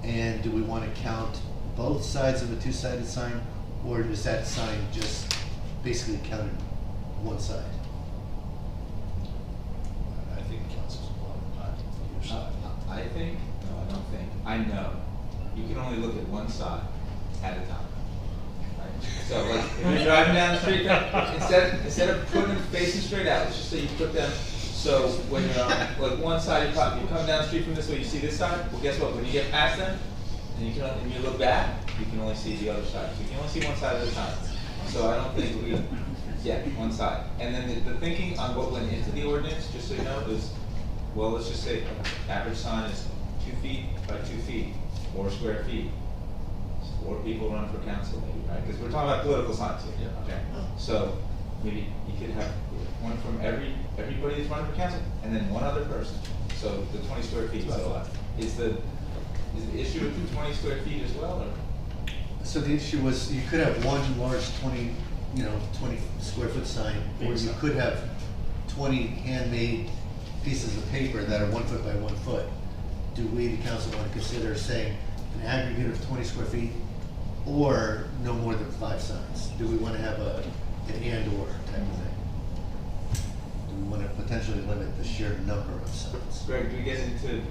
[SPEAKER 4] and do we want to count both sides of a two-sided sign, or is that sign just basically counted one side?
[SPEAKER 2] I think council's on your side. I think, no, I don't think, I know, you can only look at one side at a time. Right? So like, if you're driving down the street, instead of putting them facing straight out, let's just say you put them, so when you're on like one side, you come down the street from this way, you see this side, well guess what, when you get past them, and you look back, you can only see the other side. So you can only see one side at a time. So I don't think one side. And then the thinking on what went into the ordinance, just so you know, is, well, let's just say average sign is 2 feet by 2 feet, 4 square feet. 4 people run for council maybe, right? Because we're talking about political signs here, okay? So maybe you could have one from everybody that's running for council, and then one other person. So the 20 square feet. So is the issue of 20 square feet as well, or?
[SPEAKER 4] So the issue was, you could have one large 20 square foot sign, or you could have 20 handmade pieces of paper that are 1 foot by 1 foot. Do we, the council, want to consider saying an aggregate of 20 square feet, or no more than 5 signs? Do we want to have an and/or type of thing? Do we want to potentially limit the sheer number of signs?
[SPEAKER 2] Greg, do we get into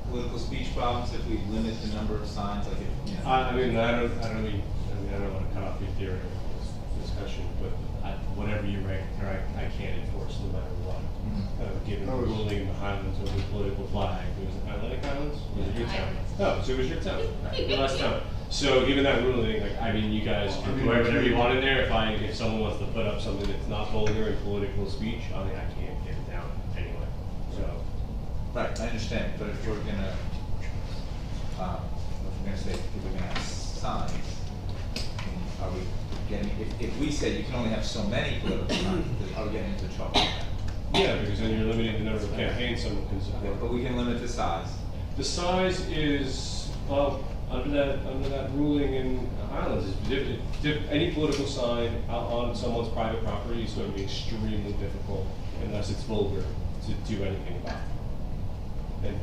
[SPEAKER 2] political speech problems if we limit the number of signs, like if, you know?
[SPEAKER 9] I don't want to cut off your theory of this discussion, but whatever you rank, I can't enforce no matter what. Given the ruling in the Highlands over the political flag, it was the Atlantic Highlands, was it your town? Oh, so it was your town, the last town. So given that ruling, like, I mean, you guys can do whatever you want in there. If someone wants to put up something that's not vulgar and political speech, I can't get it down anyway, so.
[SPEAKER 2] Right, I understand, but if we're gonna say, if we're gonna have signs, are we getting, if we say you can only have so many political signs, are we getting into trouble?
[SPEAKER 9] Yeah, because then you're limiting the number of campaigns someone can support.
[SPEAKER 2] But we can limit the size.
[SPEAKER 9] The size is, well, under that ruling in Highlands, any political sign out on someone's private property is going to be extremely difficult unless it's vulgar to do anything about it. And,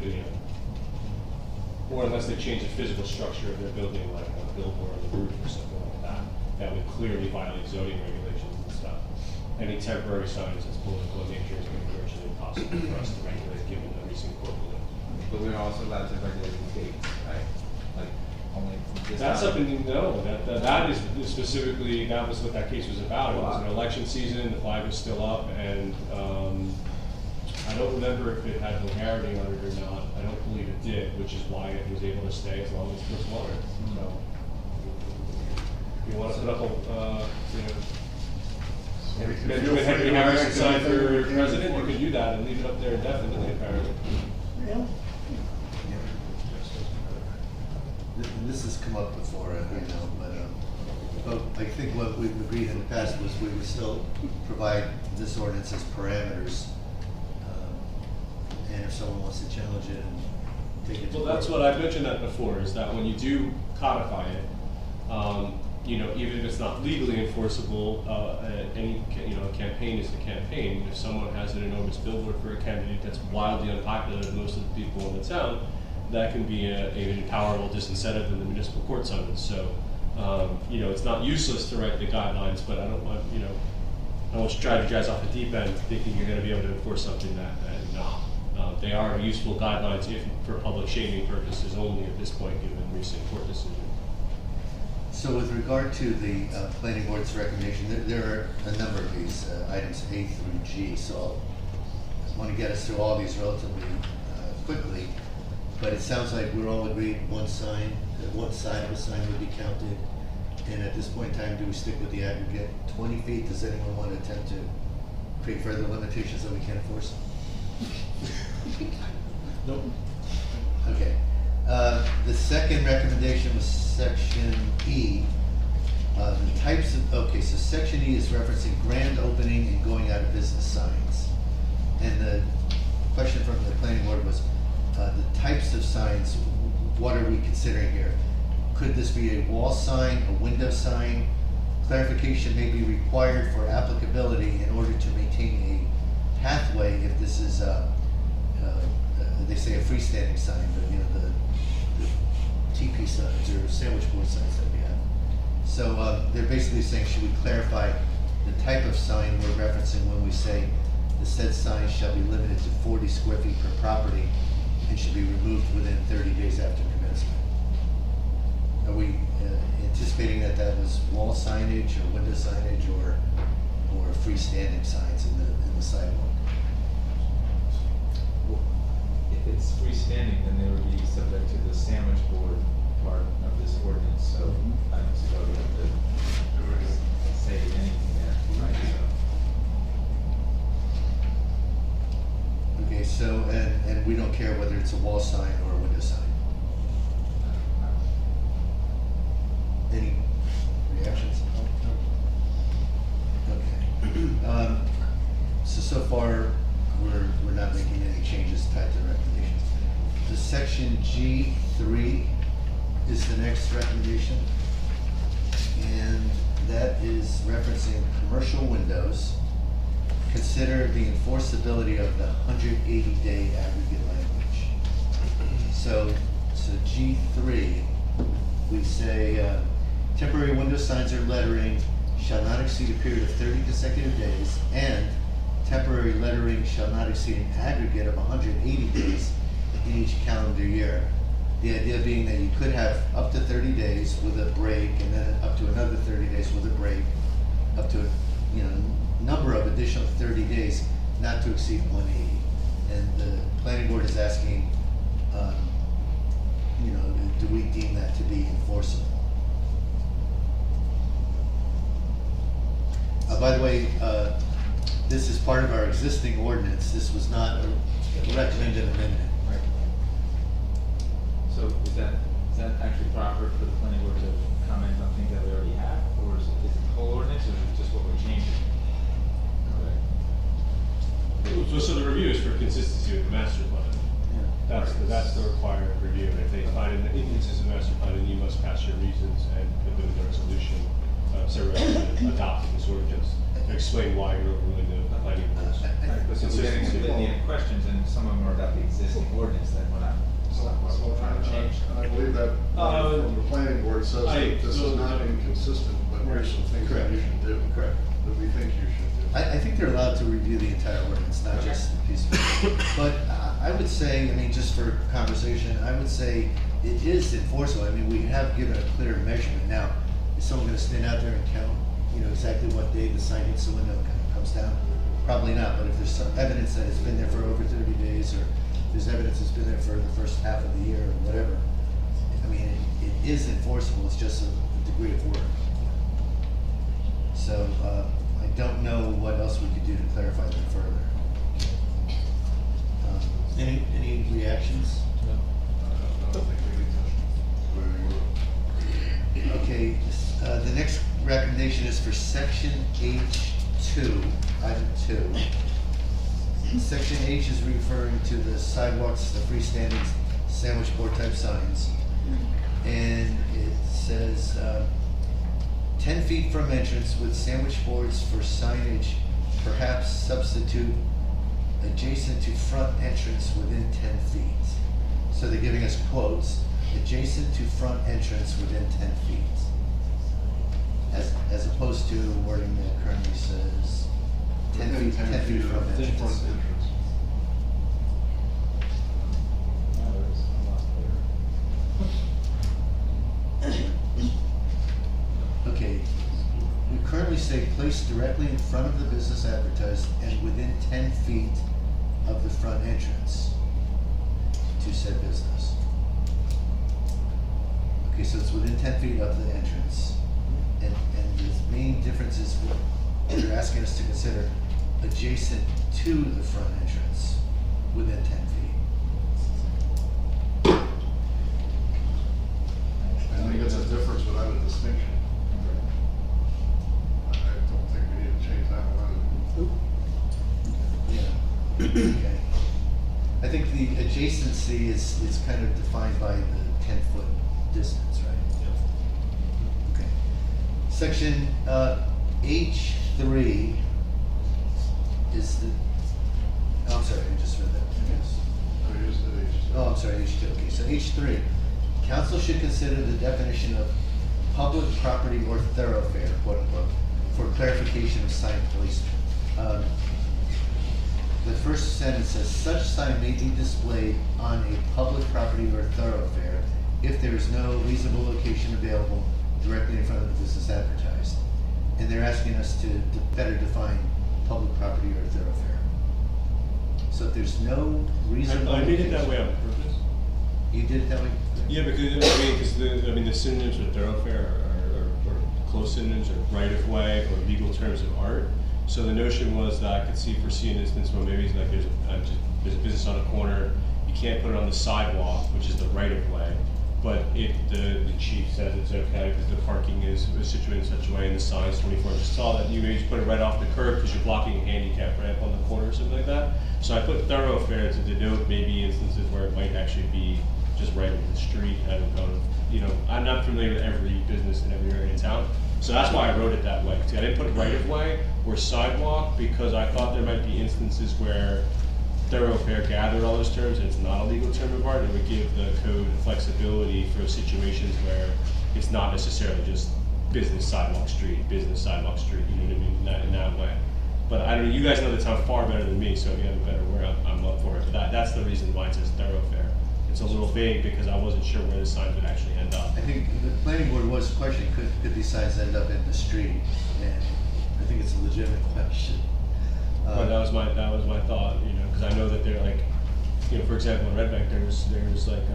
[SPEAKER 9] or unless they change the physical structure of their building, like a billboard on the roof or something like that, that would clearly violate zoning regulations and stuff. Any temporary signs that's political in nature is going to be virtually impossible for us to regulate, given the recent court ruling.
[SPEAKER 2] But we're also allowed to regulate the dates, right? Like, only this
[SPEAKER 9] That's
[SPEAKER 2] time.
[SPEAKER 9] something, no, that is specifically, that was what that case was about. It was an election season, the flag was still up, and I don't remember if it had vulgarity on it or not. I don't believe it did, which is why it was able to stay as long as it was water. So, if you want to put up a, Henry Harrison sign for president, you can do that and leave it up there indefinitely, apparently.
[SPEAKER 11] Yeah.
[SPEAKER 4] This has come up before, but I think what we've agreed in the past was we would still provide this ordinance as parameters. And if someone wants to challenge it and take it to
[SPEAKER 9] Well, that's
[SPEAKER 4] court.
[SPEAKER 9] what I've mentioned that before, is that when you do codify it, even if it's not legally enforceable, any campaign is a campaign. If someone has an enormous billboard for a candidate that's wildly unpopular to most of the people in the town, that can be an powerful disincentive in the municipal court summons. So, it's not useless to write the guidelines, but I don't want you guys off the deep end thinking you're going to be able to enforce something that no. They are useful guidelines if for public shaming purposes only at this point, given recent court decision.
[SPEAKER 4] So with regard to the planning board's recommendation, there are a number of these items A through G, so I want to get us through all these relatively quickly, but it sounds like we're all agreed one side of a sign would be counted, and at this point in time, do we stick with the aggregate 20 feet? Does anyone want to attempt to create further limitations that we can't enforce?
[SPEAKER 6] Nope.
[SPEAKER 4] Okay. The second recommendation was section E. The types of, so section E is referencing grand opening and going out of business signs. And the question from the planning board was, the types of signs, what are we considering here? Could this be a wall sign, a window sign? Clarification may be required for applicability in order to maintain a pathway if this is they say a freestanding sign, but the TP signs or sandwich board signs that we have. So they're basically saying, should we clarify the type of sign we're referencing when we say the said sign shall be limited to 40 square feet per property and should be removed within 30 days after commencement? Are we anticipating that was wall signage or window signage or freestanding signs in the sidewalk?
[SPEAKER 16] If it's freestanding, then they would be subject to the sandwich board part of this ordinance, so I don't see why we have to say anything there, right?
[SPEAKER 4] Okay, so, and we don't care whether it's a wall sign or a window sign? Any reactions? Okay. So far, we're not making any changes tied to the recommendations. The section G3 is the next recommendation, and that is referencing commercial windows. Consider the enforceability of the 180-day aggregate language. So G3, we say temporary window signs or lettering shall not exceed a period of 30 consecutive days, and temporary lettering shall not exceed an aggregate of 180 days in each calendar year. The idea being that you could have up to 30 days with a break, and then up to another 30 days with a break, up to number of additional 30 days, not to exceed 180. And the planning board is asking, do we deem that to be enforceable? By the way, this is part of our existing ordinance. This was not a recommended amendment.
[SPEAKER 16] Right. So is that actually proper for the planning board to comment on things that we already have, or is it the whole ordinance, or is it just what we're changing?
[SPEAKER 9] So the review is for consistency with the master plan. That's the required review. And if they find an inconsistent master plan, then you must pass your reasons and put them in the resolution, adopting this ordinance. Explain why you're overruling the planning board's
[SPEAKER 16] So we're getting a litany of questions, and some of them are about the existing ordinance that we're not, it's not what we're trying to change.
[SPEAKER 5] I believe that from the planning board says that this is not inconsistent, but here's some things that you should do.
[SPEAKER 9] Correct.
[SPEAKER 5] That we think you should do.
[SPEAKER 4] I think they're allowed to review the entire ordinance, not just a piece of it. But I would say, just for conversation, I would say it is enforceable. We have given a clear measurement. Now, is someone going to stand out there and count, exactly what day the sign hits the window and comes down? probably not, but if there's some evidence that it's been there for over 30 days, or there's evidence it's been there for the first half of the year, or whatever, I mean, it is enforceable, it's just a degree of work. So, I don't know what else we could do to clarify that further. Any reactions? Okay, the next recommendation is for section H2, item 2. Section H is referring to the sidewalks, the freestanding sandwich board type signs. And it says, 10 feet from entrance with sandwich boards for signage, perhaps substitute adjacent to front entrance within 10 feet. So they're giving us quotes, adjacent to front entrance within 10 feet. As opposed to wording that currently says 10 feet from entrance. Okay, we currently say placed directly in front of the business advertised and within 10 feet of the front entrance to said business. Okay, so it's within 10 feet of the entrance. And the main difference is what you're asking us to consider adjacent to the front entrance within 10 feet.
[SPEAKER 5] I think it's a difference without a distinction. I don't think we need to change that one.
[SPEAKER 4] Yeah. Okay. I think the adjacency is kind of defined by the 10-foot distance, right? Yep. Okay. Section H3 is the, oh, I'm sorry, I just read that. Yes. Oh, I'm sorry, H2. Okay, so H3. Council should consider the definition of public property or thoroughfare, quote unquote, for clarification of sign placement. The first sentence says, such sign may be displayed on a public property or thoroughfare if there is no reasonable location available directly in front of the business advertised. And they're asking us to better define public property or thoroughfare. So if there's no reasonable
[SPEAKER 9] I made it that way on purpose.
[SPEAKER 4] You did it that way?
[SPEAKER 9] Yeah, because the synonyms for thoroughfare are close synonyms, or right of way, or legal terms of art. So the notion was that I could foresee an instance where maybe it's like there's a business on a corner, you can't put it on the sidewalk, which is the right of way, but if the chief says it's okay because the parking is situated in such a way and the sign's 24 inches tall, that you maybe just put it right off the curb because you're blocking a handicap ramp on the corner or something like that. So I put thoroughfare to denote maybe instances where it might actually be just right in the street. I don't know, I'm not familiar with every business in every area in town. So that's why I wrote it that way. See, I didn't put right of way or sidewalk because I thought there might be instances where thoroughfare gathered all those terms and it's not a legal term of art. It would give the code flexibility for situations where it's not necessarily just business sidewalk street, you know what I mean, in that way. But I don't know, you guys know the town far better than me, so if you have a better word, I'm up for it. But that's the reason why it says thoroughfare. It's a little vague because I wasn't sure where the signs would actually end up.
[SPEAKER 4] I think the planning board was questioning, could these signs end up in the street? And I think it's a legitimate question.
[SPEAKER 9] But that was my thought, because I know that they're like, for example, in Red Bank, there's like,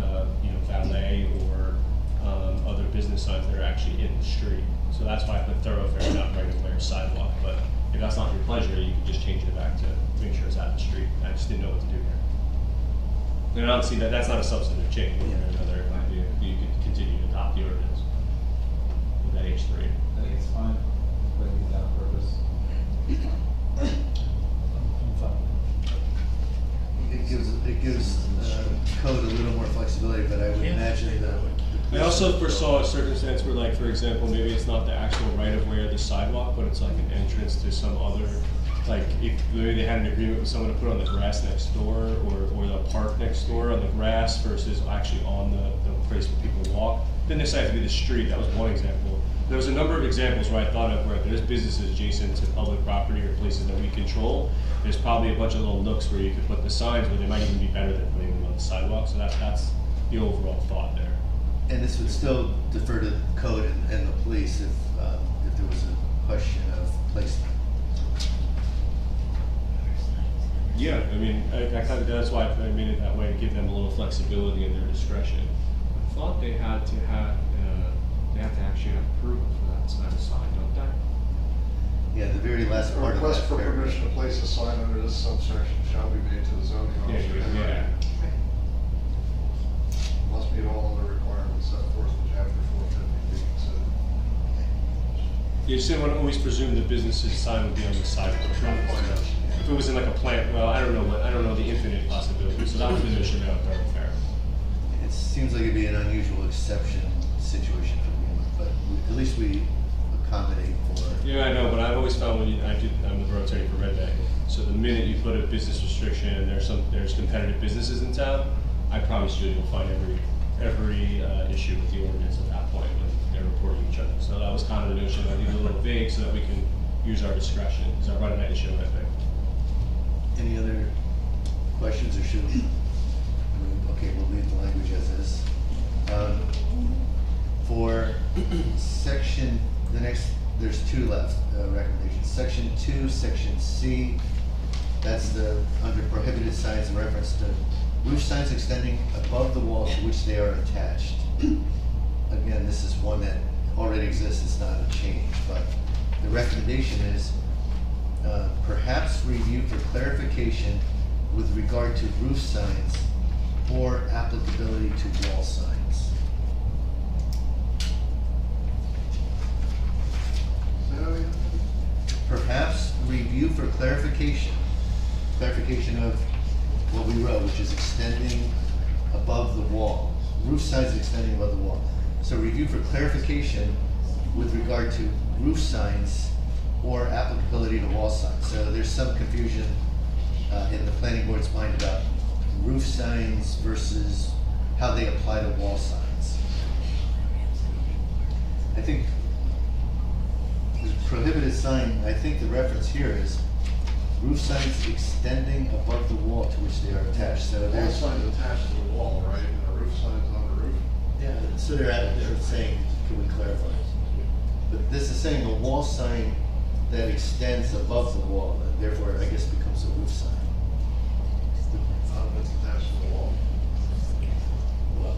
[SPEAKER 9] valet or other business signs that are actually in the street. So that's why I put thoroughfare, not right of way or sidewalk. But if that's not your pleasure, you can just change it back to make sure it's at the street. I just didn't know what to do here. And obviously that's not a substantive change. One way or another, you can continue to adopt the ordinance with that H3.
[SPEAKER 16] I think it's fine, putting it down on purpose.
[SPEAKER 15] I'm fine.
[SPEAKER 4] It gives code a little more flexibility, but I would imagine that.
[SPEAKER 9] I also foresaw a circumstance where, like, for example, maybe it's not the actual right of way or the sidewalk, but it's like an entrance to some other, like, if maybe they had an agreement with someone to put on the grass next door or the park next door on the grass versus actually on the place where people walk. Didn't necessarily have to be the street. That was one example. There was a number of examples where I thought of where there's businesses adjacent to public property or places that we control. There's probably a bunch of little nooks where you could put the signs, but they might even be better than putting them on the sidewalk. So that's the overall thought there.
[SPEAKER 4] And this would still defer to the code and the police if there was a question of placement.
[SPEAKER 9] Yeah, I mean, I kind of, that's why I made it that way, to give them a little flexibility in their discretion. I thought they had to actually have approval for that sign assigned, don't they?
[SPEAKER 4] Yeah, the very last
[SPEAKER 5] A
[SPEAKER 4] part of that.
[SPEAKER 5] request for
[SPEAKER 4] paragraph.
[SPEAKER 5] permission to place a sign under this subsection shall be made to the zoning officer.
[SPEAKER 9] Yeah.
[SPEAKER 5] Must meet all other requirements set forth in chapter 450. So,
[SPEAKER 9] You just didn't want to always presume the business's sign would be on the side of the traffic. If it was in like a plant, well, I don't know the infinite possibilities, so that was the notion of thoroughfare.
[SPEAKER 4] It seems like it'd be an unusual exception situation for me, but at least we accommodate for.
[SPEAKER 9] Yeah, I know, but I've always found I'm the borough attorney for Red Bay, so the minute you put a business restriction and there's competitive businesses in town, I promise you'll find every issue with the ordinance at that point when they're reporting each other. So that was kind of the notion, I leave it a little vague so that we can use our discretion, because I run that issue in Red Bay.
[SPEAKER 4] Any other questions, or should we? Okay, we'll leave the language as is. For section, there's two left, recommendations. Section 2, section C, that's under prohibited signs in reference to roof signs extending above the wall to which they are attached. Again, this is one that already exists, it's not a change, but the recommendation is perhaps review for clarification with regard to roof signs or applicability to wall signs. Perhaps review for clarification of what we wrote, which is extending above the wall. Roof signs extending above the wall. So review for clarification with regard to roof signs or applicability to wall signs. So there's some confusion in the planning board's mind about roof signs versus how they apply to wall signs. I think the prohibited sign, I think the reference here is roof signs extending above the wall to which they are attached. So
[SPEAKER 5] wall
[SPEAKER 4] there's
[SPEAKER 5] sign's attached to the wall, right? And a roof sign's on the roof.
[SPEAKER 4] yeah. So they're saying, can we clarify? But this is saying a wall sign that extends above the wall, and therefore I guess becomes a roof sign.
[SPEAKER 5] It's attached to the wall.
[SPEAKER 4] Well,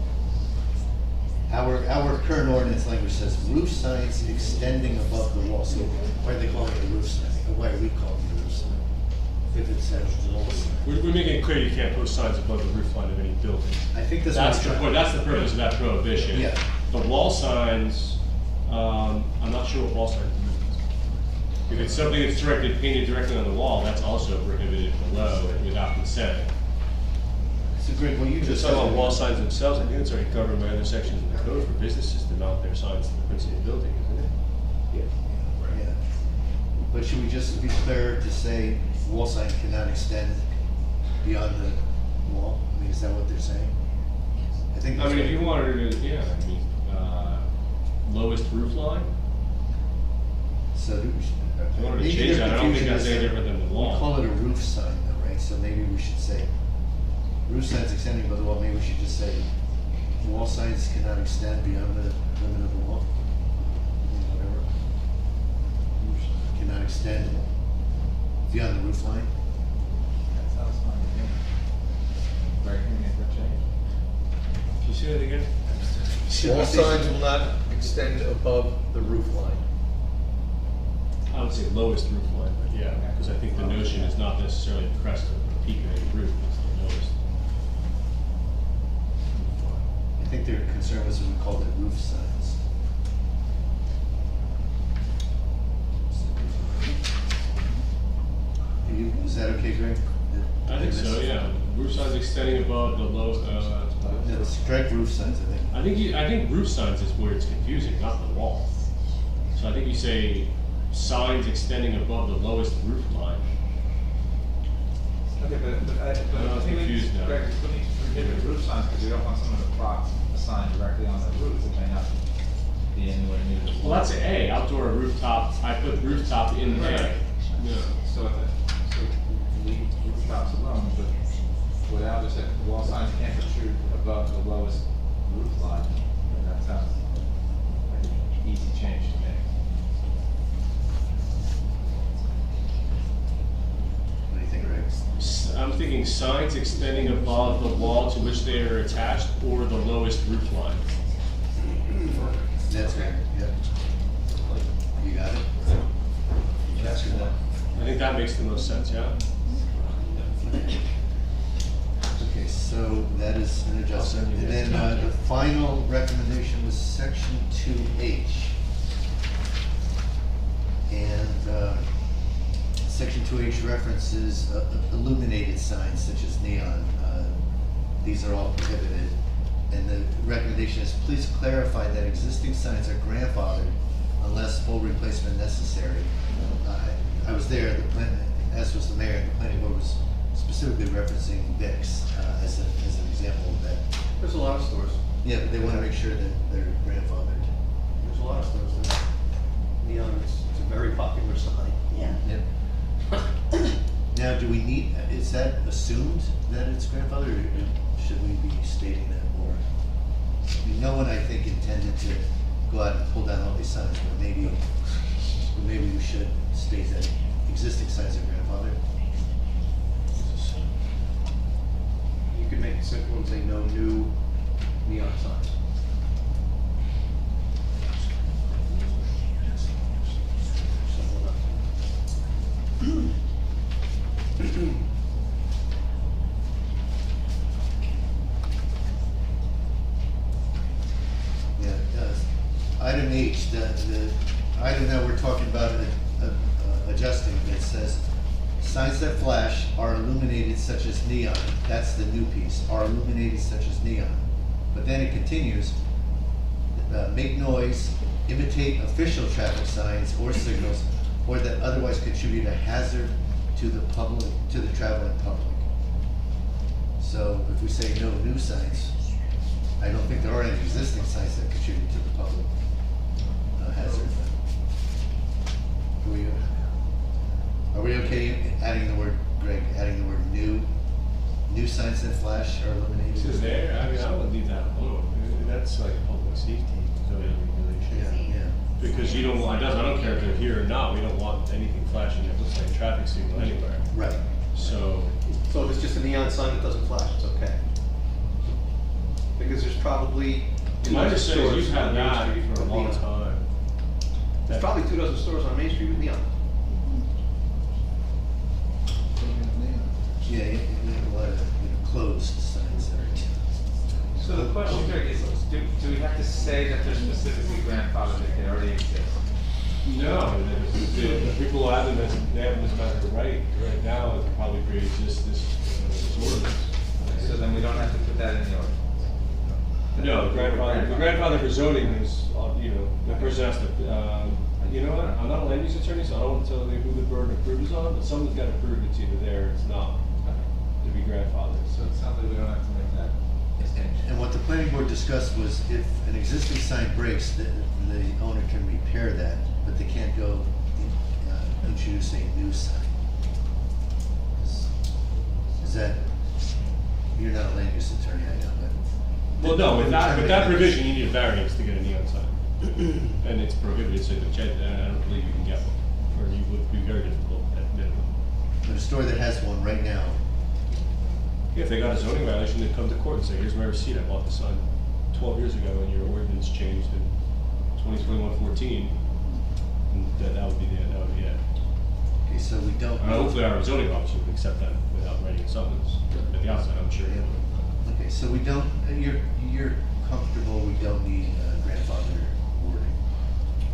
[SPEAKER 4] our current ordinance language says roof signs extending above the wall. So why are they calling it a roof sign? Or why are we calling it a roof sign? If it says wall sign.
[SPEAKER 9] We're making it clear you can't post signs above the roof line of any building.
[SPEAKER 4] I think that's
[SPEAKER 9] That's
[SPEAKER 4] what
[SPEAKER 9] the
[SPEAKER 4] I'm
[SPEAKER 9] point,
[SPEAKER 4] trying-
[SPEAKER 9] that's the purpose of that prohibition.
[SPEAKER 4] Yeah.
[SPEAKER 9] The wall signs, I'm not sure what wall sign means. If it's something that's painted directly on the wall, that's also prohibited below without consent.
[SPEAKER 4] So Greg, what you
[SPEAKER 9] If it's
[SPEAKER 4] just
[SPEAKER 9] talking
[SPEAKER 4] said.
[SPEAKER 9] about wall signs themselves, I think it's already covered by other sections of the code for businesses to mount their signs to the principal building, isn't it?
[SPEAKER 4] Yeah. But should we just be clear to say wall sign cannot extend beyond the wall? I mean, is that what they're saying? I think.
[SPEAKER 9] I
[SPEAKER 4] that's
[SPEAKER 9] mean, if
[SPEAKER 4] what-
[SPEAKER 9] you wanted to, yeah, I mean, lowest roof line,
[SPEAKER 4] So do we should.
[SPEAKER 9] if you wanted to
[SPEAKER 4] maybe
[SPEAKER 9] change
[SPEAKER 4] their
[SPEAKER 9] that, I don't think
[SPEAKER 4] confusion
[SPEAKER 9] that's
[SPEAKER 4] is
[SPEAKER 9] any
[SPEAKER 4] that
[SPEAKER 9] different than the
[SPEAKER 4] We
[SPEAKER 9] wall.
[SPEAKER 4] call it a roof sign though, right? So maybe we should say roof signs extending above the wall, maybe we should just say wall signs cannot extend beyond the limit of the wall. Whatever. Roof sign cannot extend beyond the roof line.
[SPEAKER 16] That sounds fine to me. Greg, can you make that change?
[SPEAKER 9] Can you say that again?
[SPEAKER 12] Wall signs will not extend above the roof line.
[SPEAKER 9] I would say lowest roof line, but yeah, because I think the notion is not necessarily the crest of the peak of any roof, it's the lowest.
[SPEAKER 4] I think their concern was we called it roof signs. Is that okay, Greg?
[SPEAKER 9] I think so, yeah. Roof signs extending above the low,
[SPEAKER 4] Yeah, strike roof signs, I think.
[SPEAKER 9] I think roof signs is where it's confusing, not the wall. So I think you say signs extending above the lowest roof line.
[SPEAKER 16] Okay, but I
[SPEAKER 9] I'm
[SPEAKER 16] think we
[SPEAKER 9] confused now.
[SPEAKER 16] Greg, we need to prohibit roof signs because we don't want someone to prop a sign directly on the roof that may not be anywhere near the wall.
[SPEAKER 9] Well, that's A, outdoor rooftop, I put rooftop in there.
[SPEAKER 16] Right.
[SPEAKER 9] Yeah.
[SPEAKER 16] So we leave rooftops alone, but without just the wall signs can't protrude above the lowest roof line. And that sounds like an easy change to make.
[SPEAKER 4] What do you think, Greg?
[SPEAKER 9] leaving signs extending above the wall to which they are attached or the lowest roof line.
[SPEAKER 4] That's right, yeah. You got it? That's good.
[SPEAKER 9] I think that makes the most sense, yeah?
[SPEAKER 4] Okay, so that is an adjustment. And then the final recommendation was section 2H. And section 2H references illuminated signs such as neon. These are all prohibited. And the recommendation is please clarify that existing signs are grandfathered unless full replacement necessary. I was there, as was the mayor, and the planning board was specifically referencing Vicks as an example of that.
[SPEAKER 1] There's a lot of stores.
[SPEAKER 4] Yeah, but they want to make sure that they're grandfathered.
[SPEAKER 1] There's a lot of stores that have neon. It's a very popular sign.
[SPEAKER 11] Yeah.
[SPEAKER 4] Yep. Now, do we need, is that assumed that it's grandfathered, or should we be stating that more? I mean, no one, I think, intended to go out and pull down all these signs, but maybe we should state that existing signs are grandfathered.
[SPEAKER 1] You could make it simple and say no new neon signs. Simple enough.
[SPEAKER 4] Yeah, item H, the item that we're talking about adjusting, that says, signs that flash are illuminated such as neon, that's the new piece, are illuminated such as neon. But then it continues, make noise, imitate official traffic signs or signals, or that otherwise contribute a hazard to the public, to the traveling public. So if we say no new signs, I don't think there are any existing signs that contribute to the public hazard. Are we okay adding the word, Greg, adding the word new signs that flash are illuminated?
[SPEAKER 9] It's there, I mean, I would leave that alone. That's like a public safety regulation.
[SPEAKER 4] Yeah.
[SPEAKER 9] Because you don't want, I don't care if they're here or not, we don't want anything flashing that looks like a traffic signal anywhere.
[SPEAKER 4] Right.
[SPEAKER 9] So,
[SPEAKER 1] So if it's just a neon sign that doesn't flash, it's okay. Because there's probably
[SPEAKER 9] my understanding is
[SPEAKER 1] stores
[SPEAKER 9] you've had
[SPEAKER 1] on Main
[SPEAKER 9] that
[SPEAKER 1] Street
[SPEAKER 9] for a
[SPEAKER 1] with
[SPEAKER 9] long
[SPEAKER 1] neon.
[SPEAKER 9] time.
[SPEAKER 1] There's probably 24 stores on Main Street with neon.
[SPEAKER 4] Yeah, you have a lot of closed signs that are.
[SPEAKER 16] So the question, Greg, is do we have to say that they're specifically grandfathered if they already exist?
[SPEAKER 9] No, the people who have them as, they have them as a matter of right now, it probably pre-exists this ordinance.
[SPEAKER 16] So then we don't have to put that in the ordinance?
[SPEAKER 9] No, the grandfather for zoning is, the person has to, you know what, I'm not a land use attorney, so I don't want to tell you who the burden of proof is on, but someone's got to prove it's either there or it's not, to be grandfathered.
[SPEAKER 16] So it sounds like we don't have to make that distinction.
[SPEAKER 4] And what the planning board discussed was if an existing sign breaks, the owner can repair that, but they can't go introduce a new sign. Is that, you're not a land use attorney, I know, but.
[SPEAKER 9] Well, no, with that provision, you need a variance to get a neon sign. And it's prohibited, so I don't believe you can get one, or you would be very difficult at minimum.
[SPEAKER 4] But a store that has one right now,
[SPEAKER 9] If they got a zoning violation, they'd come to court and say, here's my receipt, I bought the sign 12 years ago, and your ordinance changed in 2021-14, and that would be the end, that would be it.
[SPEAKER 4] okay, so we don't.
[SPEAKER 9] Hopefully our zoning officer would accept that without writing a summons at the outset, I'm sure.
[SPEAKER 4] Yeah. Okay, so we don't, you're comfortable, we don't need grandfather wording?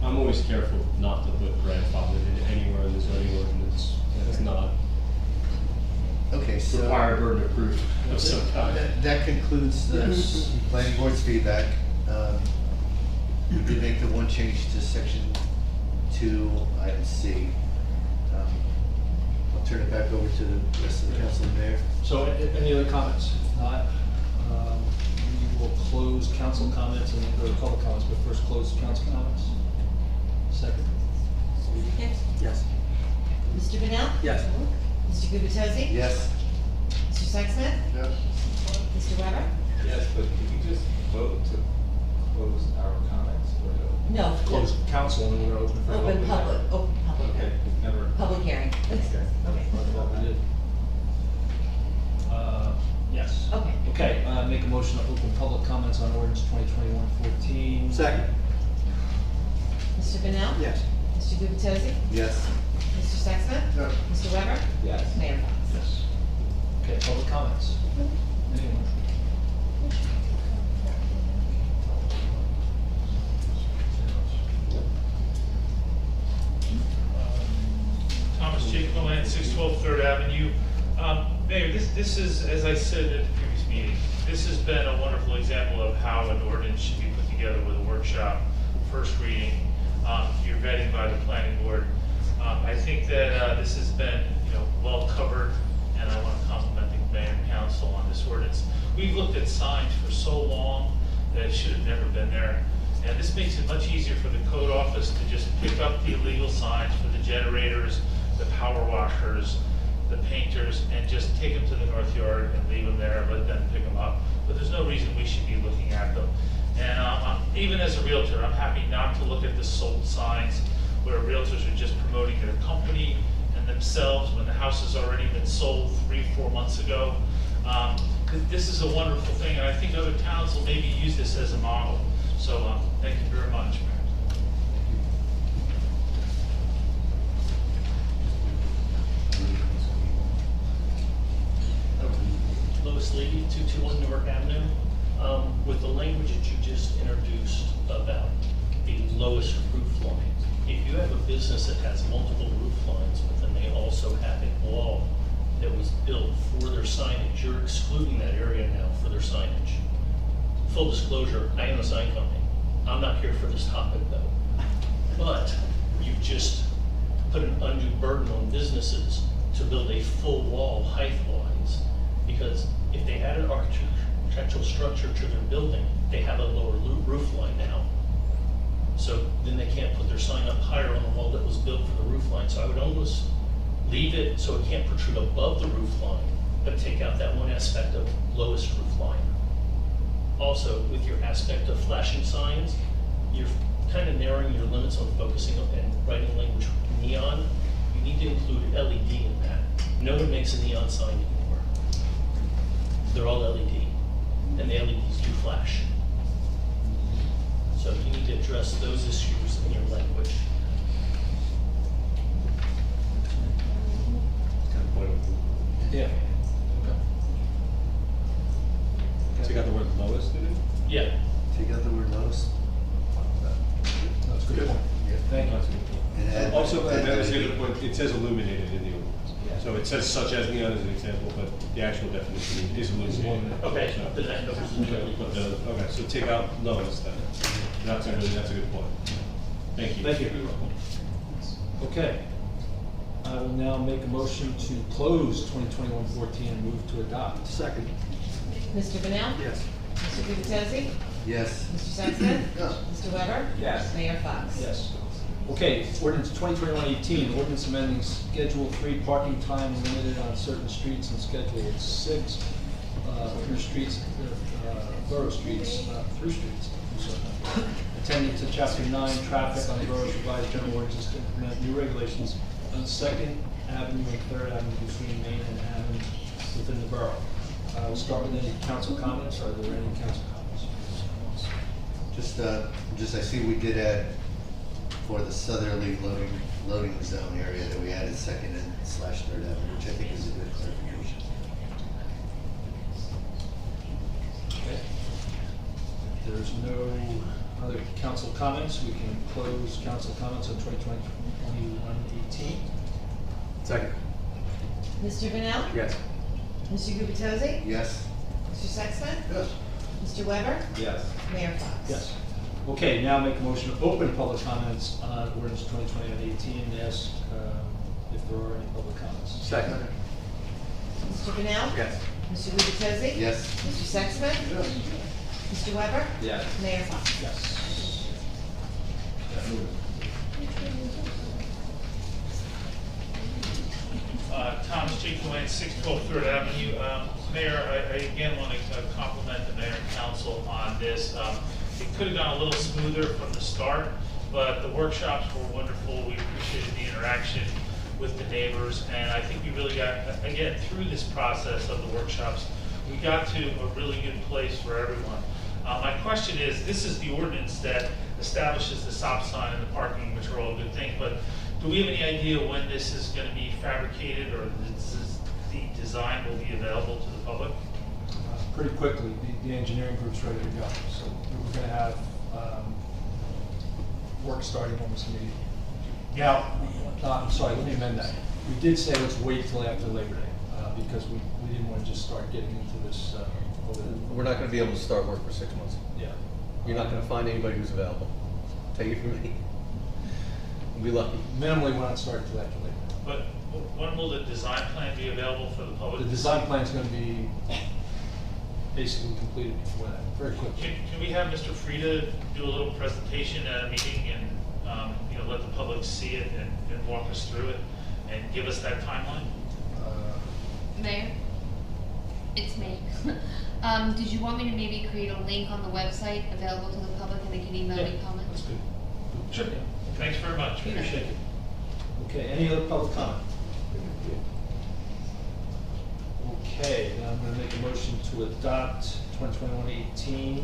[SPEAKER 9] I'm always careful not to put grandfather anywhere in the zoning ordinance. That's not
[SPEAKER 4] Okay, so.
[SPEAKER 9] require a burden of proof of some kind.
[SPEAKER 4] That concludes the planning board's feedback. We did make the one change to section 2, item C. I'll turn it back over to the rest of the council and mayor.
[SPEAKER 15] So any other comments? If not, we will close council comments and then go to public comments, but first close council comments. Second.
[SPEAKER 3] Mr. Hicks?
[SPEAKER 1] Yes.
[SPEAKER 3] Mr. Bennell?
[SPEAKER 1] Yes.
[SPEAKER 3] Mr. Gubatose?
[SPEAKER 4] Yes?
[SPEAKER 3] Mr. Sexsmith?
[SPEAKER 5] Yes.
[SPEAKER 3] Mr. Weber?
[SPEAKER 16] Yes, but can we just vote to close our comments or no?
[SPEAKER 3] No.
[SPEAKER 15] Close council and we're going to open for
[SPEAKER 3] Open public, open public.
[SPEAKER 16] Okay, never.
[SPEAKER 3] Public hearing. Okay.
[SPEAKER 15] We did. Okay, make a motion to open public comments on ordinance 2021-14.
[SPEAKER 1] Second.
[SPEAKER 3] Mr. Benel?
[SPEAKER 1] Yes.
[SPEAKER 3] Mr. Gubatose?
[SPEAKER 4] Yes.
[SPEAKER 3] Mr. Sexton?
[SPEAKER 1] Yes.
[SPEAKER 3] Mr. Weber?
[SPEAKER 16] Yes.
[SPEAKER 3] Mayor Fox?
[SPEAKER 15] Yes. Okay, public comments. Anyone?
[SPEAKER 10] Thomas J. Colan, 612 Third Avenue. Mayor, this is, as I said at the previous meeting, this has been a wonderful example of how an ordinance should be put together with a workshop, first reading, your vetting by the planning board. I think that this has been, well covered, and I want to compliment the mayor and council on this ordinance. We've looked at signs for so long that it should have never been there. And this makes it much easier for the code office to just pick up the illegal signs for the generators, the power washers, the painters, and just take them to the north yard and leave them there, let them pick them up. But there's no reason we should be looking at them. And even as a realtor, I'm happy not to look at the sold signs where realtors are just promoting their company and themselves when the house has already been sold 3-4 months ago. This is a wonderful thing, and I think other towns will maybe use this as a model. So thank you very much, Mayor.
[SPEAKER 17] Lois Levy, 221 Newark Avenue. With the language that you just introduced about the lowest roof line, if you have a business that has multiple roof lines, but then they also have a wall that was built for their signage, you're excluding that area now for their signage. Full disclosure, I own a sign company. I'm not here for this topic though. But you've just put an undue burden on businesses to build a full wall height-wise, because if they add an architectural structure to their building, they have a lower roof line now. So then they can't put their sign up higher on the wall that was built for the roof line. So I would almost leave it so it can't protrude above the roof line, but take out that one aspect of lowest roof line. Also, with your aspect of flashing signs, you're kind of narrowing your limits on focusing and writing language neon. You need to include LED in that. No one makes a neon sign anymore. They're all LED, and the LEDs do flash. So you need to address those issues in your language.
[SPEAKER 15] Yeah.
[SPEAKER 9] Take out the word lowest in it?
[SPEAKER 17] Yeah.
[SPEAKER 4] Take out the word lowest.
[SPEAKER 15] That's a good point. Thank you.
[SPEAKER 4] And add-
[SPEAKER 9] Also,
[SPEAKER 4] add
[SPEAKER 9] that was the
[SPEAKER 4] LED.
[SPEAKER 9] other point, it says illuminated in the ordinance. So it says such as neon as an example, but the actual definition is illuminated.
[SPEAKER 17] Okay.
[SPEAKER 9] So-
[SPEAKER 17] But that covers the majority.
[SPEAKER 9] Okay, so take out lowest then. That's a good point. Thank you.
[SPEAKER 15] Thank you. Okay. I will now make a motion to close 2021-14 and move to adopt.
[SPEAKER 1] Second.
[SPEAKER 3] Mr. Benel?
[SPEAKER 1] Yes.
[SPEAKER 3] Mr. Gubatose?
[SPEAKER 4] Yes.
[SPEAKER 3] Mr. Sexton?
[SPEAKER 1] Yes.
[SPEAKER 3] Mr. Weber?
[SPEAKER 16] Yes.
[SPEAKER 3] Mayor Fox?
[SPEAKER 15] Yes. Okay, ordinance 2021-18, ordinance amending Schedule 3 parking time limited on certain streets and Schedule 6 through streets, borough streets, through streets. Attending to Chapter 9, traffic on the borough's revised general ordinances to implement new regulations on 2nd Avenue and 3rd Avenue between Main and Hammond within the borough. We'll start with any council comments. Are there any council comments?
[SPEAKER 4] Just I see we did add for the southerly loading zone area that we added 2nd and / 3rd Avenue, which I think is a good clarification.
[SPEAKER 15] Okay. If there's no other council comments, we can close council comments on 2021-18.
[SPEAKER 1] Second.
[SPEAKER 3] Mr. Benel?
[SPEAKER 1] Yes.
[SPEAKER 3] Mr. Gubatose?
[SPEAKER 4] Yes.
[SPEAKER 3] Mr. Sexton?
[SPEAKER 1] Yes.
[SPEAKER 3] Mr. Weber?
[SPEAKER 16] Yes.
[SPEAKER 3] Mayor Fox?
[SPEAKER 15] Yes. Okay, now make a motion to open public comments on ordinance 2020-18 and ask if there are any public comments.
[SPEAKER 1] Second.
[SPEAKER 3] Mr. Benel?
[SPEAKER 1] Yes.
[SPEAKER 3] Mr. Gubatose?
[SPEAKER 4] Yes.
[SPEAKER 3] Mr. Sexton?
[SPEAKER 1] Yes.
[SPEAKER 3] Mr. Weber?
[SPEAKER 16] Yes.
[SPEAKER 3] Mayor Fox?
[SPEAKER 15] Yes.
[SPEAKER 10] Thomas J. Colan, 612 Third Avenue. Mayor, I again want to compliment the mayor and council on this. It could have gone a little smoother from the start, but the workshops were wonderful. We appreciated the interaction with the neighbors, and I think we really got, again, through this process of the workshops, we got to a really good place for everyone. My question is, this is the ordinance that establishes the stop sign and the parking, which are all good things, but do we have any idea when this is gonna be fabricated, or the design will be available to the public?
[SPEAKER 15] Pretty quickly, the engineering group's ready to go, so we're gonna have, work starting almost immediately. Now, I'm sorry, let me amend that. We did say let's wait till after Labor Day, because we didn't wanna just start getting into this, over the.
[SPEAKER 4] We're not gonna be able to start work for 6 months.
[SPEAKER 15] Yeah.
[SPEAKER 4] You're not gonna find anybody who's available. Take it from me. We'll be lucky.
[SPEAKER 15] Minimally, we're not starting till after Labor Day.
[SPEAKER 10] But when will the design plan be available for the public?
[SPEAKER 15] The design plan's gonna be basically completed before that, very quickly.
[SPEAKER 10] Can we have Mr. Frieda do a little presentation at a meeting and, let the public see it and walk us through it and give us that timeline?
[SPEAKER 7] Mayor? It's me. Did you want me to maybe create a link on the website available to the public and they can email me comments?
[SPEAKER 15] That's good.
[SPEAKER 10] Sure. Thanks very much.
[SPEAKER 15] Appreciate it. Okay, any other public comment? Okay, then I'm gonna make a motion to adopt 2021-18.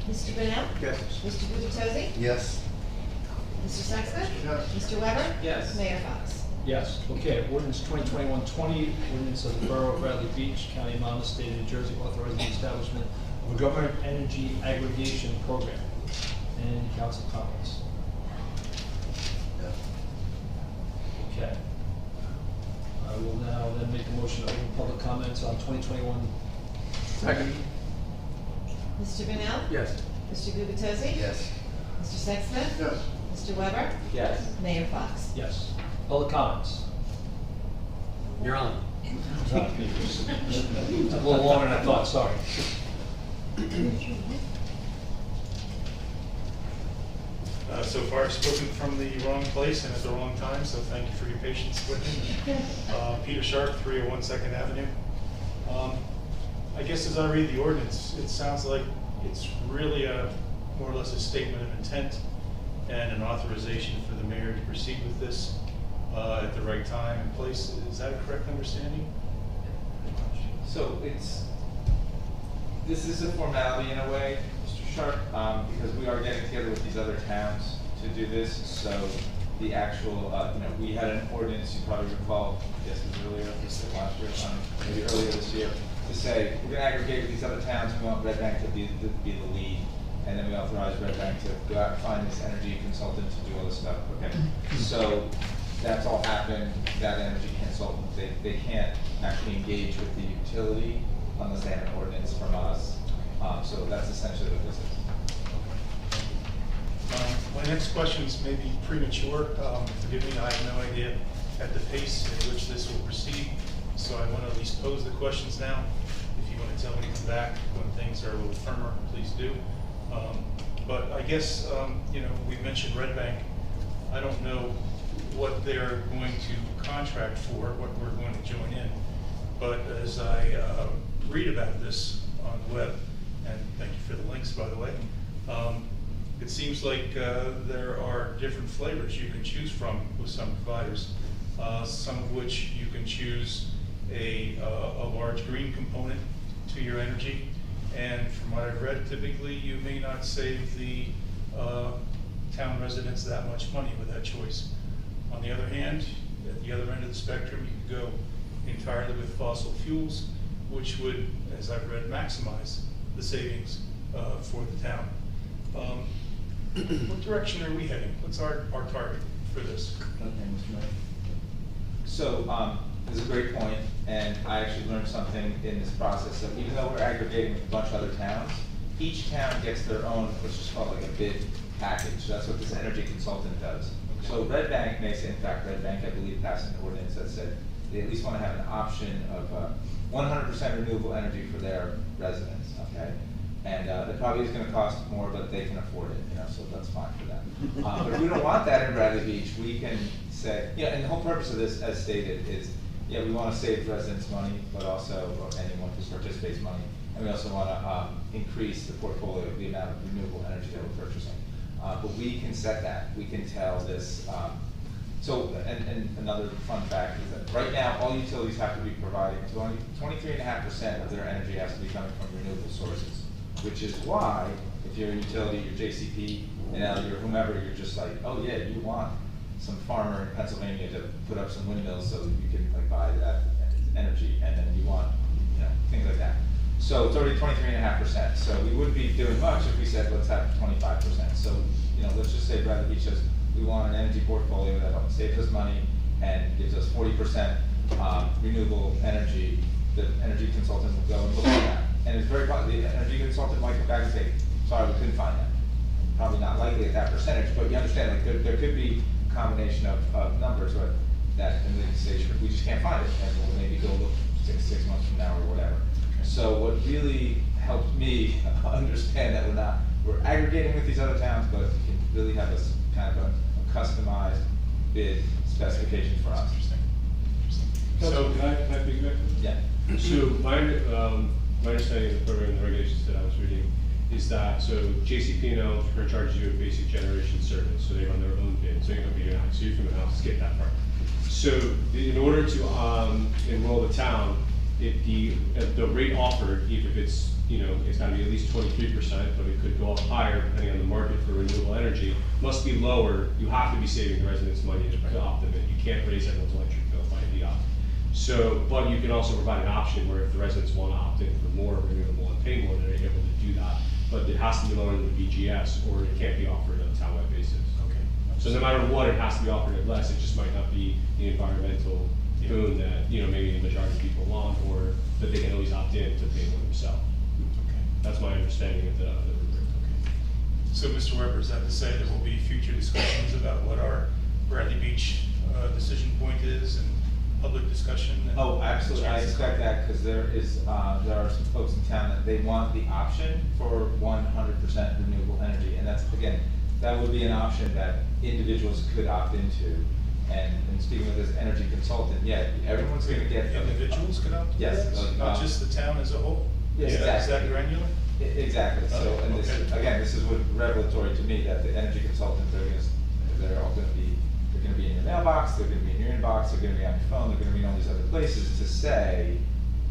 [SPEAKER 3] Mr. Brunel?
[SPEAKER 1] Yes.
[SPEAKER 3] Mr. Gubatose?
[SPEAKER 4] Yes.
[SPEAKER 3] Mr. Sexton?
[SPEAKER 1] Yes.
[SPEAKER 3] Mr. Weber?
[SPEAKER 16] Yes.
[SPEAKER 3] Mayor Fox?
[SPEAKER 15] Yes, okay, ordinance 2021-20, ordinance of the Borough of Bradley Beach, County of Monmouth, State of New Jersey, authorizing the establishment of a government energy aggregation program. Any council comments? Okay. I will now then make a motion to open public comments on 2021.
[SPEAKER 1] Second.
[SPEAKER 3] Mr. Brunel?
[SPEAKER 1] Yes.
[SPEAKER 3] Mr. Gubatose?
[SPEAKER 4] Yes.
[SPEAKER 3] Mr. Sexton?
[SPEAKER 1] Yes.
[SPEAKER 3] Mr. Weber?
[SPEAKER 16] Yes.
[SPEAKER 3] Mayor Fox?
[SPEAKER 15] Yes. Public comments?
[SPEAKER 1] You're on.
[SPEAKER 15] It's a little longer than I thought, sorry.
[SPEAKER 14] So far, I've spoken from the wrong place and at the wrong time, so thank you for your patience with me. Peter Sharp, 301 Second Avenue. I guess as I read the ordinance, it sounds like it's really more or less a statement of intent and an authorization for the mayor to proceed with this at the right time and place. Is that a correct understanding?
[SPEAKER 16] So this is a formality in a way, Mr. Sharp, because we are getting together with these other towns to do this. So the actual, we had an ordinance, you probably recall, I guess it was earlier this last year, maybe earlier this year, to say we're going to aggregate with these other towns. We want Red Bank to be the lead, and then we authorize Red Bank to go out and find this energy consultant to do all this stuff. Okay, so that's all happened. That energy consultant, they can't actually engage with the utility unless they have an ordinance from us. So that's essentially what this is.
[SPEAKER 14] My next questions may be premature. Forgive me, I have no idea at the pace in which this will proceed. So I want to at least pose the questions now. If you want to tell me to come back when things are a little firmer, please do. But I guess, we mentioned Red Bank. I don't know what they're going to contract for, what we're going to join in. But as I read about this on the web, and thank you for the links, by the way, it seems like there are different flavors you can choose from with some providers, some of which you can choose a large green component to your energy. And from what I've read, typically you may not save the town residents that much money with that choice. On the other hand, at the other end of the spectrum, you could go entirely with fossil fuels, which would, as I've read, maximize the savings for the town. What direction are we heading? What's our target for this?
[SPEAKER 16] Okay, Mr. Mayor. So, this is a great point, and I actually learned something in this process. So even though we're aggregating with a bunch of other towns, each town gets their own, what's just called like a bid package. That's what this energy consultant does. So Red Bank makes it, in fact, Red Bank, I believe, passed an ordinance that said they at least want to have an option of 100% renewable energy for their residents, okay? And it probably is going to cost more, but they can afford it, so that's fine for them. But if we don't want that in Bradley Beach, we can say, and the whole purpose of this, as stated, is, we want to save residents money, but also, or anyone who participates money, and we also want to increase the portfolio, the amount of renewable energy that we're purchasing. But we can set that. We can tell this So, and another fun fact is that right now, all utilities have to be providing 23.5% of their energy has to be coming from renewable sources, which is why, if you're a utility, your JCP, and now you're whomever, you're just like, oh yeah, you want some farmer in Pennsylvania to put up some windmills so that you can like buy that energy, and then you want, you know, things like that. So it's already 23.5%. So we wouldn't be doing much if we said, let's have 25%. So, you know, let's just say Bradley Beach says, we want an energy portfolio that saves us money and gives us 40% renewable energy. The energy consultant will go and look at that. And it's very probably, the energy consultant might come back and say, sorry, we couldn't find that. Probably not likely at that percentage, but you understand, like there could be a combination of numbers, but that, and they can say, sure, we just can't find it, and we'll maybe go look six months from now or whatever. So what really helped me understand that we're aggregating with these other towns, but we can really have a kind of a customized bid specification for us.
[SPEAKER 9] So can I piggyback?
[SPEAKER 16] Yeah.
[SPEAKER 9] So my understanding of the program and the regulations that I was reading is that, so JCP&L charges you a basic generation service, so they run their own bid, so you're from the house, skip that part. So in order to enroll the town, if the rate offered, even if it's, you know, it's gotta be at least 23%, but it could go up higher depending on the market for renewable energy, must be lower. You have to be saving the residents money to opt them in. You can't raise everyone's electric bill by the opt. So, but you can also provide an option where if the residents want to opt in for more renewable and pay more, they're able to do that. But it has to be lower than the BGS, or it can't be offered on a townwide basis.
[SPEAKER 14] Okay.
[SPEAKER 9] So no matter what, it has to be offered at less. It just might not be the environmental boon that, you know, maybe the majority of people want, or that they can always opt in to pay for themselves.
[SPEAKER 14] Okay.
[SPEAKER 9] That's my understanding of the rubric.
[SPEAKER 14] Okay. So, Mr. Weber, is that to say there will be future discussions about what our Bradley Beach decision point is, and public discussion?
[SPEAKER 16] Oh, absolutely. I expect that, because there are some folks in town that they want the option for 100% renewable energy, and that's, again, that would be an option that individuals could opt into. And speaking with this energy consultant, yeah, everyone's going to get
[SPEAKER 14] individuals could opt into
[SPEAKER 16] yes,
[SPEAKER 14] that? Not just the town as a whole?
[SPEAKER 16] Yes, exactly.
[SPEAKER 14] Is that granular?
[SPEAKER 16] Exactly. So, and this, again, this is what revelatory to me, that the energy consultant, they're all going to be, they're going to be in your mailbox, they're going to be in your inbox, they're going to be on your phone, they're going to be in all these other places to say,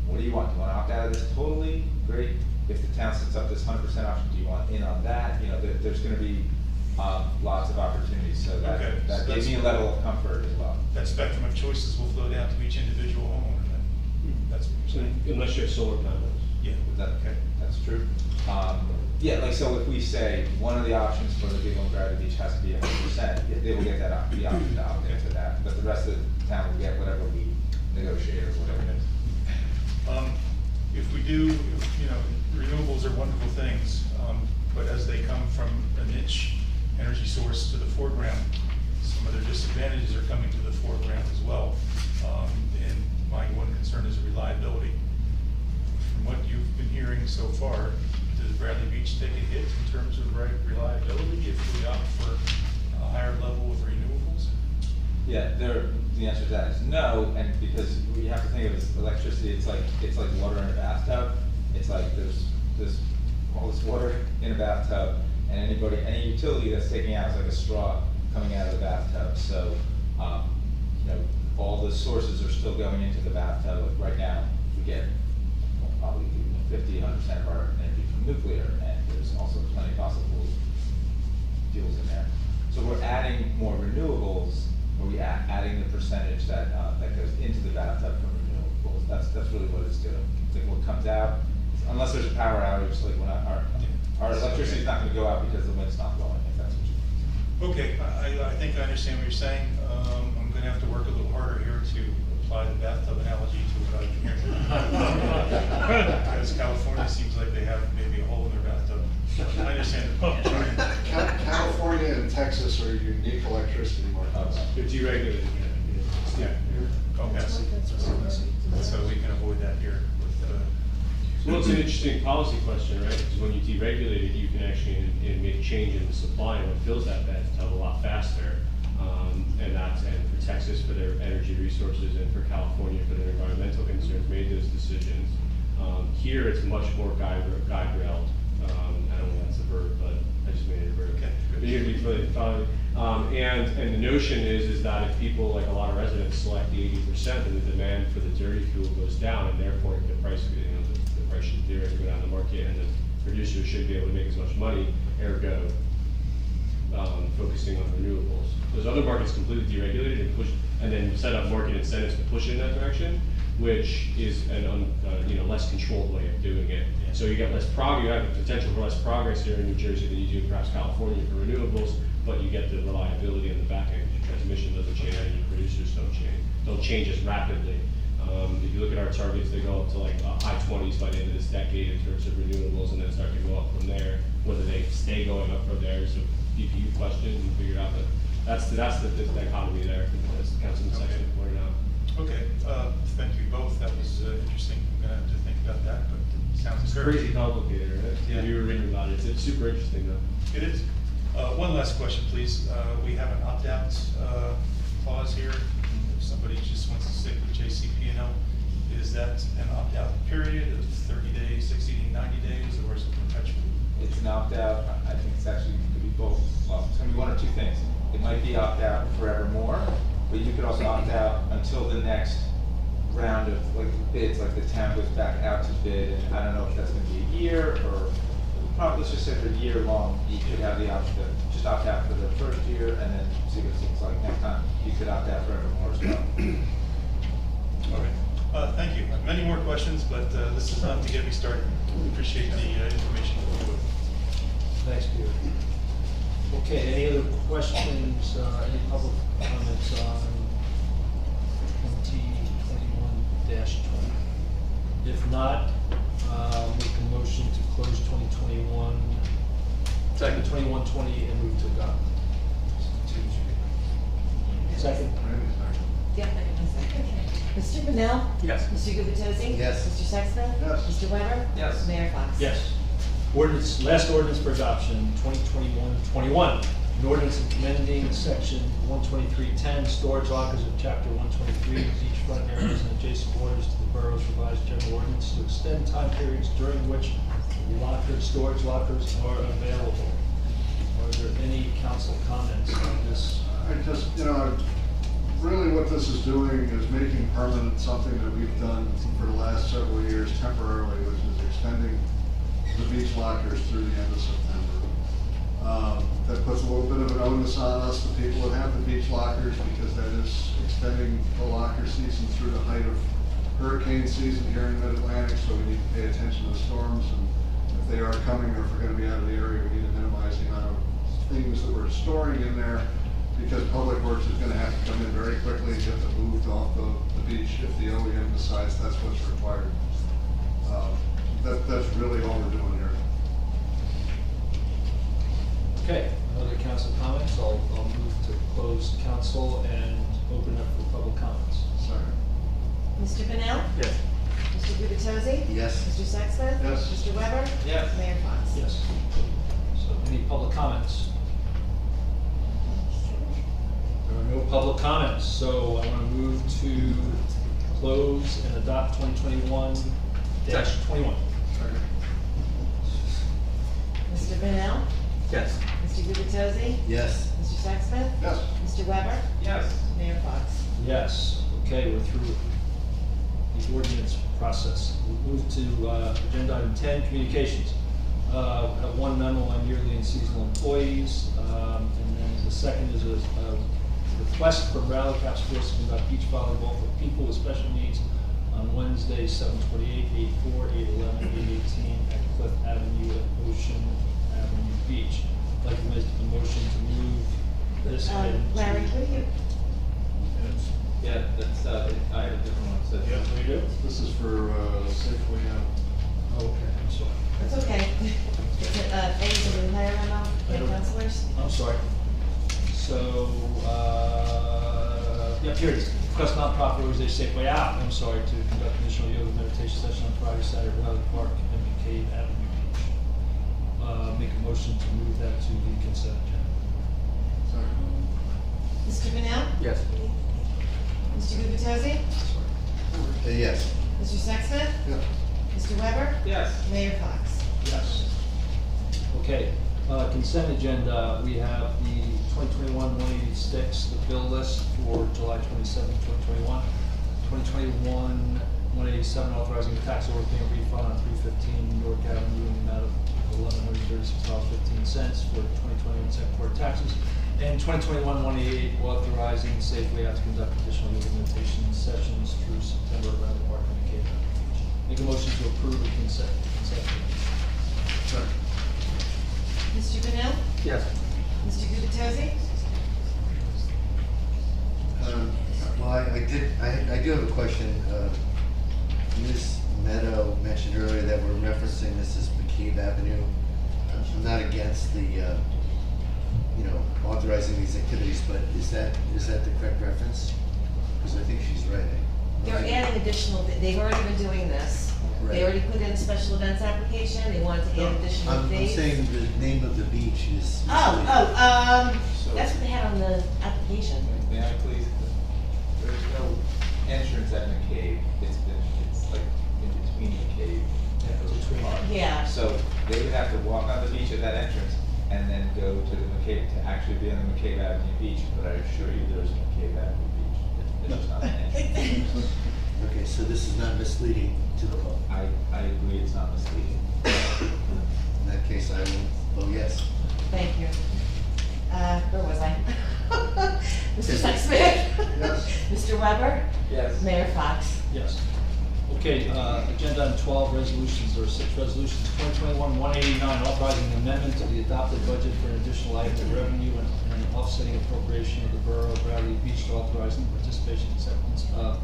[SPEAKER 16] what do you want? Do you want to opt out of this totally? Great. If the town sets up this 100% option, do you want in on that? You know, there's going to be lots of opportunities, so that,
[SPEAKER 14] Okay.
[SPEAKER 16] that
[SPEAKER 14] So
[SPEAKER 16] gives me a level of comfort as well.
[SPEAKER 14] That spectrum of choices will flow down to each individual homeowner then? That's what you're saying?
[SPEAKER 9] Unless you have solar panels.
[SPEAKER 14] Yeah.
[SPEAKER 16] Okay, that's true. Yeah, like, so if we say one of the options for the people in Bradley Beach has to be 100%, they will get that the option to opt into that, but the rest of the town will get whatever we negotiate or whatever it is.
[SPEAKER 14] If we do, you know, renewables are wonderful things, but as they come from a niche energy source to the foreground, some of their disadvantages are coming to the foreground as well. And my one concern is reliability. From what you've been hearing so far, does Bradley Beach take a hit in terms of reliability if we opt for a higher level of renewables?
[SPEAKER 16] Yeah, the answer to that is no, and because what you have to think of is electricity, it's like water in a bathtub. It's like there's all this water in a bathtub, and any utility that's taking out is like a straw coming out of the bathtub. So, you know, all the sources are still going into the bathtub. Like right now, we get probably 50–100% of our energy from nuclear, and there's also plenty of fossil fuels in there. So we're adding more renewables, or we adding the percentage that goes into the bathtub from renewables. That's really what it's doing. Like what comes out, unless there's a power outage, like when our electricity is not going to go out because the wind's not blowing, if that's what you mean.
[SPEAKER 14] Okay, I think I understand what you're saying. I'm going to have to work a little harder here to apply the bathtub analogy to what I'm hearing. Because California seems like they have maybe a hole in their bathtub. I understand the point.
[SPEAKER 5] California and Texas are unique electricity markets.
[SPEAKER 9] They're deregulated. Yeah.
[SPEAKER 14] Okay. So we can avoid that here with
[SPEAKER 9] So it's an interesting policy question, right? Because when you deregulate it, you can actually make change in the supply, and it fills that bathtub a lot faster. And for Texas for their energy resources, and for California for their environmental concerns, made those decisions. Here it's much more guide railed I don't know if that's a verb, but I just made it a verb. Okay. But you're gonna be fully following. And the notion is that if people, like a lot of residents, select the 80%, then the demand for the dirty fuel goes down, and therefore the price, the price should theoretically go down the market, and the producers should be able to make as much money, ergo, focusing on renewables. Those other markets completely deregulated and push, and then set up market incentives to push in that direction, which is an less controlled way of doing it.
[SPEAKER 10] Yeah.
[SPEAKER 9] So you get less you have the potential for less progress here in New Jersey than you do in perhaps California for renewables, but you get the reliability on the back end. Your transmission doesn't change and your producers don't change as rapidly. If you look at our targets, they go up to like high 20s by the end of this decade in terms of renewables, and then start to go up from there. Whether they stay going up from there is a DPU question, and figure out that that's the dichotomy there, as Councilman Sexton pointed out.
[SPEAKER 14] Okay, thank you both. That was interesting. I'm gonna have to think about that, but it sounds
[SPEAKER 9] It's
[SPEAKER 14] encouraging.
[SPEAKER 9] crazy complicated, right?
[SPEAKER 14] Yeah.
[SPEAKER 9] If you were reading about it, it's super interesting though.
[SPEAKER 14] It is. One last question, please. We have an opt-out clause here. If somebody just wants to stick with JCP&L, is that an opt-out period of 30 days, 60, 90 days, or is it perpetual?
[SPEAKER 16] It's an opt-out, I think it's actually, could be both, well, it's gonna be one or two things. It might be opt-out forevermore, but you could also opt-out until the next round of like bids, like the town goes back out to bid, and I don't know if that's gonna be a year, or probably, let's just say for a year long, you could have the option to just opt out for the first year, and then see what it looks like next time. You could opt out forevermore as well.
[SPEAKER 14] All right. Thank you. Many more questions, but this is enough to get me started. Appreciate the information.
[SPEAKER 15] Thanks, Peter. Okay, any other questions, any public comments on 2021-20? If not, make a motion to close 2021, second 21-20 and move to adopt. Second.
[SPEAKER 3] Yeah, second. Mr. Pennell?
[SPEAKER 10] Yes.
[SPEAKER 3] Mr. Gubatose?
[SPEAKER 4] Yes.
[SPEAKER 3] Mr. Sexton?
[SPEAKER 5] Yes.
[SPEAKER 3] Mr. Weber?
[SPEAKER 16] Yes.
[SPEAKER 3] Mayor Fox?
[SPEAKER 15] Yes. Ordinance, last ordinance for adoption, 2021-21. An ordinance amending section 12310, storage lockers of chapter 123, beachfront areas and adjacent waters to the borough's revised general ordinance to extend time periods during which storage lockers are available. Are there any council comments on this?
[SPEAKER 5] I just, really what this is doing is making permanent something that we've done for the last several years temporarily, which is extending the beach lockers through the end of September. That puts a little bit of an onus on us, the people that have the beach lockers, because that is extending the locker season through the height of hurricane season here in Mid-Atlantic, so we need to pay attention to the storms, and if they are coming or if we're gonna be out of the area, we need to minimize the amount of things that we're storing in there, because Public Works is gonna have to come in very quickly and get them moved off the beach if the OEM decides that's what's required. That's really all we're doing here.
[SPEAKER 15] Okay, other council comments? I'll move to close council and open up for public comments.
[SPEAKER 5] Second.
[SPEAKER 3] Mr. Pennell?
[SPEAKER 10] Yes.
[SPEAKER 3] Mr. Gubatose?
[SPEAKER 4] Yes.
[SPEAKER 3] Mr. Sexton?
[SPEAKER 5] Yes.
[SPEAKER 3] Mr. Weber?
[SPEAKER 16] Yes.
[SPEAKER 3] Mayor Fox?
[SPEAKER 15] Yes. So any public comments? There are no public comments, so I want to move to close and adopt 2021-21.
[SPEAKER 3] Mr. Pennell?
[SPEAKER 10] Yes.
[SPEAKER 3] Mr. Gubatose?
[SPEAKER 4] Yes.
[SPEAKER 3] Mr. Sexton?
[SPEAKER 5] Yes.
[SPEAKER 3] Mr. Weber?
[SPEAKER 16] Yes.
[SPEAKER 3] Mayor Fox?
[SPEAKER 15] Yes, okay, we're through the ordinance process. We'll move to agenda item 10, communications. Have one memo on yearly and seasonal employees, and then the second is a request from Rally Caps Force to conduct beach volleyball for people with special needs on Wednesday, 7/28, 8/4, 8/11, 8/18 at Cliff Avenue at Ocean Avenue Beach. I'd like to make a motion to move this item to.
[SPEAKER 3] Larry, what do you?
[SPEAKER 16] Yeah, that's, I have a different one, so.
[SPEAKER 5] Yeah, we do. This is for Safeway out.
[SPEAKER 15] Oh, okay, I'm sorry.
[SPEAKER 3] It's okay. Is it, A's and new hire memo,
[SPEAKER 15] I don't-
[SPEAKER 3] councilors?
[SPEAKER 15] I'm sorry. So, yeah, here it is. Request nonprofit organization Safeway out, I'm sorry, to conduct initial yoga meditation session on Friday, Saturday, Valley Park, and McCabe Avenue Beach. Make a motion to move that to the consent agenda.
[SPEAKER 3] Mr. Pennell?
[SPEAKER 10] Yes.
[SPEAKER 3] Mr. Gubatose?
[SPEAKER 4] Yes.
[SPEAKER 3] Mr. Sexton?
[SPEAKER 5] Yeah.
[SPEAKER 3] Mr. Weber?
[SPEAKER 16] Yes.
[SPEAKER 3] Mayor Fox?
[SPEAKER 15] Yes. Okay, consent agenda, we have the 2021-186, the bill list for July 27, 2021. 2021-187, authorizing the tax overpayment refund on 315 York Avenue in the amount of $1,136.15 for 2021 second quarter taxes. And 2021-188, authorizing Safeway to conduct additional implementation sessions through September around the park and Cape Beach. Make a motion to approve the consent.
[SPEAKER 3] Mr. Vanel?
[SPEAKER 15] Yes.
[SPEAKER 3] Mr. Gubatose?
[SPEAKER 4] Well, I do have a question. Ms. Meadow mentioned earlier that we're referencing this as McCabe Avenue. I'm not against the, authorizing these activities, but is that the correct reference? Because I think she's right.
[SPEAKER 3] They're adding additional, they've already been doing this.
[SPEAKER 4] Right.
[SPEAKER 3] They already put in a special events application, they wanted to add additional
[SPEAKER 4] I'm
[SPEAKER 3] fees.
[SPEAKER 4] saying the name of the beach is.
[SPEAKER 3] That's what they had on the application.
[SPEAKER 16] May I please? There's no entrance at McCabe. It's like in between McCabe and Ocean Park.
[SPEAKER 3] Yeah.
[SPEAKER 16] So they would have to walk on the beach at that entrance and then go to the McCabe, to actually be on the McCabe Avenue beach. But I assure you, there's a McCabe Avenue beach. It's not an entrance.
[SPEAKER 4] Okay, so this is not misleading to the public.
[SPEAKER 16] I agree, it's not misleading.
[SPEAKER 4] In that case, I will vote yes.
[SPEAKER 3] Thank you. Where was I? Mr. Sexsmith?
[SPEAKER 5] Yes.
[SPEAKER 3] Mr. Weber?
[SPEAKER 16] Yes.
[SPEAKER 3] Mayor Fox?
[SPEAKER 15] Yes. Okay, agenda on 12 resolutions, there are 6 resolutions. 2021-189, authorizing an amendment to the adopted budget for an additional item of revenue and an offsetting appropriation of the Borough of Bradley Beach to authorizing participation acceptance of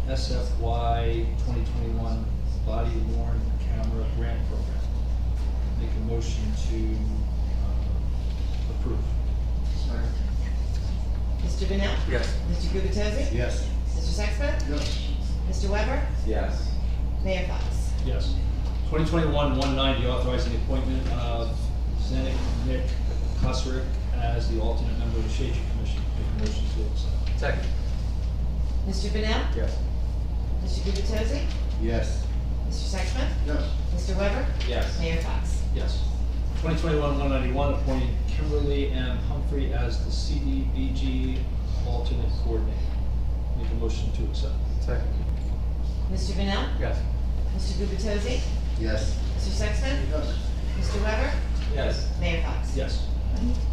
[SPEAKER 15] SFY 2021 body worn camera grant program. Make a motion to approve.
[SPEAKER 3] Mr. Vanel?
[SPEAKER 15] Yes.
[SPEAKER 3] Mr. Gubatose?
[SPEAKER 4] Yes.
[SPEAKER 3] Mr. Sexsmith?
[SPEAKER 5] Yes.
[SPEAKER 3] Mr. Weber?
[SPEAKER 16] Yes.
[SPEAKER 3] Mayor Fox?
[SPEAKER 15] Yes. 2021-190, authorizing the appointment of Zenik Nick Kosarick as the alternate member of the Shade Tree Commission. Make a motion to accept.
[SPEAKER 16] Second.
[SPEAKER 3] Mr. Vanel?
[SPEAKER 15] Yes.
[SPEAKER 3] Mr. Gubatose?
[SPEAKER 4] Yes.
[SPEAKER 3] Mr. Sexsmith?
[SPEAKER 5] Yes.
[SPEAKER 3] Mr. Weber?
[SPEAKER 16] Yes.
[SPEAKER 3] Mayor Fox?
[SPEAKER 15] Yes. 2021-191, appointing Kimberly M. Humphrey as the CDBG alternate coordinator. Make a motion to accept.
[SPEAKER 16] Second.
[SPEAKER 3] Mr. Vanel?
[SPEAKER 15] Yes.
[SPEAKER 3] Mr. Gubatose?
[SPEAKER 4] Yes.
[SPEAKER 3] Mr. Sexsmith?
[SPEAKER 5] Yes.
[SPEAKER 3] Mr. Weber?
[SPEAKER 16] Yes.
[SPEAKER 3] Mayor Fox?
[SPEAKER 15] Yes.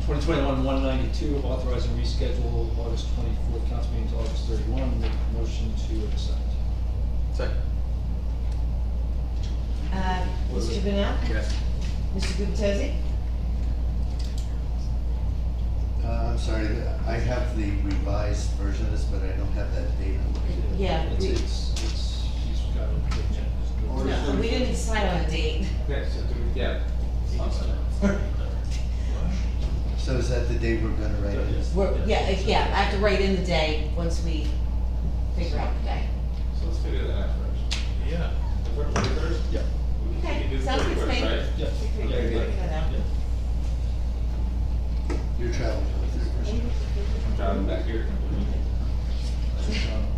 [SPEAKER 15] 2021-192, authorizing reschedule August 24th council meeting to August 31. Make a motion to accept.
[SPEAKER 16] Second.
[SPEAKER 3] Mr. Vanel?
[SPEAKER 15] Yes.
[SPEAKER 3] Mr. Gubatose?
[SPEAKER 4] I'm sorry, I have the revised version of this, but I don't have that date.
[SPEAKER 3] Yeah,
[SPEAKER 15] He's got it.
[SPEAKER 3] no, we didn't decide on a date.
[SPEAKER 16] Okay, so do we, yeah.
[SPEAKER 4] So is that the date we're gonna write it?
[SPEAKER 3] Yeah, I have to write in the day once we figure out the day.
[SPEAKER 16] So let's figure that out first.
[SPEAKER 14] Yeah.
[SPEAKER 16] The first, first?
[SPEAKER 15] Yeah.
[SPEAKER 16] We can
[SPEAKER 3] Okay,
[SPEAKER 16] do the
[SPEAKER 3] sounds good to
[SPEAKER 16] 31st,
[SPEAKER 3] me.
[SPEAKER 16] right?
[SPEAKER 15] Yeah.
[SPEAKER 3] We can figure that out.
[SPEAKER 4] You're traveling for the 31st.
[SPEAKER 16] I'm driving back here.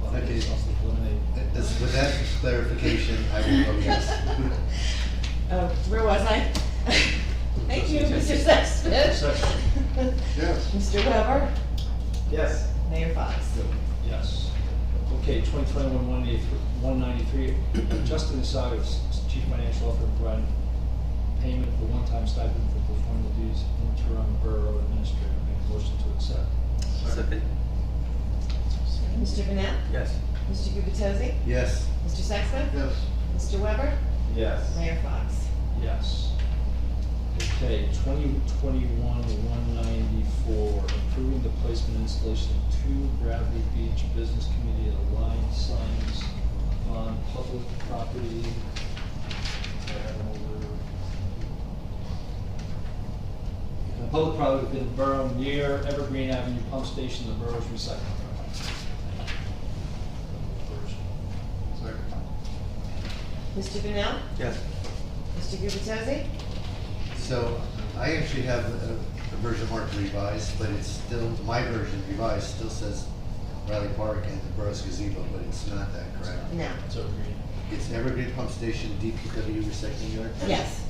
[SPEAKER 4] Okay. With that clarification, I will vote yes.
[SPEAKER 3] Where was I? Thank you, Mr. Sexsmith.
[SPEAKER 5] Yes.
[SPEAKER 3] Mr. Weber?
[SPEAKER 16] Yes.
[SPEAKER 3] Mayor Fox?
[SPEAKER 15] Yes. Okay, 2021-193, Justin Asada, Chief Financial Officer, providing payment for one-time stipend for performing the duties of interim borough administrator. Make a motion to accept.
[SPEAKER 16] Second.
[SPEAKER 3] Mr. Vanel?
[SPEAKER 15] Yes.
[SPEAKER 3] Mr. Gubatose?
[SPEAKER 4] Yes.
[SPEAKER 3] Mr. Sexsmith?
[SPEAKER 5] Yes.
[SPEAKER 3] Mr. Weber?
[SPEAKER 16] Yes.
[SPEAKER 3] Mayor Fox?
[SPEAKER 15] Yes. Okay, 2021-194, approving the placement and installation of 2 Bradley Beach Business Community aligned signs on public property. Public property within the borough near Evergreen Avenue Pump Station, the borough's recycling.
[SPEAKER 3] Mr. Vanel?
[SPEAKER 15] Yes.
[SPEAKER 3] Mr. Gubatose?
[SPEAKER 4] So I actually have a version marked revised, but it's still, my version revised still says Riley Park and the Borough's Gazebo, but it's not that, correct?
[SPEAKER 3] No.
[SPEAKER 15] It's Evergreen.
[SPEAKER 4] It's Evergreen Pump Station, DPW recycling yard?
[SPEAKER 3] Yes.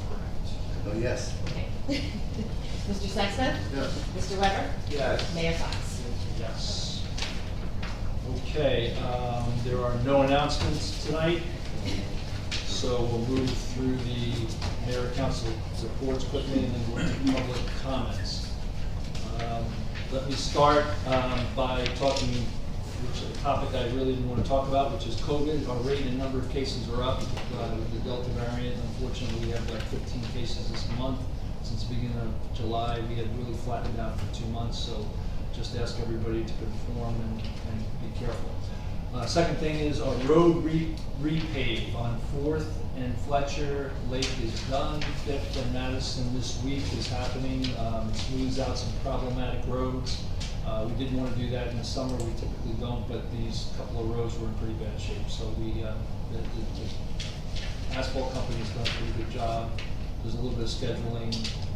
[SPEAKER 4] I vote yes.
[SPEAKER 3] Okay. Mr. Sexton?
[SPEAKER 5] Yes.
[SPEAKER 3] Mr. Weber?
[SPEAKER 16] Yes.
[SPEAKER 3] Mayor Fox?
[SPEAKER 15] Yes. Okay, there are no announcements tonight, so we'll move through the mayor and council reports quickly and then we'll do public comments. Let me start by talking, which is a topic I really didn't want to talk about, which is COVID. Our rate and number of cases are up with the Delta variant. Unfortunately, we have like 15 cases this month. Since the beginning of July, we had really flattened out for 2 months, so just ask everybody to conform and be careful. Second thing is our road repave on 4th and Fletcher Lake is done. 5th and Madison this week is happening. It smooths out some problematic roads. We didn't want to do that in the summer. We typically don't, but these couple of roads were in pretty bad shape. So the asphalt company's done a pretty good job. There's a little bit of scheduling,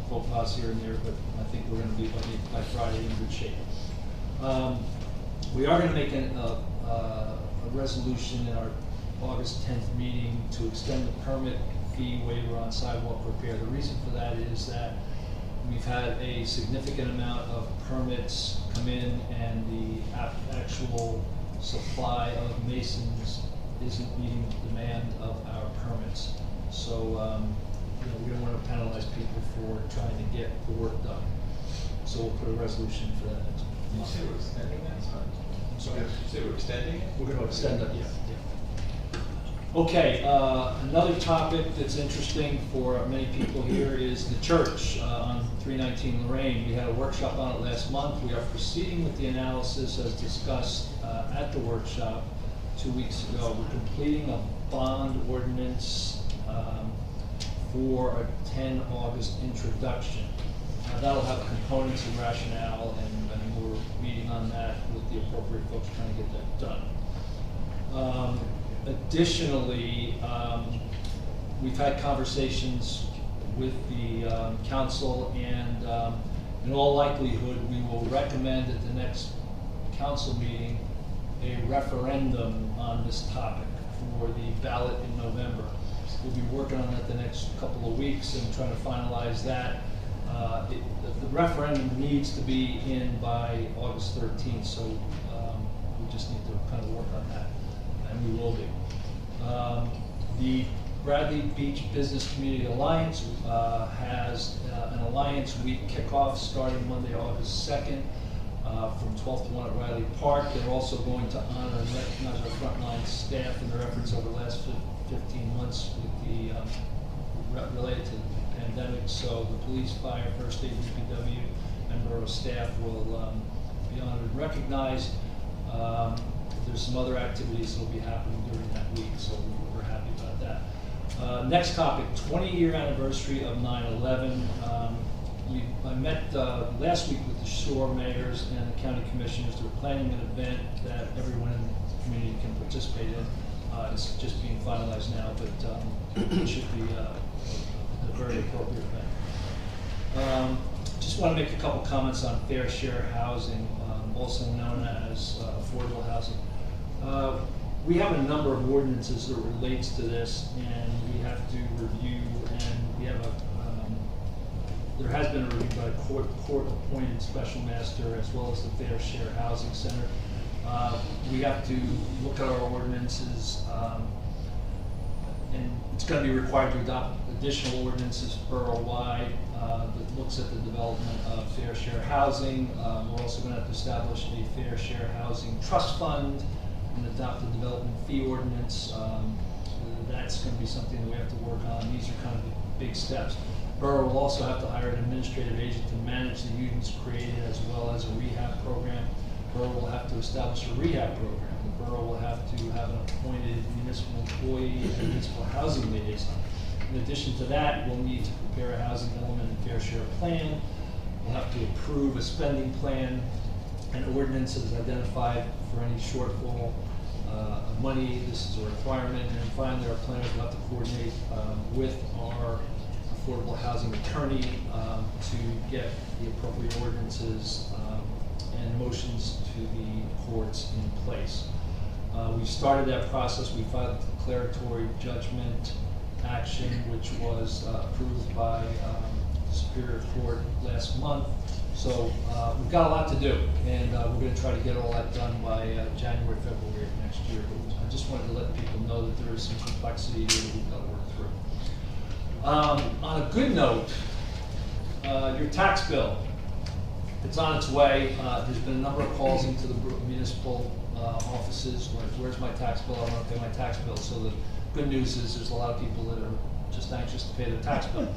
[SPEAKER 15] faux pas here and there, but I think we're going to be by Friday in good shape. We are going to make a resolution in our August 10th meeting to extend the permit fee waiver on sidewalk repair. The reason for that is that we've had a significant amount of permits come in and the actual supply of masons isn't meeting the demand of our permits. So we don't want to penalize people for trying to get the work done. So we'll put a resolution for that next month.
[SPEAKER 16] Did you say we're extending that?
[SPEAKER 15] I'm sorry?
[SPEAKER 16] Did you say we're extending it?
[SPEAKER 15] We're going to extend it, yeah. Okay, another topic that's interesting for many people here is the church on 319 Lorraine. We had a workshop on it last month. We are proceeding with the analysis as discussed at the workshop 2 weeks ago. We're completing a bond ordinance for a 10 August introduction. That'll have components and rationale, and we're meeting on that with the appropriate folks trying to get that done. Additionally, we've had conversations with the council, and in all likelihood, we will recommend at the next council meeting a referendum on this topic for the ballot in November. We'll be working on that the next couple of weeks and trying to finalize that. The referendum needs to be in by August 13th, so we just need to kind of work on that, and we will be. The Bradley Beach Business Community Alliance has an Alliance Week kickoff starting Monday, August 2nd from 12 to 1 at Riley Park. They're also going to honor and recognize our frontline staff and their efforts over the last 15 months with the related to the pandemic. So the police, fire, first aid, DPW, and borough staff will be honored and recognized. There's some other activities that will be happening during that week, so we're happy about that. Next topic, 20-year anniversary of 9/11. I met last week with the shore mayors and the county commissioners. They're planning an event that everyone in the community can participate in. It's just being finalized now, but it should be a very appropriate event. Just want to make a couple comments on fair share housing, also known as affordable housing. We have a number of ordinances that relates to this, and we have to review, and we have there has been a review by a court-appointed special master as well as the Fair Share Housing Center. We have to look at our ordinances, and it's going to be required to adopt additional ordinances borough-wide that looks at the development of fair share housing. We're also going to have to establish a fair share housing trust fund and adopt the development fee ordinance. That's going to be something that we have to work on. These are kind of the big steps. Borough will also have to hire an administrative agent to manage the units created as well as a rehab program. Borough will have to establish a rehab program. The borough will have to have an appointed municipal employee and municipal housing liaison. In addition to that, we'll need to prepare a housing element and fair share plan. We'll have to approve a spending plan and ordinances identified for any shortfall of money. This is a requirement. And then finally, our planners will have to coordinate with our affordable housing attorney to get the appropriate ordinances and motions to the courts in place. We started that process. We filed a declaratory judgment action, which was approved by Superior Court last month. So we've got a lot to do, and we're going to try to get all that done by January, February of next year. But I just wanted to let people know that there is some complexity here that we've got to work through. On a good note, your tax bill, it's on its way. There's been a number of calls into the municipal offices, like, where's my tax bill? I want to pay my tax bill. So the good news is there's a lot of people that are just anxious to pay their tax bill.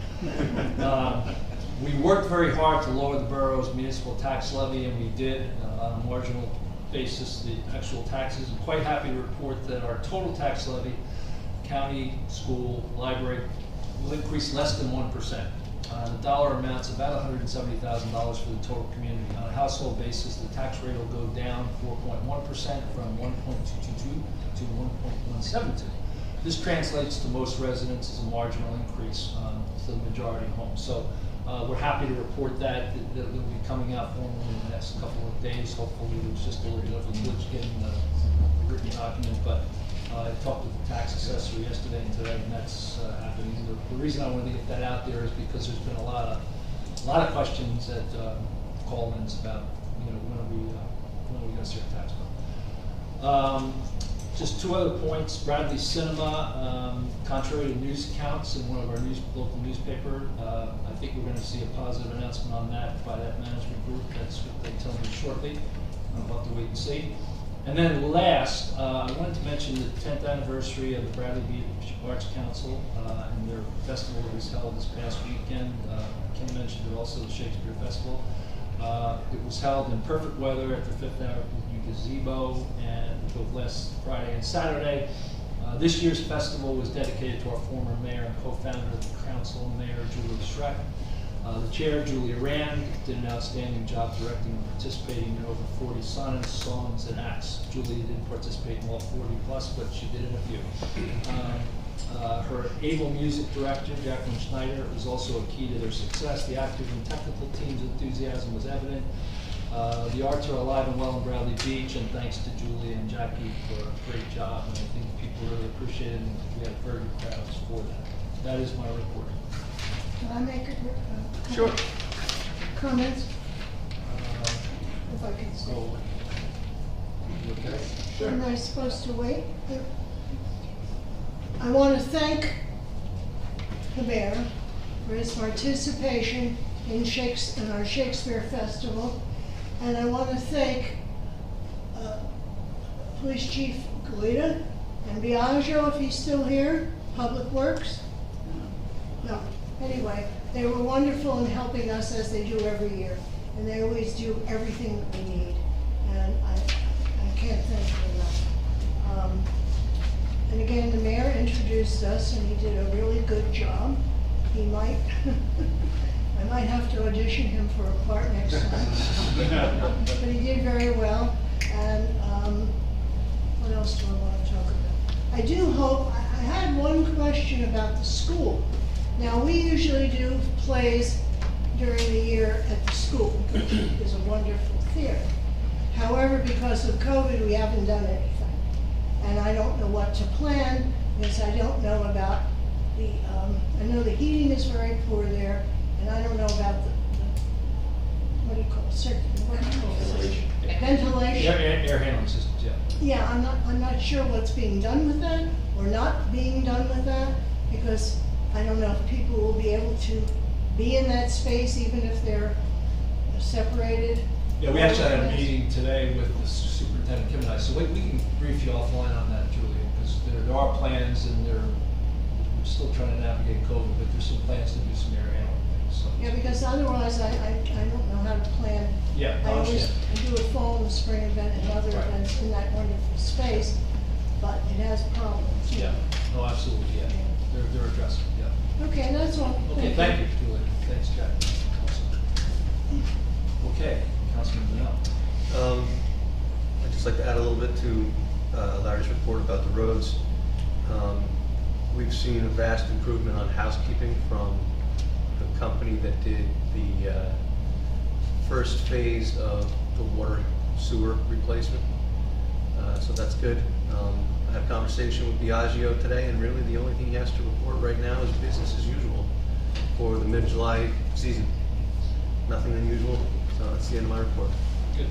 [SPEAKER 15] We worked very hard to lower the borough's municipal tax levy, and we did on a marginal basis the actual taxes. I'm quite happy to report that our total tax levy, county, school, library, will increase less than 1%. The dollar amount's about $170,000 for the total community. On a household basis, the tax rate will go down 4.1% from 1.222 to 1.172. This translates to most residents as a marginal increase to the majority homes. So we're happy to report that will be coming out formally in the next couple of days. Hopefully, it was just a little bit of a glitch getting the written document, but I talked with the tax assessor yesterday and today, and that's happening. The reason I wanted to get that out there is because there's been a lot of questions at call-ins about, when are we going to see our tax bill. Just two other points. Bradley Cinema, contrary to news accounts in one of our local newspaper, I think we're going to see a positive announcement on that by that management group. That's what they tell me shortly. I'll have to wait and see. And then last, I wanted to mention the 10th anniversary of the Bradley Beach Arts Council and their festival that was held this past weekend. Kim mentioned it also, the Shakespeare Festival. It was held in perfect weather at the Fifth Avenue Gazebo, and both last Friday and Saturday. This year's festival was dedicated to our former mayor and co-founder of the council, Mayor Julie Schreck. The chair, Julia Rand, did an outstanding job directing and participating in over 40 sonnets, songs, and acts. Julia didn't participate in all 40 plus, but she did in a few. Her able music director, Jacqueline Schneider, was also a key to their success. The active and technical team's enthusiasm was evident. The arts are alive and well in Bradley Beach, and thanks to Julia and Jackie for a great job, and I think people really appreciate it, and we had very good crowds for that. That is my report.
[SPEAKER 11] Can I make a
[SPEAKER 15] Sure.
[SPEAKER 11] comments? If I can say.
[SPEAKER 15] So, you okay?
[SPEAKER 11] Am I supposed to wait? I want to thank the mayor for his participation in our Shakespeare Festival, and I want to thank Police Chief Galita and Biagio, if he's still here, Public Works. No. Anyway, they were wonderful in helping us as they do every year, and they always do everything that we need, and I can't thank them enough. And again, the mayor introduced us, and he did a really good job. He might, I might have to audition him for a part next time, but he did very well. And what else do I want to talk about? I do hope, I had one question about the school. Now, we usually do plays during the year at the school, which is a wonderful theater. However, because of COVID, we haven't done anything. And I don't know what to plan, because I don't know about the, I know the heating is very poor there, and I don't know about the what do you call it? Ventilation.
[SPEAKER 15] Air handling systems, yeah.
[SPEAKER 11] Yeah, I'm not sure what's being done with that, or not being done with that, because I don't know if people will be able to be in that space even if they're separated.
[SPEAKER 15] Yeah, we actually had a meeting today with the superintendent, Kim and I, so we can brief you offline on that, Julia, because there are plans, and we're still trying to navigate COVID, but there's some plans to do some air handling things, so.
[SPEAKER 11] Yeah, because otherwise I don't know how to plan.
[SPEAKER 15] Yeah,
[SPEAKER 11] I always
[SPEAKER 15] understand.
[SPEAKER 11] do a fall and spring event and other
[SPEAKER 15] Right.
[SPEAKER 11] events in that wonderful space, but it has problems.
[SPEAKER 15] Yeah, no, absolutely, yeah. They're addressing, yeah.
[SPEAKER 11] Okay, that's all.
[SPEAKER 15] Okay, thank you, Julia. Thanks, Jack. Awesome. Okay, Councilman Meadow.
[SPEAKER 18] I'd just like to add a little bit to Larry's report about the roads. We've seen a vast improvement on housekeeping from the company that did the first phase of the water sewer replacement. So that's good. I had a conversation with Biagio today, and really the only thing he has to report right now is business as usual for the mid-July season. Nothing unusual, so that's the end of my report.
[SPEAKER 15] Good.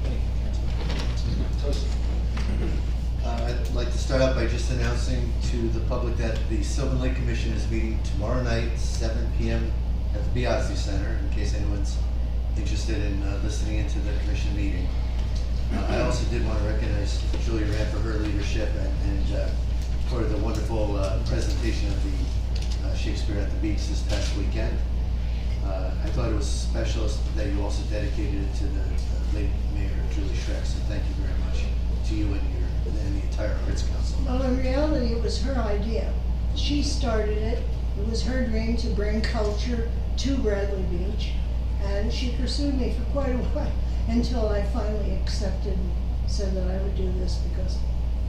[SPEAKER 15] Thank you, Councilman. Toast.
[SPEAKER 4] I'd like to start out by just announcing to the public that the Sylvan Lake Commission is meeting tomorrow night, 7 p.m. at the Biazzi Center, in case anyone's interested in listening into the commission meeting. I also did want to recognize Julia Rand for her leadership and for the wonderful presentation of the Shakespeare at the Beach this past weekend. I thought it was special that you also dedicated it to the late Mayor Julie Schreck, so thank you very much to you and the entire Arts Council.
[SPEAKER 11] Well, in reality, it was her idea. She started it. It was her dream to bring culture to Bradley Beach, and she pursued me for quite a while until I finally accepted and said that I would do this because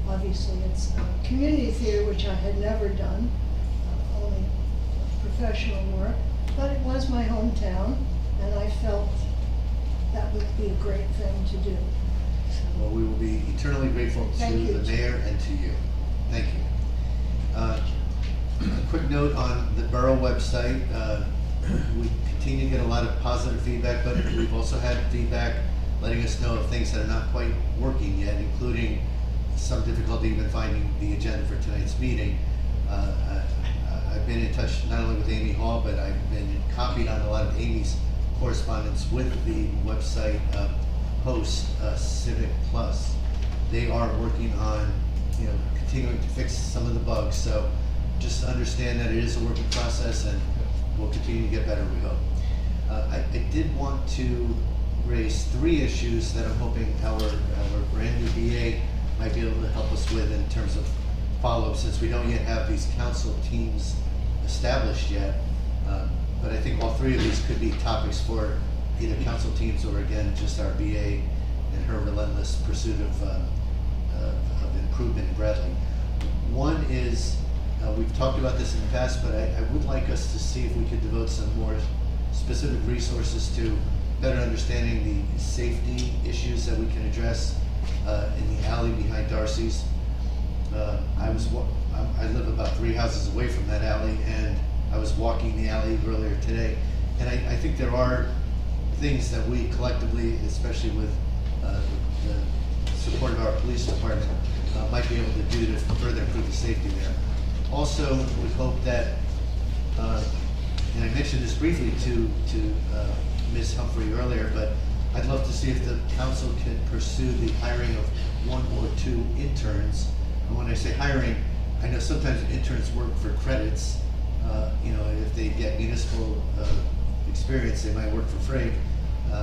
[SPEAKER 11] obviously it's community theater, which I had never done, only professional work, but it was my hometown, and I felt that would be a great thing to do.
[SPEAKER 4] Well, we will be eternally grateful to the mayor and to you. Thank you. A quick note on the borough website. We continue to get a lot of positive feedback, but we've also had feedback letting us know of things that are not quite working yet, including some difficulty even finding the agenda for tonight's meeting. I've been in touch not only with Amy Hall, but I've been copied on a lot of Amy's correspondence with the website host, Civic Plus. They are working on, continuing to fix some of the bugs. So just understand that it is a working process, and we'll continue to get better, we hope. I did want to raise 3 issues that I'm hoping our brand new BA might be able to help us with in terms of follow-up, since we don't yet have these council teams established yet. But I think all 3 of these could be topics for either council teams or, again, just our BA and her relentless pursuit of improvement in Bradley. One is, we've talked about this in the past, but I would like us to see if we could devote some more specific resources to better understanding the safety issues that we can address in the alley behind Darcy's. I live about 3 houses away from that alley, and I was walking the alley earlier today, and I think there are things that we collectively, especially with the support of our police department, might be able to do to further improve the safety there. Also, we hope that, and I mentioned this briefly to Ms. Humphrey earlier, but I'd love to see if the council can pursue the hiring of 1 or 2 interns. And when I say hiring, I know sometimes interns work for credits. If they get municipal experience, they might work for free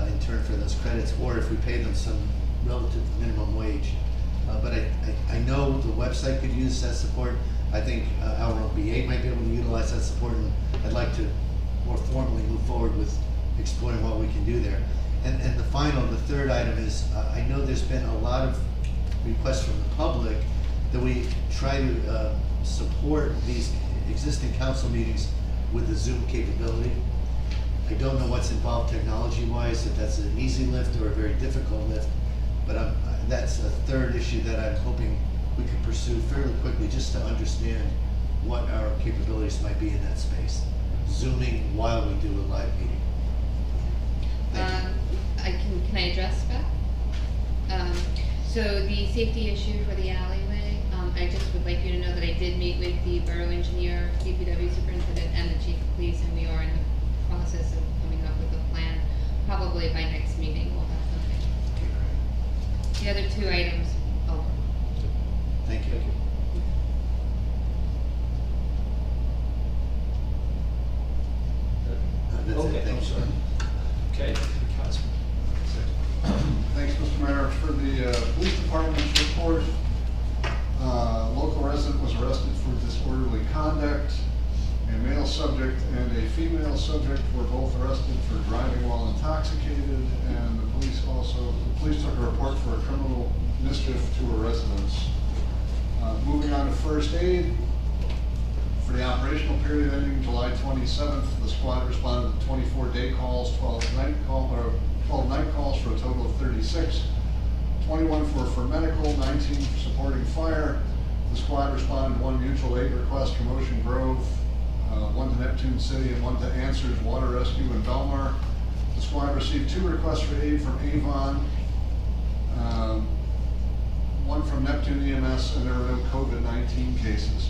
[SPEAKER 4] in turn for those credits, or if we pay them some relative minimum wage. But I know the website could use that support. I think our own BA might be able to utilize that support, and I'd like to more formally move forward with exploring what we can do there. And the third item is, I know there's been a lot of requests from the public that we try to support these existing council meetings with the Zoom capability. I don't know what's involved technology-wise, if that's an easy lift or a very difficult lift, but that's a third issue that I'm hoping we can pursue fairly quickly, just to understand what our capabilities might be in that space. Zooming while we do a live meeting.
[SPEAKER 7] Can I address that? So the safety issue for the alleyway, I just would like you to know that I did meet with the borough engineer, DPW superintendent, and the chief of police, and we are in the process of coming up with a plan. Probably by next meeting we'll have something. The other 2 items, over.
[SPEAKER 4] Thank you. That's
[SPEAKER 15] Okay,
[SPEAKER 4] it. Thanks,
[SPEAKER 15] I'm sorry. Okay, Councilman.
[SPEAKER 5] Thanks, Mr. Mayor. For the police department's report, local resident was arrested for disorderly conduct. A male subject and a female subject were both arrested for driving while intoxicated, and the police took a report for a criminal mischief to a residence. Moving on to first aid. For the operational period ending July 27th, the squad responded to 24 day calls, 12 night calls for a total of 36, 21 for medical, 19 for supporting fire. The squad responded to 1 mutual aid request from Ocean Grove, one to Neptune City and one to Answers Water Rescue in Belmar. The squad received 2 requests for aid from Avon, one from Neptune EMS, and there were no COVID-19 cases.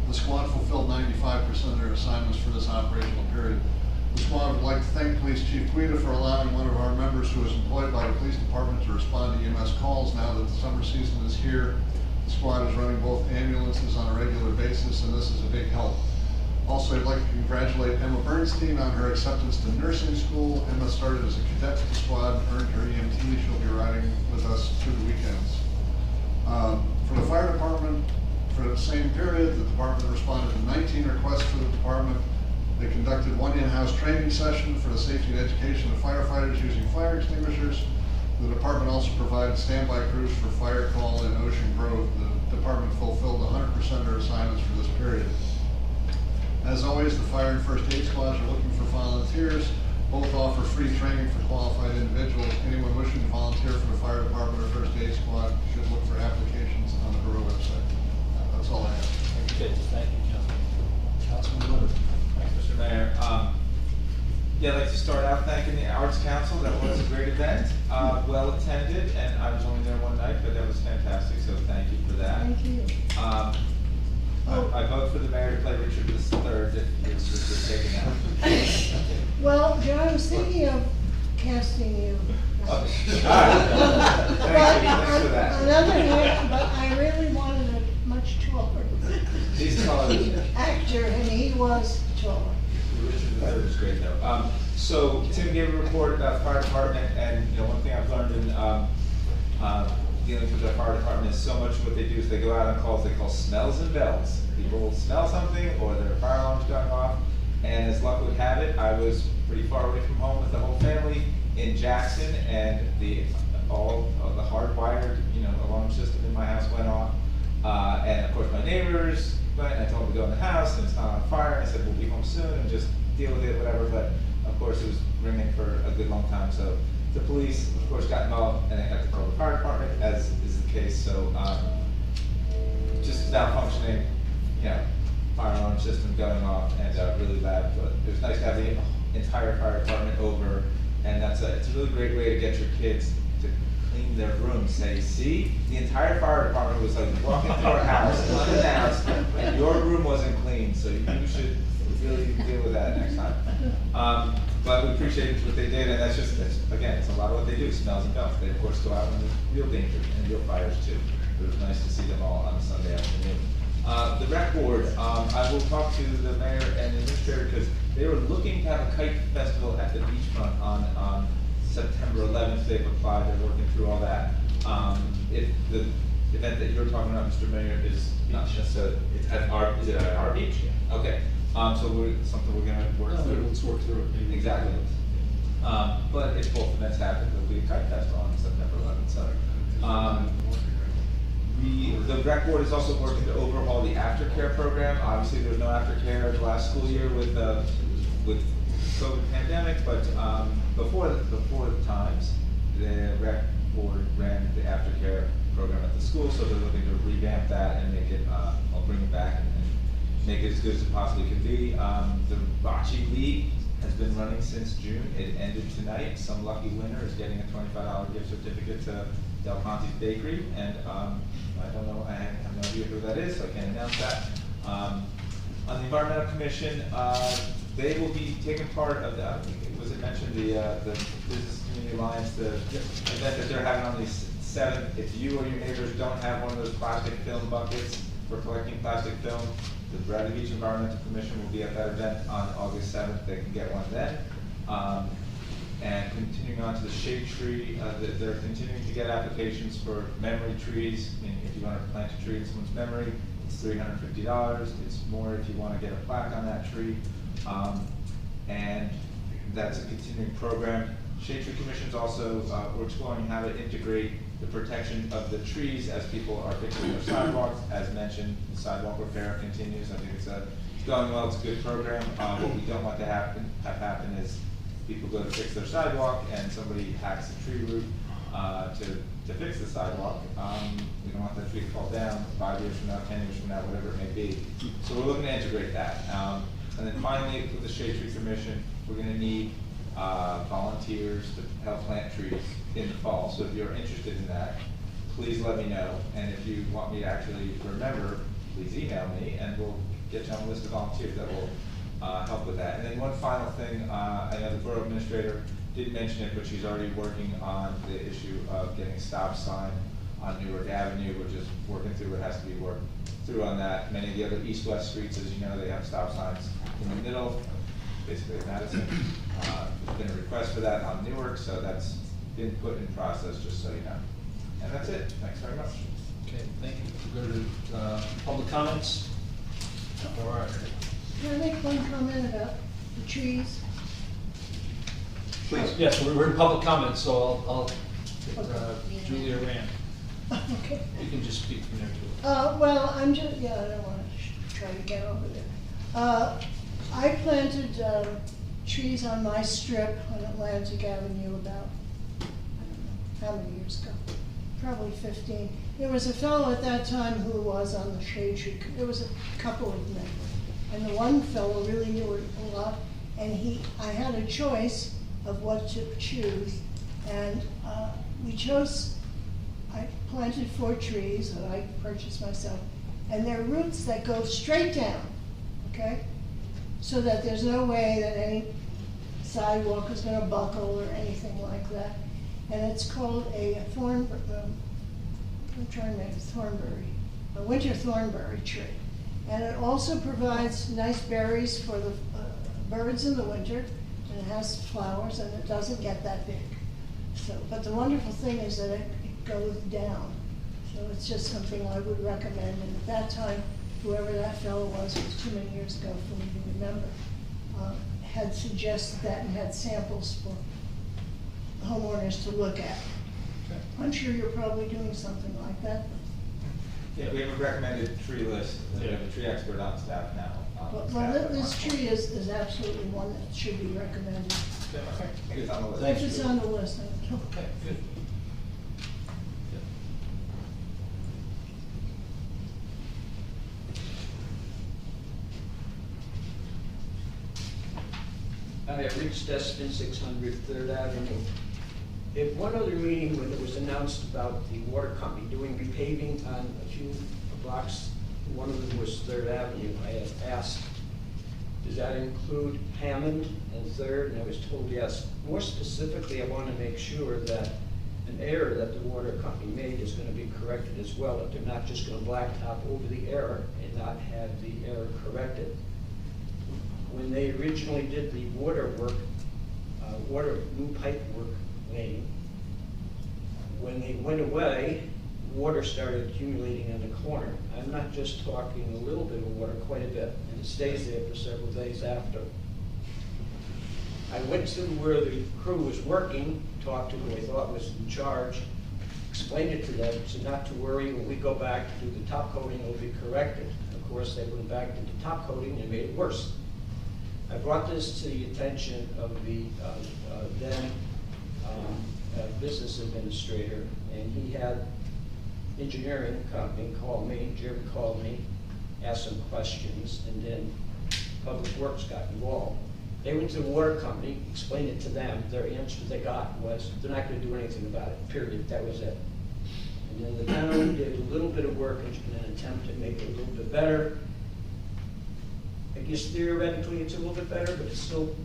[SPEAKER 5] The squad fulfilled 95% of their assignments for this operational period. The squad would like to thank Police Chief Guida for allowing one of our members who is employed by the police department to respond to EMS calls now that the summer season is here. The squad is running both ambulances on a regular basis, and this is a big help. Also, I'd like to congratulate Emma Bernstein on her acceptance to nursing school. Emma started as a cadet to the squad and earned her EMT. She'll be riding with us through the weekends. For the fire department, for the same period, the department responded to 19 requests for the department. They conducted 1 in-house training session for the safety and education of firefighters using fire extinguishers. The department also provided standby crews for fire call in Ocean Grove. The department fulfilled 100% of their assignments for this period. As always, the fire and first aid squads are looking for volunteers. Both offer free training for qualified individuals. Anyone wishing to volunteer for the fire department or first aid squad should look for applications on the Borough website. That's all I have.
[SPEAKER 15] Okay, thank you, Councilman Miller.
[SPEAKER 16] Thanks, Mr. Mayor. Yeah, I'd like to start out thanking the Arts Council. That was a great event, well attended, and I was only there one night, but that was fantastic, so thank you for that.
[SPEAKER 11] Thank you.
[SPEAKER 16] I vote for the mayor to play Richard III if you're taking out.
[SPEAKER 11] Well, John, I was thinking of casting you.
[SPEAKER 16] Okay. All right. Thank you. Thanks for that.
[SPEAKER 11] On the other hand, but I really wanted a much taller
[SPEAKER 16] He's taller than you.
[SPEAKER 11] actor, and he was taller.
[SPEAKER 16] Richard III was great though. So Tim gave a report about the fire department, and one thing I've learned in dealing with the fire department is so much of what they do is they go out on calls they call smells and bells. People will smell something or their fire alarm's going off, and as luck would have it, I was pretty far away from home with the whole family in Jackson, and all of the hardwired alarm system in my house went off, and of course my neighbors went, and I told them to go in the house and it's not on fire, and I said we'll be home soon and just deal with it, whatever, but of course it was ringing for a good long time, so the police of course got involved and they had to call the fire department, as is the case, so just malfunctioning, fire alarm system going off, and really bad, but it was nice to have the entire fire department over, and it's a really great way to get your kids to clean their room. Say, see, the entire fire department was like walking through our house unannounced, and your room wasn't clean, so you should really deal with that next time. But we appreciate what they did, and that's again, it's a lot of what they do, smells and bells. They of course go out when there's real danger and real fires too. It was nice to see them all on a Sunday afternoon. The rec board, I will talk to the mayor and the administrator because they were looking to have a kite festival at the beachfront on September 11th. They've applied, they're working through all that. If the event that you're talking about, Mr. Mayor, is not just is it at our beach? Yeah. Okay. So something we're gonna work through.
[SPEAKER 5] Let's work through it.
[SPEAKER 16] Exactly. But if both events happen, there'll be a kite festival on September 11th. So. The rec board is also working to overhaul the aftercare program. Obviously, there was no aftercare the last school year with COVID pandemic, but before the times, the rec board ran the aftercare program at the school, so they're looking to revamp that and make it, I'll bring it back and make it as good as it possibly could be. The bocce league has been running since June. It ended tonight. Some lucky winner is getting a $25 gift certificate to Del Ponte's Bakery, and I don't know, I have no idea who that is, so I can't announce that. On the Environmental Commission, they will be taking part of the, was it mentioned, the Business Community Alliance, the event that they're having on the 7th. If you or your neighbors don't have one of those plastic film buckets for collecting plastic film, the Bradley Beach Environmental Commission will be at that event on August 7th. They can get one then. And continuing on to the shade tree, they're continuing to get applications for memory trees. I mean, if you want to plant a tree in someone's memory, it's $350. It's more if you want to get a plaque on that tree. And that's a continuing program. Shade Tree Commission's also, we're exploring how to integrate the protection of the trees as people are fixing their sidewalks. As mentioned, the sidewalk repair continues. I think it's going well, it's a good program. What we don't want to have happen is people go to fix their sidewalk and somebody hacks the tree root to fix the sidewalk. We don't want that tree to fall down 5 years from now, 10 years from now, whatever it may be. So we're looking to integrate that. And then finally, with the shade tree commission, we're gonna need volunteers to help plant trees in the fall. So if you're interested in that, please let me know. And if you want me to actually remember, please email me and we'll get you on a list of volunteers that will help with that. And then one final thing, I know the borough administrator did mention it, but she's already working on the issue of getting a stop sign on Newark Avenue. We're just working through what has to be worked through on that. Many of the other east-west streets, as you know, they have stop signs in the middle, basically at Madison. There's been a request for that on Newark, so that's been put in process, just so you know. And that's it. Thanks very much.
[SPEAKER 15] Okay, thank you. We'll go to public comments. All right.
[SPEAKER 11] Can I make one comment about the trees?
[SPEAKER 15] Please. Yes, we're in public comments, so I'll get Julia Rand.
[SPEAKER 11] Okay.
[SPEAKER 15] You can just speak from there too.
[SPEAKER 11] Well, I'm just, yeah, I don't want to try to get over there. I planted trees on my strip on Atlantic Avenue about, I don't know, how many years ago? Probably 15. There was a fellow at that time who was on the shade tree. There was a couple of them. And the one fellow really knew it a lot. And I had a choice of what to choose. And I planted 4 trees that I purchased myself. And they're roots that go straight down, okay? So that there's no way that any sidewalk is gonna buckle or anything like that. And it's called a a winter thornberry tree. And it also provides nice berries for the birds in the winter, and it has flowers, and it doesn't get that big. So, but the wonderful thing is that it goes down. So it's just something I would recommend. And at that time, whoever that fellow was, it was too many years ago for me to remember, had suggested that and had samples for homeowners to look at. I'm sure you're probably doing something like that.
[SPEAKER 16] Yeah, we have a recommended tree list. We have a tree expert on staff now.
[SPEAKER 11] Well, this tree is absolutely one that should be recommended.
[SPEAKER 16] Okay. It's on the list.
[SPEAKER 11] If it's on the list,
[SPEAKER 15] Okay, good.
[SPEAKER 19] I have Rich Destin, 600 3rd Avenue. At one other meeting when it was announced about the water company doing repaving on a few blocks, one of them was 3rd Avenue, I had asked, does that include Hammond and 3rd? And I was told yes. More specifically, I want to make sure that an error that the water company made is going to be corrected as well, that they're not just going to blacktop over the error and not have the error corrected. When they originally did the water work, new pipe work laying, when they went away, water started accumulating in the corner. I'm not just talking a little bit of water, quite a bit, and it stays there for several days after. I went to where the crew was working, talked to who I thought was in charge, explained it to them, said not to worry, when we go back to do the top coating, it'll be corrected. Of course, they went back to the top coating and made it worse. I brought this to the attention of the then business administrator, and he had engineering company call me, Jerry called me, asked some questions, and then Public Works got involved. They went to the water company, explained it to them. Their answer they got was, they're not gonna do anything about it, period, that was it. And then the town did a little bit of work in an attempt to make it a little bit better. I guess theoretically it's a little bit better, but it's still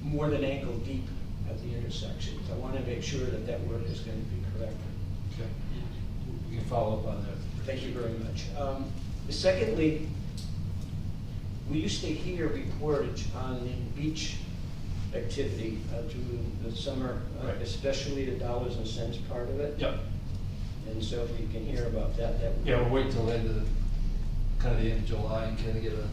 [SPEAKER 19] more than ankle deep at the intersections. I want to make sure that that work is going to be corrected.
[SPEAKER 15] Okay. We can follow up on that.
[SPEAKER 19] Thank you very much. Secondly, we used to hear reportage on the beach activity during the summer,
[SPEAKER 15] Right.
[SPEAKER 19] especially the dollars and cents part of it.
[SPEAKER 15] Yep.
[SPEAKER 19] And so if we can hear about that, that would
[SPEAKER 15] Yeah, we'll wait till the end of the end of July and kind of get a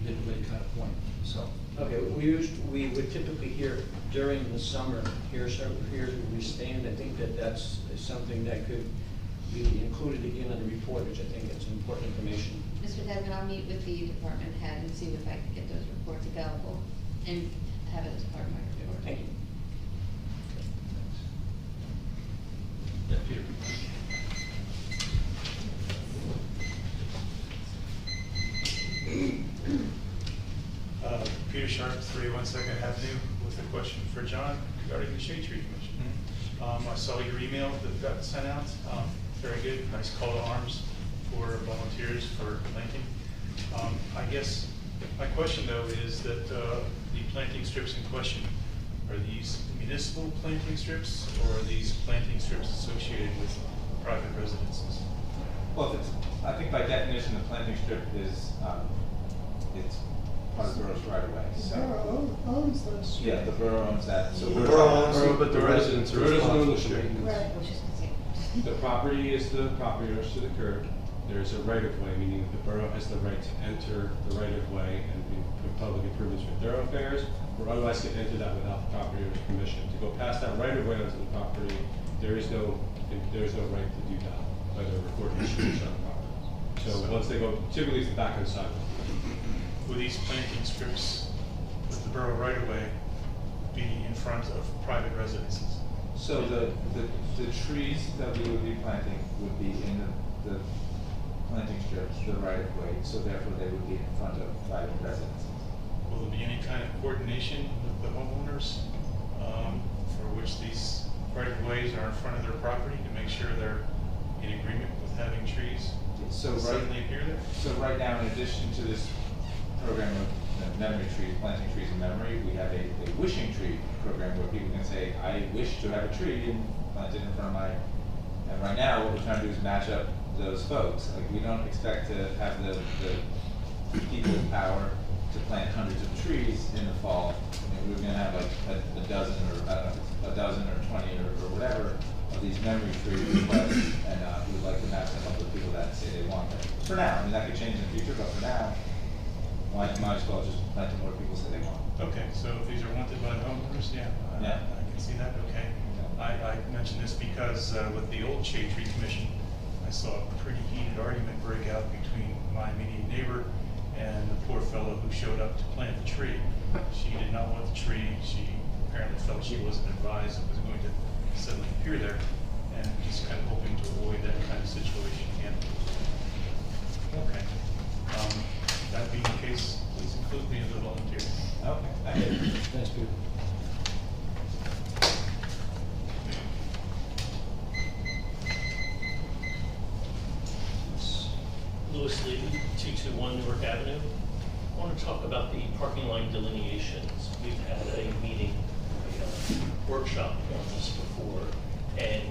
[SPEAKER 15] midway kind of point, so.
[SPEAKER 19] Okay, we would typically hear during the summer, here's where we stand. I think that that's something that could be included again in the report, which I think it's important information.
[SPEAKER 7] Mr. Desmond, I'll meet with the department head and see if I can get those reports available and have it as part of my report.
[SPEAKER 19] Thank you.
[SPEAKER 14] Peter Sharp, 301 Second Avenue, with a question for John regarding the Shade Tree Commission. I saw your email that got sent out. Very good, nice call to arms for volunteers for planting. I guess my question though is that the planting strips in question, are these municipal planting strips or are these planting strips associated with private residences?
[SPEAKER 16] Well, I think by definition, the planting strip is, it's part of the borough's right away.
[SPEAKER 11] The borough owns those streets.
[SPEAKER 16] Yeah, the borough owns that, so.
[SPEAKER 1] The
[SPEAKER 16] we're-
[SPEAKER 1] borough owns it, but the residents are responsible for maintenance.
[SPEAKER 11] Right.
[SPEAKER 3] Which is considered.
[SPEAKER 9] The property is the property owners to the curb. There's a right of way, meaning the borough has the right to enter the right of way and put public improvements for thoroughfares, or otherwise can enter that without the property owner's permission. To go past that right of way onto the property, there is no right to do that, whether recorded restrictions on the property. So once they go, typically it's the back of the sidewalk.
[SPEAKER 14] Will these planting strips with the borough right of way be in front of private residences?
[SPEAKER 16] So the trees that we would be planting would be in the planting strips, the right of way, so therefore they would be in front of private residences.
[SPEAKER 14] Will there be any kind of coordination with the homeowners for which these right of ways are in front of their property to make sure they're in agreement with having trees
[SPEAKER 16] So
[SPEAKER 14] suddenly appear there?
[SPEAKER 16] So right now, in addition to this program of memory trees, planting trees in memory, we have a wishing tree program where people can say, I wish to have a tree and plant it in front of my, and right now, what we're trying to do is match up those folks. Like, we don't expect to have the people with power to plant hundreds of trees in the fall. I mean, we're gonna have like a dozen or, I don't know, a dozen or 20 or whatever of these memory tree requests, and we'd like to match them up with people that say they want them. For now, I mean, that could change in the future, but for now, might as well just plant more people say they want.
[SPEAKER 14] Okay, so if these are wanted by the homeowners, yeah, I can see that, okay. I mentioned this because with the old Shade Tree Commission, I saw a pretty heated argument break out between my immediate neighbor and the poor fellow who showed up to plant the tree. She did not want the tree. She apparently felt she wasn't advised it was going to suddenly appear there, and just kind of hoping to avoid that kind of situation again. Okay. That being the case, please include me as a volunteer.
[SPEAKER 16] Okay, thank you.
[SPEAKER 15] Thanks, Peter.
[SPEAKER 17] Louis Lee, 221 Newark Avenue. I want to talk about the parking line delineations. We've had a meeting, a workshop on this before, and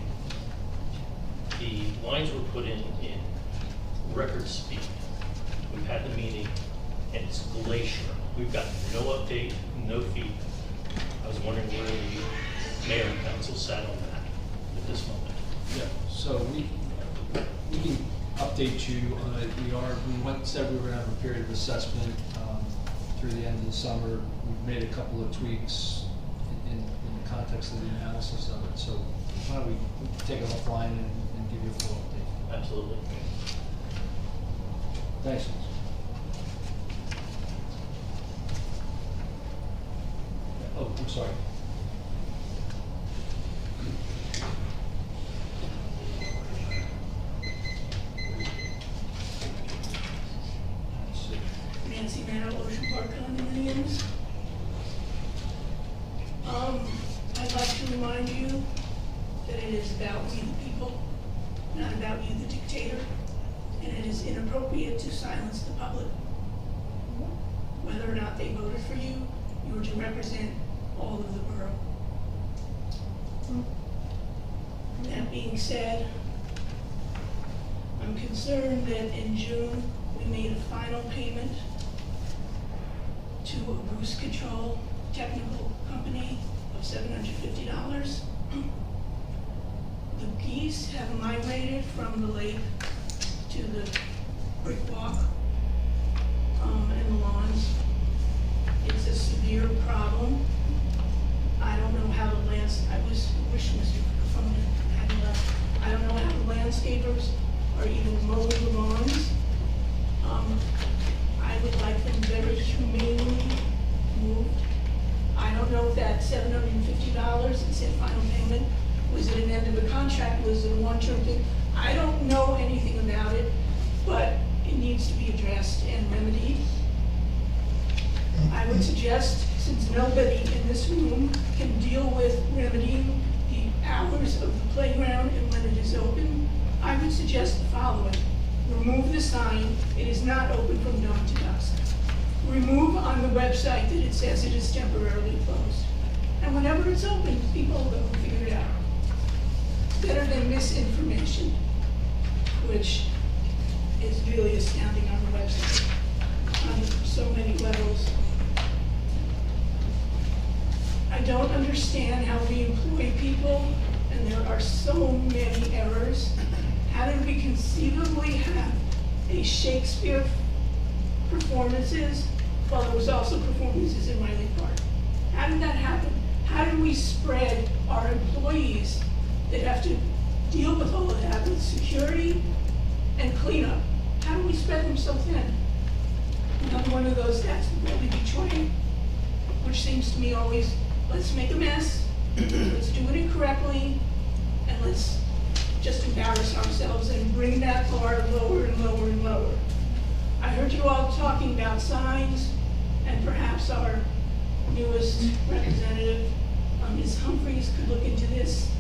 [SPEAKER 17] the lines were put in record speed. We've had the meeting, and it's glacier. We've got no update, no feedback. I was wondering where the mayor and council sat on that at this moment.
[SPEAKER 15] Yeah, so we can update you on it. Said we were gonna have a period of assessment through the end of the summer. We've made a couple of tweaks in the context of the analysis of it. So why don't we take it offline and give you a full update?
[SPEAKER 17] Absolutely.
[SPEAKER 15] Thanks. Oh, I'm sorry.
[SPEAKER 11] Nancy Meadow, Ocean Park Condominiums. I'd like to remind you that it is about we the people, not about you the dictator, and it is inappropriate to silence the public. Whether or not they voted for you, you are to represent all of the borough. That being said, I'm concerned that in June, we made a final payment to a roost control technical company of $750. The geese have migrated from the lake to the brick walk and the lawns. It's a severe problem. I don't know how the I wish Mr. Fung had left. I don't know how the landscapers are even mowing the lawns. I would like them very humanely moved. I don't know if that $750, it said final payment, was it an end of the contract, was it a one-term thing? I don't know anything about it, but it needs to be addressed and remedied. would suggest, since nobody in this room can deal with remedying the hours of the playground and when it is open, I would suggest the following. Remove the sign, it is not open from dawn to dusk. Remove on the website that it says it is temporarily closed. And whenever it's open, people will go and figure it out. Better than misinformation, which is really astounding on the website on so many levels. I don't understand how we employ people, and there are so many errors. How did we conceivably have a Shakespeare performances while there was also performances in Riley Park? How did that happen? How did we spread our employees that have to deal with all of that, with security and cleanup? How do we spread them so thin? Another one of those, that's really Detroit, which seems to me always, let's make a mess, let's do it incorrectly, and let's just embarrass ourselves and bring that bar lower and lower and lower. I heard you all talking about signs, and perhaps our newest representative, Ms. Humphreys, could look into this.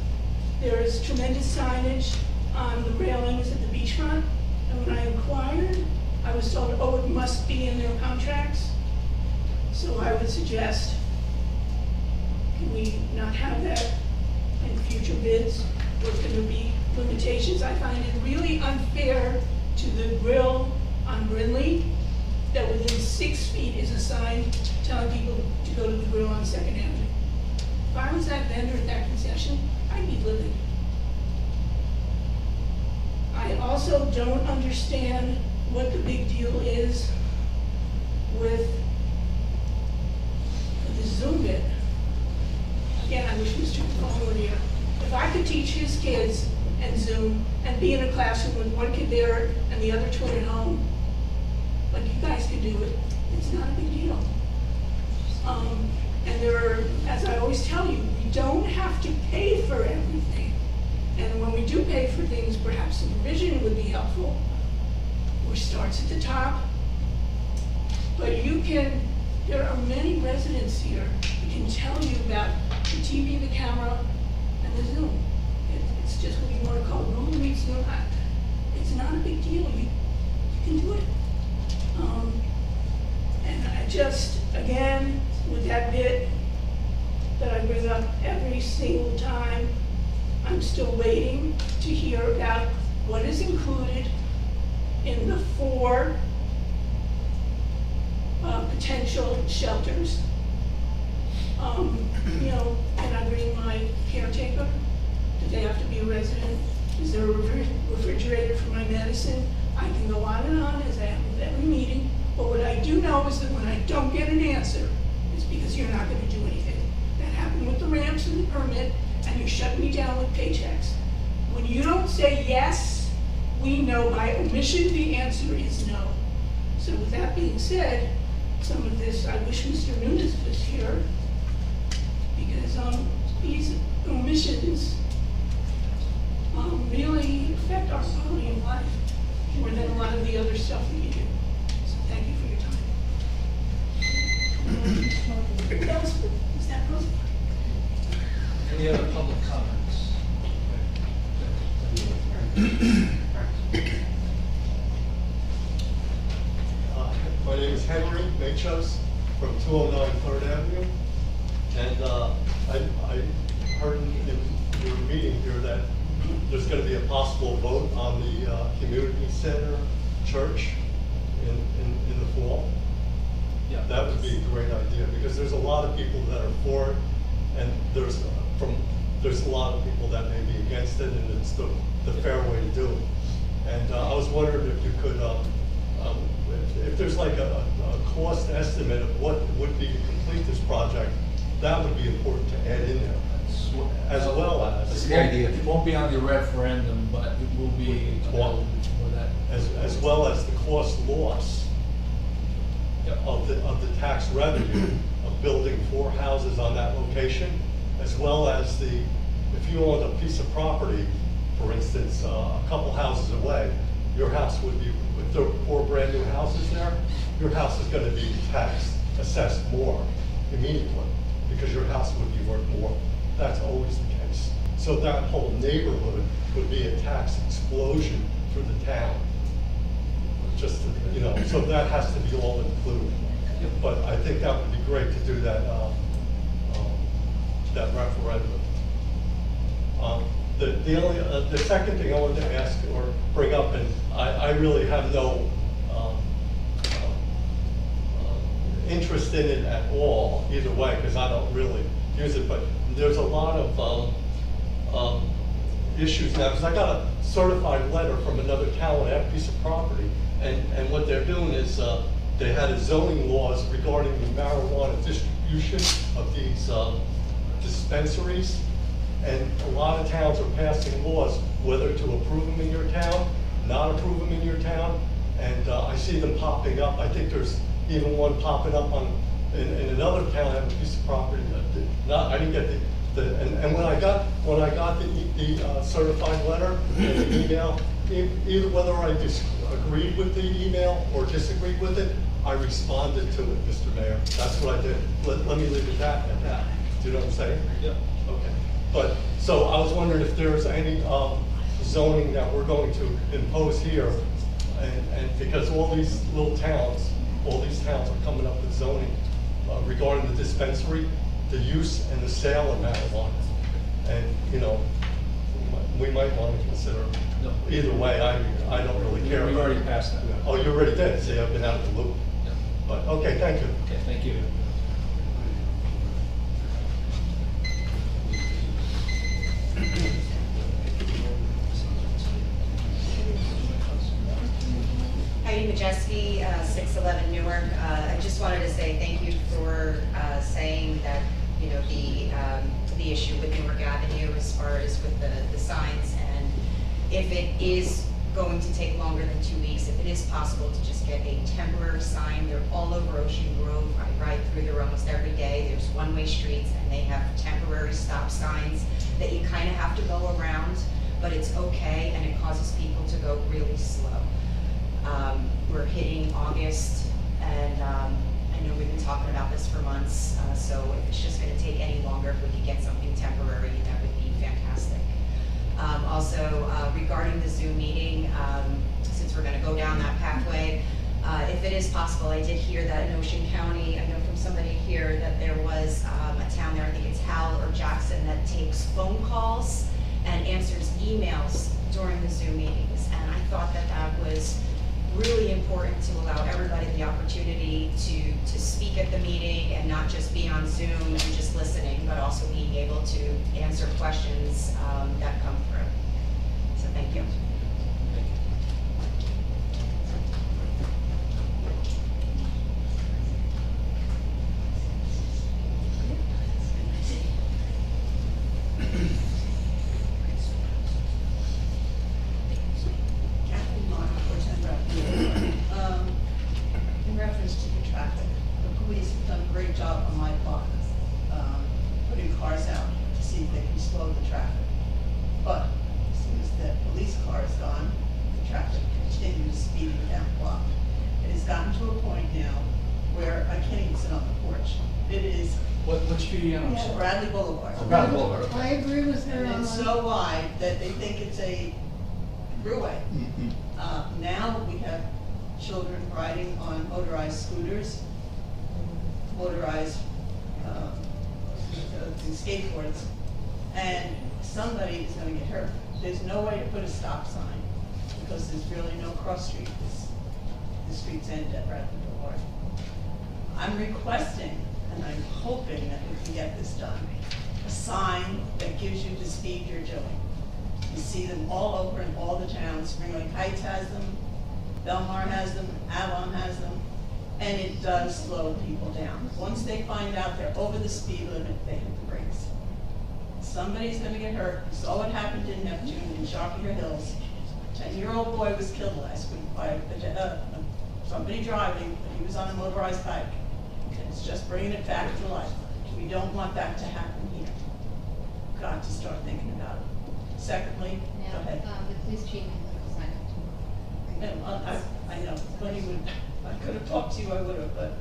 [SPEAKER 11] There is tremendous signage on the railings at the beachfront, and when I inquired, I was told, oh, it must be in their contracts. So I would suggest, can we not have that in future bids? Or can there be limitations? I find it really unfair to the grill on Brindley that within 6 feet is a sign telling people to go to the grill on 2nd Avenue. If I was that vendor at that concession, I'd be livid. I also don't understand what the big deal is with the Zoom bit. Again, I wish Mr. Capone were here. If I could teach his kids and Zoom and be in a classroom with one kid there and the other twin at home, like you guys could do it, it's not a big deal. And there are, as I always tell you, we don't have to pay for everything. And when we do pay for things, perhaps supervision would be helpful, which starts at the top. But you can, there are many residents here who can tell you about the TV, the camera, and the Zoom. It's just what you want to call it, Google Meet, Zoom. It's not a big deal. You can do it. And I just, again, with that bit that I bring up every single time, I'm still waiting to hear about what is included in the 4 potential shelters. You know, can I bring my caretaker? Do they have to be a resident? Is there a refrigerator for my medicine? I can go on and on as I have with every meeting, but what I do know is that when I don't get an answer, it's because you're not going to do anything. That happened with the ramps and the permit, and you shut me down with paychecks. When you don't say yes, we know by omission the answer is no. So with that being said, some of this, I wish Mr. Nunes was here, because these omissions really affect our quality of life more than a lot of the other stuff that you do. So thank you for your time. That was, is that close?
[SPEAKER 15] Any other public comments?
[SPEAKER 20] My name is Henry Machos from 209 3rd Avenue. And I heard in your meeting here that there's going to be a possible vote on the community center church in the fall.
[SPEAKER 15] Yeah.
[SPEAKER 20] That would be a great idea, because there's a lot of people that are for it, and there's a lot of people that may be against it, and it's the fair way to do it. And I was wondering if you could, if there's like a cost estimate of what it would be to complete this project, that would be important to add in there, as well as.
[SPEAKER 15] It won't be on the referendum, but it will be available for that.
[SPEAKER 20] As well as the cost loss of the tax revenue of building 4 houses on that location, as well as if you owned a piece of property, for instance, a couple houses away, your house would be, with the 4 brand new houses there, your house is going to be taxed assessed more immediately because your house would be worth more. That's always the case. So that whole neighborhood would be a tax explosion for the town. Just, you know, so that has to be all included. But I think that would be great to do that, that referendum. The second thing I wanted to ask or bring up, and I really have no interest in it at all, either way, because I don't really use it, but there's a lot of issues now, because I got a certified letter from another town on that piece of property, and what they're doing is they had zoning laws regarding the marijuana distribution of these dispensaries, and a lot of towns are passing laws whether to approve them in your town, not approve them in your town, and I see them popping up. I think there's even one popping up in another town that has a piece of property. I didn't get and when I got the certified letter and the email, either whether I agreed with the email or disagreed with it, I responded to it, Mr. Mayor. That's what I did. Let me leave it at that. Do you know what I'm saying? Yeah. Okay. But, so I was wondering if there's any zoning that we're going to impose here, and because all these little towns, all these towns are coming up with zoning regarding the dispensary, the use and the sale of marijuana. And, you know, we might want to consider, either way, I don't really care.
[SPEAKER 15] We've already passed that.
[SPEAKER 20] Oh, you already did? See, I've been out of the loop.
[SPEAKER 15] Yeah.
[SPEAKER 20] But, okay, thank you.
[SPEAKER 15] Okay, thank you.
[SPEAKER 3] Heidi Majeski, 611 Newark. I just wanted to say thank you for saying that, you know, the issue with Newark Avenue as far as with the signs, and if it is going to take longer than 2 weeks, if it is possible to just get a temporary sign. They're all over Ocean Grove. I ride through there almost every day. There's one-way streets, and they have temporary stop signs that you kind of have to go around, but it's okay, and it causes people to go really slow. We're hitting August, and I know we've been talking about this for months, so if it's just going to take any longer, if we could get something temporary, that would be fantastic. Also, regarding the Zoom meeting, since we're going to go down that pathway, if it is possible, I did hear that in Ocean County, I know from somebody here that there was a town there, I think it's Howell or Jackson, that takes phone calls and answers emails during the Zoom meetings. And I thought that that was really important to allow everybody the opportunity to speak at the meeting and not just be on Zoom and just listening, but also being able to answer questions that come through. So thank you.
[SPEAKER 11] In reference to the traffic, the police have done a great job on my block, putting cars out to see if they can slow the traffic. But as soon as the police car is gone, the traffic continues speeding down the block. It has gotten to a point now where I can't even sit on the porch. It is.
[SPEAKER 15] What street are you on?
[SPEAKER 11] Yeah, Bradley Boulevard.
[SPEAKER 15] Oh, Bradley Boulevard, okay.
[SPEAKER 11] I agree with her. And it's so wide that they think it's a throughway. Now we have children riding on motorized scooters, motorized skateboards, and somebody is going to get hurt. There's no way to put a stop sign because there's really no cross street. The streets end at Bradley Boulevard. I'm requesting, and I'm hoping that we can get this done, a sign that gives you the speed you're doing. You see them all over in all the towns. Spring Lake Heights has them, Belmar has them, Avon has them, and it does slow people down. Once they find out they're over the speed limit, they hit the brakes. Somebody's gonna get hurt. You saw what happened in Neptune in Shockier Hills. A 10-year-old boy was killed last week by somebody driving, but he was on a motorized bike. It's just bringing it back to life. We don't want that to happen here. Got to start thinking about it. Secondly, go ahead.
[SPEAKER 7] The police chief can sign up tomorrow.
[SPEAKER 11] I know, when he would, I could have talked to you, I would have, but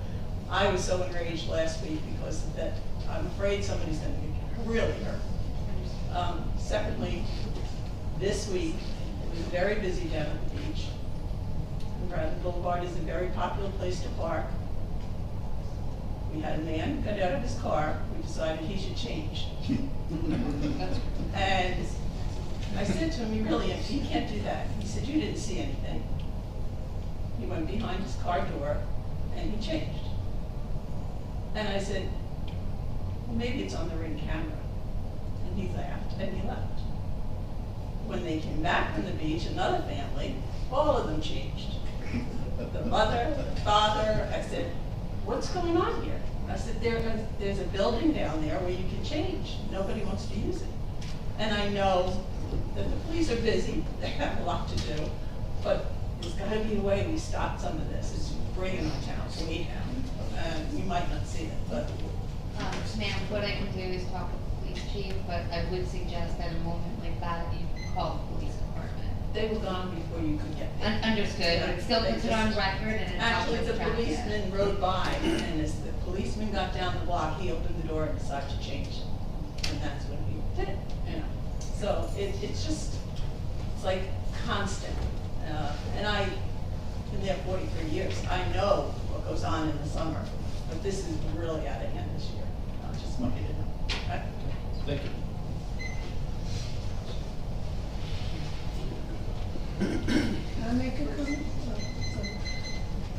[SPEAKER 11] I was so enraged last week because of that. I'm afraid somebody's gonna get really hurt. Secondly, this week, it was very busy down at the beach. And Bradley Boulevard is a very popular place to park. We had a man get out of his car, we decided he should change. And I said to him, you can't do that. He said, you didn't see anything. He went behind his car door and he changed. And I said, well, maybe it's on the Ring camera. And he laughed and he left. When they came back from the beach, another family, all of them changed. The mother, the father. I said, what's going on here? I said, there's a building down there where you can change. Nobody wants to use it. And I know that the police are busy, they have a lot to do, but there's got to be a way we stop some of this. It's bringing our town way down. And you might not see it, but.
[SPEAKER 7] Ma'am, what I can do is talk with the police chief, but I would suggest at a moment like that, you call the police department.
[SPEAKER 11] They were gone before you could get there.
[SPEAKER 7] Understood, but it still puts it on record and it helps
[SPEAKER 11] Actually,
[SPEAKER 7] with
[SPEAKER 11] the
[SPEAKER 7] traffic.
[SPEAKER 11] policeman rode by, and as the policeman got down the block, he opened the door and decided to change it. And that's when he did it, you know. So it's just, it's like constant. And I've been there 43 years. I know what goes on in the summer, but this is really out of hand this year. I just want you to know. Okay?
[SPEAKER 15] Thank you.
[SPEAKER 13] Can I make a comment?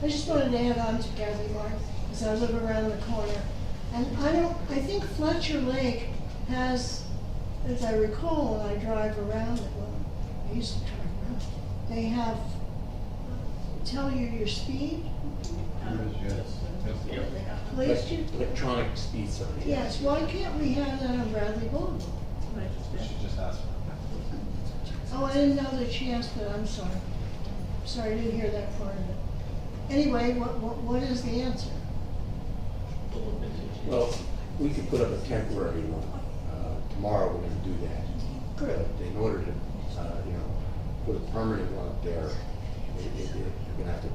[SPEAKER 13] I just wanted to add on to Gary Mark, because I live around the corner. And I think Fletcher Lake has, as I recall, when I drive around it, well, I used to drive around, they have, tell you your speed. Police do?
[SPEAKER 12] Electronic speed sign.
[SPEAKER 13] Yes, why can't we have that on Bradley Boulevard?
[SPEAKER 16] We should just ask for
[SPEAKER 13] Oh, I didn't know that she asked, but I'm sorry. Sorry, I didn't hear that part of it. Anyway, what is the answer?
[SPEAKER 12] Well, we could put up a temporary one. Tomorrow we're gonna do that.
[SPEAKER 13] Good.
[SPEAKER 12] But in order to, put a permanent one up there, you're gonna have to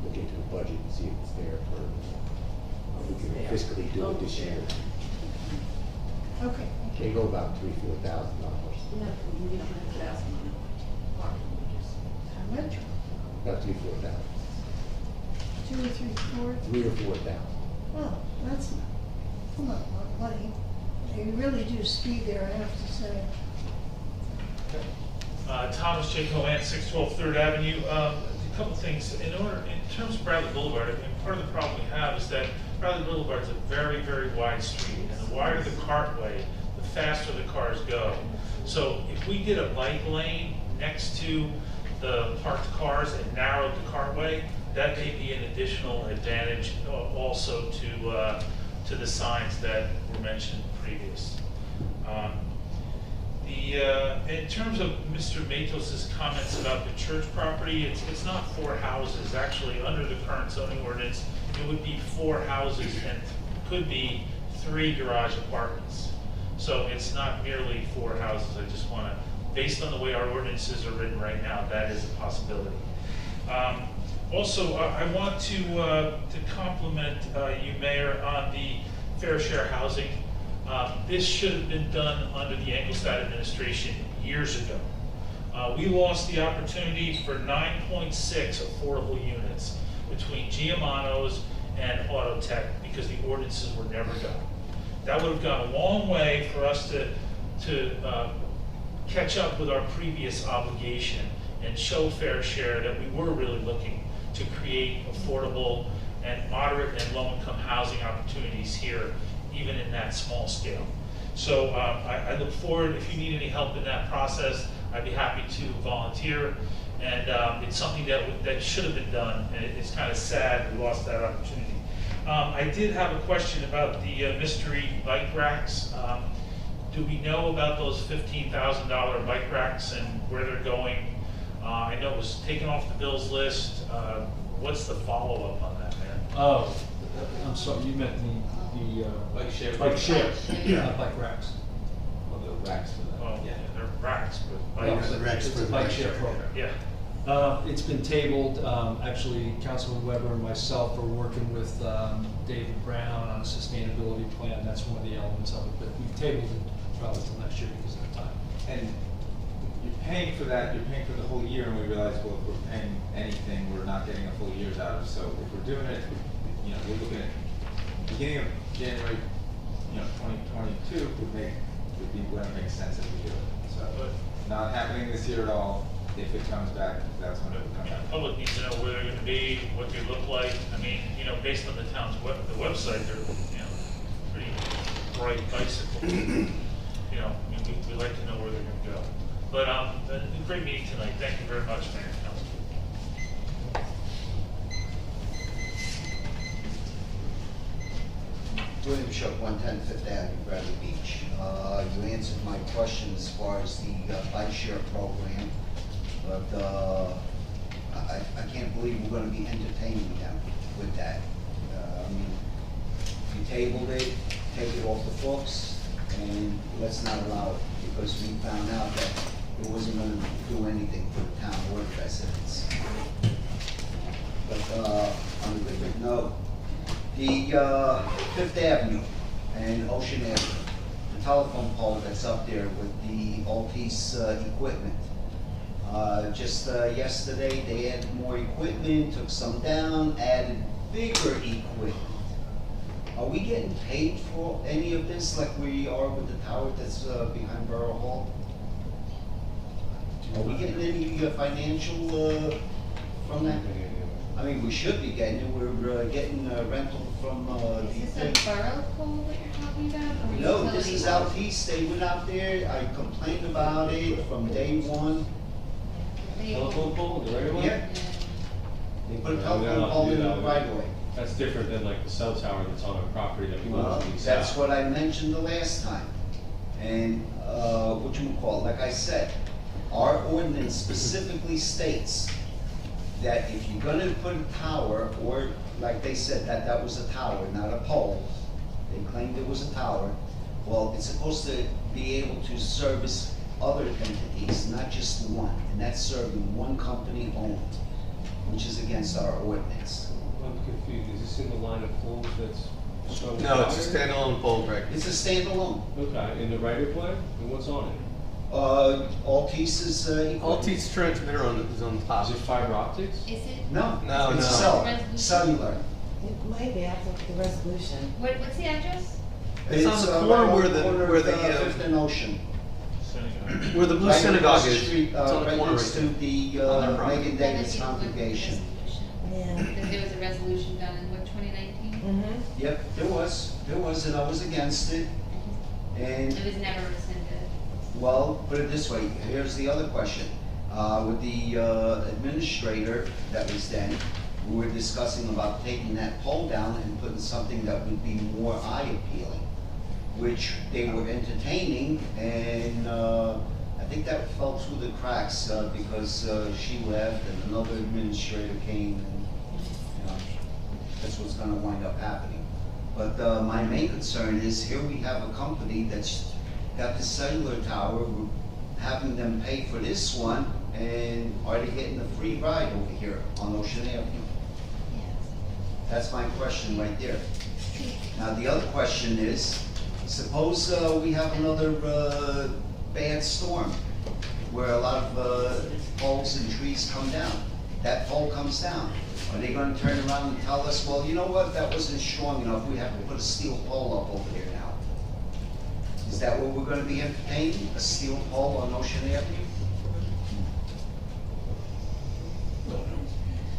[SPEAKER 12] look into the budget and see if it's there for, we can fiscally do it this year.
[SPEAKER 13] Okay.
[SPEAKER 12] They go about $3,000-4,000.
[SPEAKER 13] How much?
[SPEAKER 12] About $3,000-4,000.
[SPEAKER 13] 2 or 3, 4?
[SPEAKER 12] $3,000 or $4,000.
[SPEAKER 13] Oh, that's not a lot of money. You really do speed there, I have to say.
[SPEAKER 10] Thomas J. Cohen, 612 3rd Avenue. A couple things. In terms of Bradley Boulevard, I think part of the problem we have is that Bradley Boulevard is a very, very wide street, and the wider the cartway, the faster the cars go. So if we did a bike lane next to the parked cars and narrowed the cartway, that may be an additional advantage also to the signs that were mentioned previous. In terms of Mr. Matos' comments about the church property, it's not 4 houses. Actually, under the current zoning ordinance, it would be 4 houses and could be 3 garage apartments. So it's not merely 4 houses. I just want to, based on the way our ordinances are written right now, that is a possibility. Also, I want to compliment you, Mayor, on the fair share housing. This should have been done under the Engelstad administration years ago. We lost the opportunity for 9.6 affordable units between Giamano's and Autotech because the ordinances were never done. That would have gone a long way for us to catch up with our previous obligation and show fair share that we were really looking to create affordable and moderate and low-income housing opportunities here, even in that small scale. So I look forward, if you need any help in that process, I'd be happy to volunteer. And it's something that should have been done, and it's kind of sad we lost that opportunity. I did have a question about the mystery bike racks. Do we know about those $15,000 bike racks and where they're going? I know it was taken off the bills list. What's the follow-up on that, man?
[SPEAKER 15] Oh, I'm sorry, you meant the
[SPEAKER 16] Bike share.
[SPEAKER 15] Bike share, bike racks.
[SPEAKER 16] Well, the racks for that.
[SPEAKER 10] Well, yeah, they're racks, but
[SPEAKER 15] Yeah,
[SPEAKER 10] bikes.
[SPEAKER 15] it's a bike share program.
[SPEAKER 10] Yeah.
[SPEAKER 15] It's been tabled. Actually, Councilman Weber and myself are working with David Brown on a sustainability plan. That's one of the elements of it, but we've tabled it probably till next year because of the time.
[SPEAKER 16] And you're paying for that, you're paying for the whole year, and we realize, well, if we're paying anything, we're not getting a full year's out of it. So if we're doing it, you know, we're looking at beginning of January, you know, 2022 would be when it makes sense if we do it. So, but not happening this year at all. If it comes back, that's when it would come
[SPEAKER 10] The
[SPEAKER 16] back.
[SPEAKER 10] public needs to know where they're gonna be, what they look like. I mean, you know, based on the town's the website, they're, you know, pretty bright bicycles. You know, I mean, we like to know where they're gonna go. But, a great meeting tonight. Thank you very much, Mayor and Council.
[SPEAKER 21] William Shook, 110 Fifth Avenue, Bradley Beach. You answered my question as far as the bike share program, but I can't believe we're going to be entertaining them with that. I mean, you tabled it, take it off the books, and let's not allow it, because we found out that it wasn't going to do anything for the town or the residents. But on a different note, the Fifth Avenue and Ocean Avenue, the telephone pole that's up there with the Altice equipment. Just yesterday, they added more equipment, took some down, added bigger equipment. Are we getting paid for any of this like we are with the tower that's behind Borough Hall? Are we getting any financial from that? I mean, we should be getting it. We're getting rental from
[SPEAKER 7] Is this a borough pole that you're talking about? Or
[SPEAKER 21] No, this
[SPEAKER 7] utility
[SPEAKER 21] is
[SPEAKER 7] pole?
[SPEAKER 21] Altice. They went out there. I complained about it from day one.
[SPEAKER 9] Telephone pole, the right one?
[SPEAKER 21] Yeah. They put a telephone pole in the right of way.
[SPEAKER 9] That's different than like the cell tower that's on our property that we
[SPEAKER 21] Well,
[SPEAKER 9] want to lease out.
[SPEAKER 21] that's what I mentioned the last time. And, whatchamacallit, like I said, our ordinance specifically states that if you're gonna put a tower, or like they said, that was a tower, not a pole, they claimed it was a tower, well, it's supposed to be able to service other entities, not just one, and that's serving one company only, which is against our ordinance.
[SPEAKER 9] I'm confused, is this in the line of poles that's showing?
[SPEAKER 18] No, it's a
[SPEAKER 9] tower?
[SPEAKER 18] standalone pole, Greg.
[SPEAKER 21] It's a standalone.
[SPEAKER 9] Okay, in the right of way, and what's on it?
[SPEAKER 21] Altice's equipment.
[SPEAKER 18] Altice transmitter is on the top.
[SPEAKER 9] Is it fiber optics?
[SPEAKER 7] Is it?
[SPEAKER 21] No,
[SPEAKER 18] No,
[SPEAKER 21] it's
[SPEAKER 18] no.
[SPEAKER 21] cellular.
[SPEAKER 3] It might be, I have to look at the resolution.
[SPEAKER 7] What's the address?
[SPEAKER 18] It's on the corner
[SPEAKER 21] right
[SPEAKER 18] where
[SPEAKER 21] on
[SPEAKER 18] the-
[SPEAKER 21] corner
[SPEAKER 18] where
[SPEAKER 21] of,
[SPEAKER 18] the,
[SPEAKER 21] Fifth and Ocean.
[SPEAKER 18] Where the blue
[SPEAKER 21] Right
[SPEAKER 18] synagogue
[SPEAKER 21] across the
[SPEAKER 18] is.
[SPEAKER 21] street,
[SPEAKER 18] It's on the
[SPEAKER 21] right
[SPEAKER 18] corner
[SPEAKER 21] next
[SPEAKER 18] right
[SPEAKER 21] to
[SPEAKER 18] there.
[SPEAKER 21] the
[SPEAKER 18] On their property.
[SPEAKER 21] Megan Davis congregation.
[SPEAKER 3] Yeah.
[SPEAKER 7] Because there was a resolution done in what, 2019?
[SPEAKER 21] Yep, there was, and I was against it. And,
[SPEAKER 7] It was never rescinded.
[SPEAKER 21] well, put it this way, here's the other question. With the administrator that was then, we were discussing about taking that pole down and putting something that would be more eye appealing, which they were entertaining, and I think that fell through the cracks because she left and another administrator came, and you know, that's what's gonna wind up happening. But my main concern is here we have a company that's got the cellular tower, we're having them pay for this one, and are they getting a free ride over here on Ocean Avenue? That's my question right there. Now, the other question is, suppose we have another bad storm where a lot of poles and trees come down. That pole comes down. Are they gonna turn around and tell us, well, you know what, that wasn't strong enough, we have to put a steel pole up over here now? Is that what we're gonna be entertaining, a steel pole on Ocean Avenue?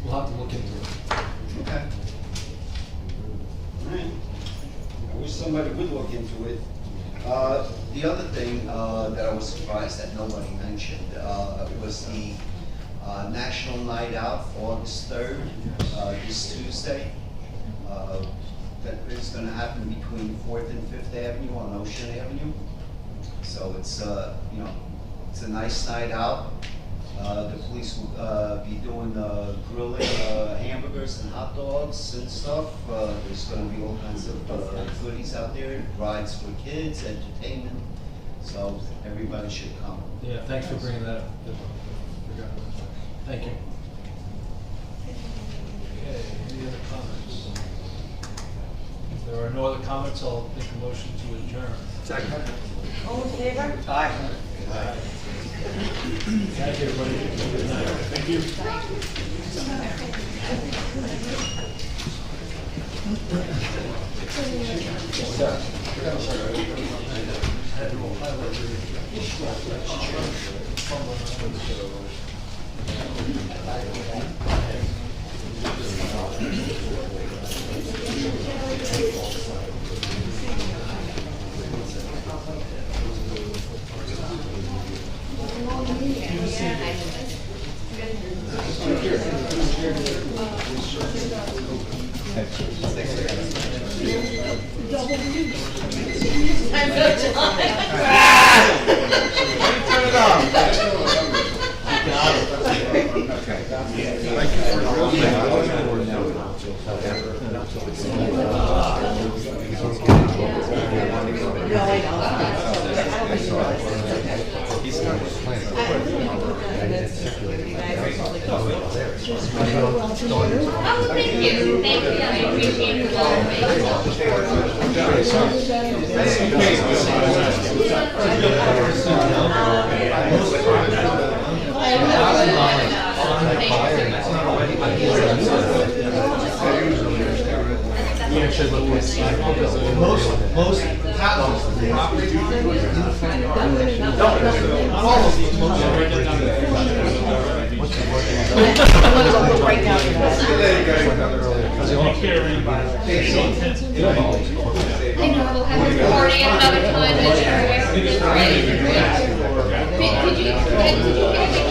[SPEAKER 15] We'll have to look into it.
[SPEAKER 21] Okay. All right. I wish somebody would look into it. The other thing that I was surprised that nobody mentioned was the National Night Out, August 3rd, this Tuesday. That is going to happen between 4th and 5th Avenue on Ocean Avenue. So it's, you know, it's a nice night out. The police will be doing grilling hamburgers and hot dogs and stuff. There's going to be all kinds of goodies out there, rides for kids, entertainment. So everybody should come.
[SPEAKER 15] Yeah, thanks for bringing that up. Forgot about that. Thank you. Okay, any other comments? If there are no other comments, I'll make a motion to adjourn.
[SPEAKER 18] Second.
[SPEAKER 3] All in favor?
[SPEAKER 18] Aye.
[SPEAKER 15] Thank you, everybody. Good night. Thank you.
[SPEAKER 7] Oh, thank you, I appreciate the
[SPEAKER 18] Most houses, property, not all of these,
[SPEAKER 3] Right now, you guys.
[SPEAKER 7] I know, we'll have a party another time, I'm sure, it's great.